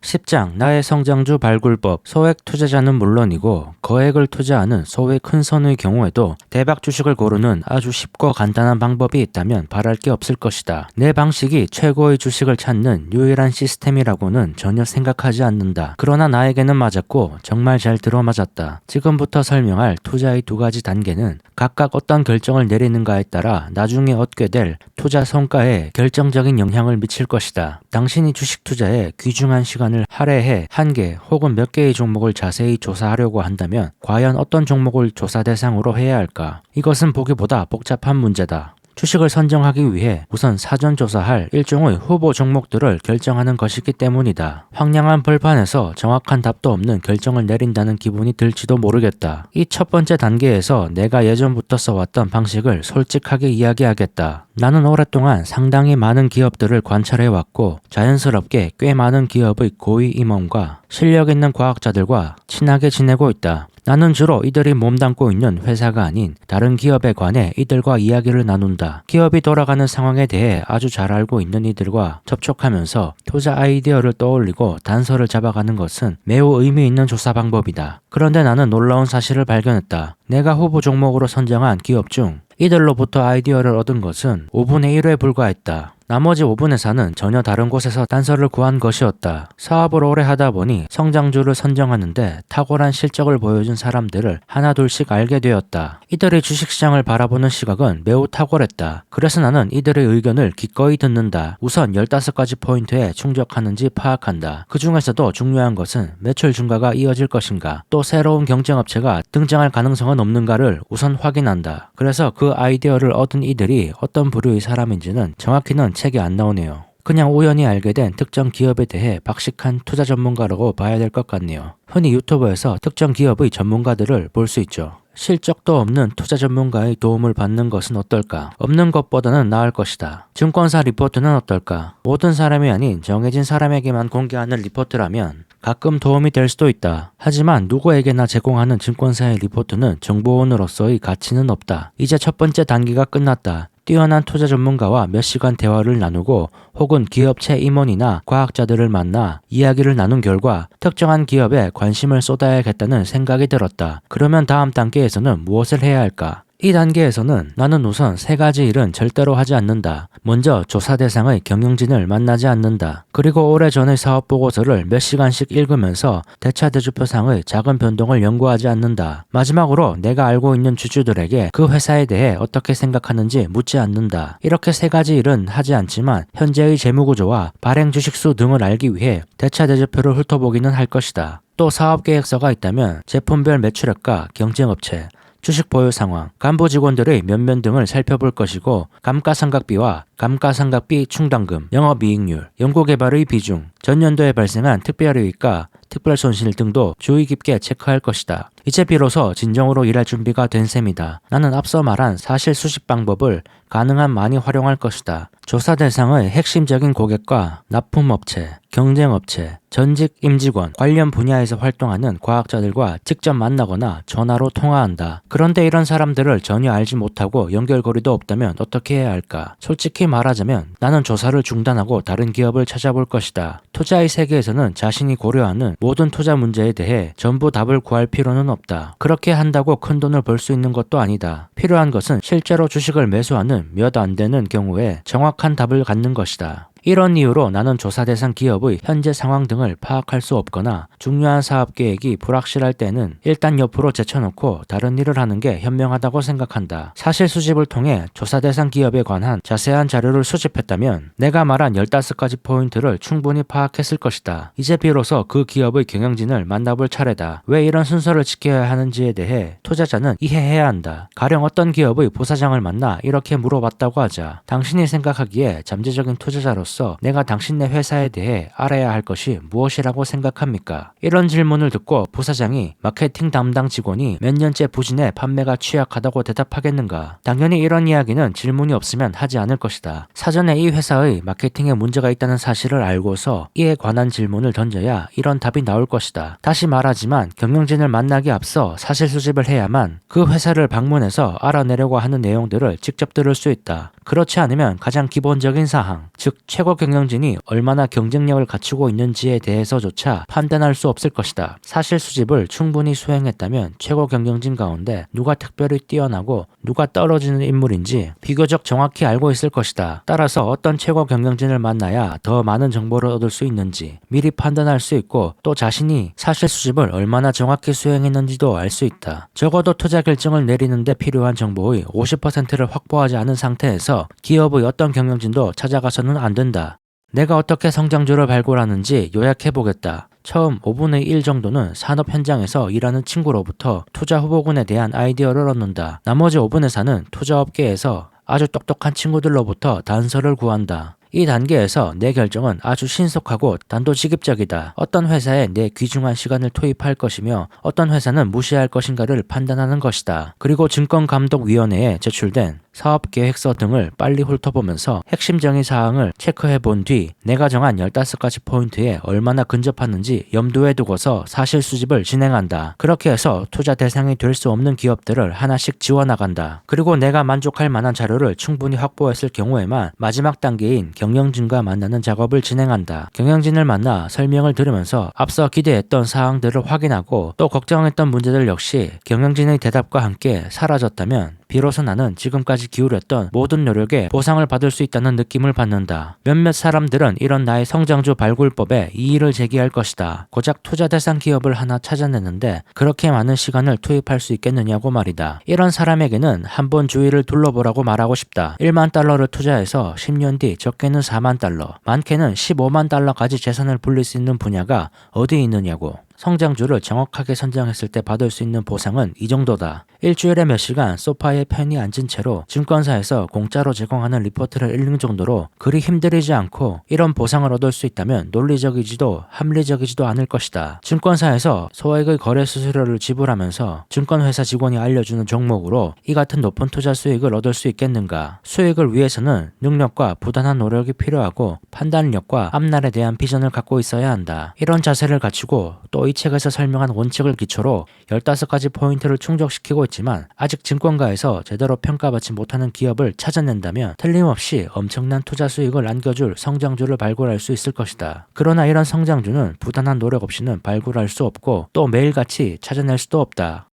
Speaker 1: 10장 나의 성장주 발굴법. 소액 투자자는 물론이고 거액을 투자하는 소액 큰 선의 경우에도 대박 주식을 고르는 아주 쉽고 간단한 방법이 있다면 바랄 게 없을 것이다. 내 방식이 최고의 주식을 찾는 유일한 시스템이라고는 전혀 생각하지 않는다. 그러나 나에게는 맞았고 정말 잘 들어맞았다. 지금부터 설명할 투자의 두 가지 단계는 각각 어떤 결정을 내리는가에 따라 나중에 얻게 될 투자 성과에 결정적인 영향을 미칠 것이다. 당신이 주식 투자에 귀중한 시간을 할애해 한 개 혹은 몇 개의 종목을 자세히 조사하려고 한다면 과연 어떤 종목을 조사 대상으로 해야 할까? 이것은 보기보다 복잡한 문제다. 주식을 선정하기 위해 우선 사전 조사할 일종의 후보 종목들을 결정하는 것이기 때문이다. 황량한 벌판에서 정확한 답도 없는 결정을 내린다는 기분이 들지도 모르겠다. 이 첫 번째 단계에서 내가 예전부터 써왔던 방식을 솔직하게 이야기하겠다. 나는 오랫동안 상당히 많은 기업들을 관찰해왔고 자연스럽게 꽤 많은 기업의 고위 임원과 실력 있는 과학자들과 친하게 지내고 있다. 나는 주로 이들이 몸담고 있는 회사가 아닌 다른 기업에 관해 이들과 이야기를 나눈다. 기업이 돌아가는 상황에 대해 아주 잘 알고 있는 이들과 접촉하면서 투자 아이디어를 떠올리고 단서를 잡아가는 것은 매우 의미 있는 조사 방법이다. 그런데 나는 놀라운 사실을 발견했다. 내가 후보 종목으로 선정한 기업 중 이들로부터 아이디어를 얻은 것은 5분의 1에 불과했다. 나머지 5분의 4는 전혀 다른 곳에서 단서를 구한 것이었다. 사업을 오래 하다 보니 성장주를 선정하는데 탁월한 실적을 보여준 사람들을 하나둘씩 알게 되었다. 이들의 주식시장을 바라보는 시각은 매우 탁월했다. 그래서 나는 이들의 의견을 기꺼이 듣는다. 우선 15가지 포인트에 충족하는지 파악한다. 그 중에서도 중요한 것은 매출 증가가 이어질 것인가, 또 새로운 경쟁업체가 등장할 가능성은 없는가를 우선 확인한다. 그래서 그 아이디어를 얻은 이들이 어떤 부류의 사람인지는 정확히는 책이 안 나오네요. 그냥 우연히 알게 된 특정 기업에 대해 박식한 투자 전문가라고 봐야 될 것 같네요. 흔히 유튜브에서 특정 기업의 전문가들을 볼 수 있죠. 실적도 없는 투자 전문가의 도움을 받는 것은 어떨까? 없는 것보다는 나을 것이다. 증권사 리포트는 어떨까? 모든 사람이 아닌 정해진 사람에게만 공개하는 리포트라면 가끔 도움이 될 수도 있다. 하지만 누구에게나 제공하는 증권사의 리포트는 정보원으로서의 가치는 없다. 이제 첫 번째 단계가 끝났다. 뛰어난 투자 전문가와 몇 시간 대화를 나누고 혹은 기업체 임원이나 과학자들을 만나 이야기를 나눈 결과 특정한 기업에 관심을 쏟아야겠다는 생각이 들었다. 그러면 다음 단계에서는 무엇을 해야 할까? 이 단계에서는 나는 우선 세 가지 일은 절대로 하지 않는다. 먼저 조사 대상의 경영진을 만나지 않는다. 그리고 오래전의 사업 보고서를 몇 시간씩 읽으면서 대차대조표상의 작은 변동을 연구하지 않는다. 마지막으로 내가 알고 있는 주주들에게 그 회사에 대해 어떻게 생각하는지 묻지 않는다. 이렇게 세 가지 일은 하지 않지만 현재의 재무구조와 발행 주식수 등을 알기 위해 대차대조표를 훑어보기는 할 것이다. 또 사업계획서가 있다면 제품별 매출액과 경쟁업체, 주식 보유 상황, 간부 직원들의 면면 등을 살펴볼 것이고 감가상각비와 감가상각비 충당금, 영업이익률, 연구개발의 비중, 전년도에 발생한 특별이익과 특별손실 등도 주의 깊게 체크할 것이다. 이제 비로소 진정으로 일할 준비가 된 셈이다. 나는 앞서 말한 사실 수집 방법을 가능한 많이 활용할 것이다. 조사 대상의 핵심적인 고객과 납품업체, 경쟁업체, 전직 임직원, 관련 분야에서 활동하는 과학자들과 직접 만나거나 전화로 통화한다. 그런데 이런 사람들을 전혀 알지 못하고 연결고리도 없다면 어떻게 해야 할까? 솔직히 말하자면 나는 조사를 중단하고 다른 기업을 찾아볼 것이다. 투자의 세계에서는 자신이 고려하는 모든 투자 문제에 대해 전부 답을 구할 필요는 없다. 그렇게 한다고 큰 돈을 벌 수 있는 것도 아니다. 필요한 것은 실제로 주식을 매수하는 몇 안 되는 경우에 정확한 답을 갖는 것이다. 이런 이유로 나는 조사 대상 기업의 현재 상황 등을 파악할 수 없거나 중요한 사업 계획이 불확실할 때는 일단 옆으로 제쳐놓고 다른 일을 하는 게 현명하다고 생각한다. 사실 수집을 통해 조사 대상 기업에 관한 자세한 자료를 수집했다면 내가 말한 15가지 포인트를 충분히 파악했을 것이다. 이제 비로소 그 기업의 경영진을 만나볼 차례다. 왜 이런 순서를 지켜야 하는지에 대해 투자자는 이해해야 한다. 가령 어떤 기업의 부사장을 만나 이렇게 물어봤다고 하자. 당신이 생각하기에 잠재적인 투자자로서 내가 당신네 회사에 대해 알아야 할 것이 무엇이라고 생각합니까? 이런 질문을 듣고 부사장이 마케팅 담당 직원이 몇 년째 부진해 판매가 취약하다고 대답하겠는가? 당연히 이런 이야기는 질문이 없으면 하지 않을 것이다. 사전에 이 회사의 마케팅에 문제가 있다는 사실을 알고서 이에 관한 질문을 던져야 이런 답이 나올 것이다. 다시 말하지만 경영진을 만나기 앞서 사실 수집을 해야만 그 회사를 방문해서 알아내려고 하는 내용들을 직접 들을 수 있다. 그렇지 않으면 가장 기본적인 사항, 즉 최고 경영진이 얼마나 경쟁력을 갖추고 있는지에 대해서조차 판단할 수 없을 것이다. 사실 수집을 충분히 수행했다면 최고 경영진 가운데 누가 특별히 뛰어나고 누가 떨어지는 인물인지 비교적 정확히 알고 있을 것이다. 따라서 어떤 최고 경영진을 만나야 더 많은 정보를 얻을 수 있는지 미리 판단할 수 있고 또 자신이 사실 수집을 얼마나 정확히 수행했는지도 알 수 있다. 적어도 투자 결정을 내리는 데 필요한 정보의 50%를 확보하지 않은 상태에서 기업의 어떤 경영진도 찾아가서는 안 된다. 내가 어떻게 성장주를 발굴하는지 요약해보겠다. 처음 5분의 1 정도는 산업 현장에서 일하는 친구로부터 투자 후보군에 대한 아이디어를 얻는다. 나머지 5분의 4는 투자업계에서 아주 똑똑한 친구들로부터 단서를 구한다. 이 단계에서 내 결정은 아주 신속하고 단도직입적이다. 어떤 회사에 내 귀중한 시간을 투입할 것이며 어떤 회사는 무시할 것인가를 판단하는 것이다. 그리고 증권감독위원회에 제출된 사업계획서 등을 빨리 훑어보면서 핵심적인 사항을 체크해 본 뒤 내가 정한 15가지 포인트에 얼마나 근접하는지 염두에 두고서 사실 수집을 진행한다. 그렇게 해서 투자 대상이 될 수 없는 기업들을 하나씩 지워나간다. 그리고 내가 만족할 만한 자료를 충분히 확보했을 경우에만 마지막 단계인 경영진과 만나는 작업을 진행한다. 경영진을 만나 설명을 들으면서 앞서 기대했던 사항들을 확인하고 또 걱정했던 문제들 역시 경영진의 대답과 함께 사라졌다면 비로소 나는 지금까지 기울였던 모든 노력에 보상을 받을 수 있다는 느낌을 받는다. 몇몇 사람들은 이런 나의 성장주 발굴법에 이의를 제기할 것이다. 고작 투자 대상 기업을 하나 찾아내는데 그렇게 많은 시간을 투입할 수 있겠느냐고 말이다. 이런 사람에게는 한번 주위를 둘러보라고 말하고 싶다. 1만 달러를 투자해서 10년 뒤 적게는 4만 달러, 많게는 15만 달러까지 재산을 불릴 수 있는 분야가 어디 있느냐고. 성장주를 정확하게 선정했을 때 받을 수 있는 보상은 이 정도다. 일주일에 몇 시간 소파에 편히 앉은 채로 증권사에서 공짜로 제공하는 리포트를 읽는 정도로 그리 힘들이지 않고 이런 보상을 얻을 수 있다면 논리적이지도 합리적이지도 않을 것이다. 증권사에서 소액의 거래 수수료를 지불하면서 증권회사 직원이 알려주는 종목으로 이 같은 높은 투자 수익을 얻을 수 있겠는가? 수익을 위해서는 능력과 부단한 노력이 필요하고 판단력과 앞날에 대한 비전을 갖고 있어야 한다. 이런 자세를 갖추고 또 이 책에서 설명한 원칙을 기초로 15가지 포인트를 충족시키고 있지만 아직 증권가에서 제대로 평가받지 못하는 기업을 찾아낸다면 틀림없이 엄청난 투자 수익을 안겨줄 성장주를 발굴할 수 있을 것이다. 그러나 이런 성장주는 부단한 노력 없이는 발굴할 수 없고 또 매일같이 찾아낼 수도 없다.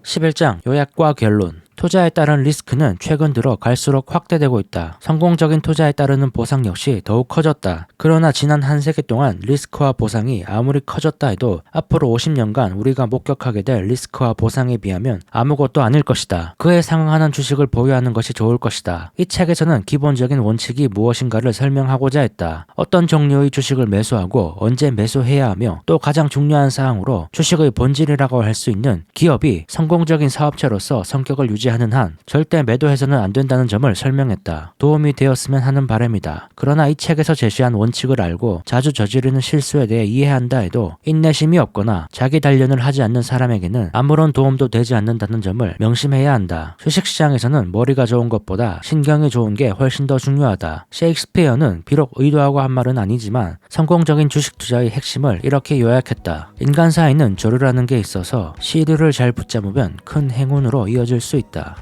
Speaker 1: 11장 요약과 결론. 투자에 따른 리스크는 최근 들어 갈수록 확대되고 있다. 성공적인 투자에 따르는 보상 역시 더욱 커졌다. 그러나 지난 한 세기 동안 리스크와 보상이 아무리 커졌다 해도 앞으로 50년간 우리가 목격하게 될 리스크와 보상에 비하면 아무것도 아닐 것이다. 그에 상응하는 주식을 보유하는 것이 좋을 것이다. 이 책에서는 기본적인 원칙이 무엇인가를 설명하고자 했다. 어떤 종류의 주식을 매수하고 언제 매수해야 하며 또 가장 중요한 사항으로 주식의 본질이라고 할 수 있는 기업이 성공적인 사업체로서 성격을 유지하는 한 절대 매도해서는 안 된다는 점을 설명했다. 도움이 되었으면 하는 바람이다. 그러나 이 책에서 제시한 원칙을 알고 자주 저지르는 실수에 대해 이해한다 해도 인내심이 없거나 자기 단련을 하지 않는 사람에게는 아무런 도움도 되지 않는다는 점을 명심해야 한다. 주식시장에서는 머리가 좋은 것보다 신경이 좋은 게 훨씬 더 중요하다. 셰익스피어는 비록 의도하고 한 말은 아니지만 성공적인 주식 투자의 핵심을 이렇게 요약했다. 인간 사이는 조류라는 게 있어서 시류를 잘 붙잡으면 큰 행운으로 이어질 수 있다.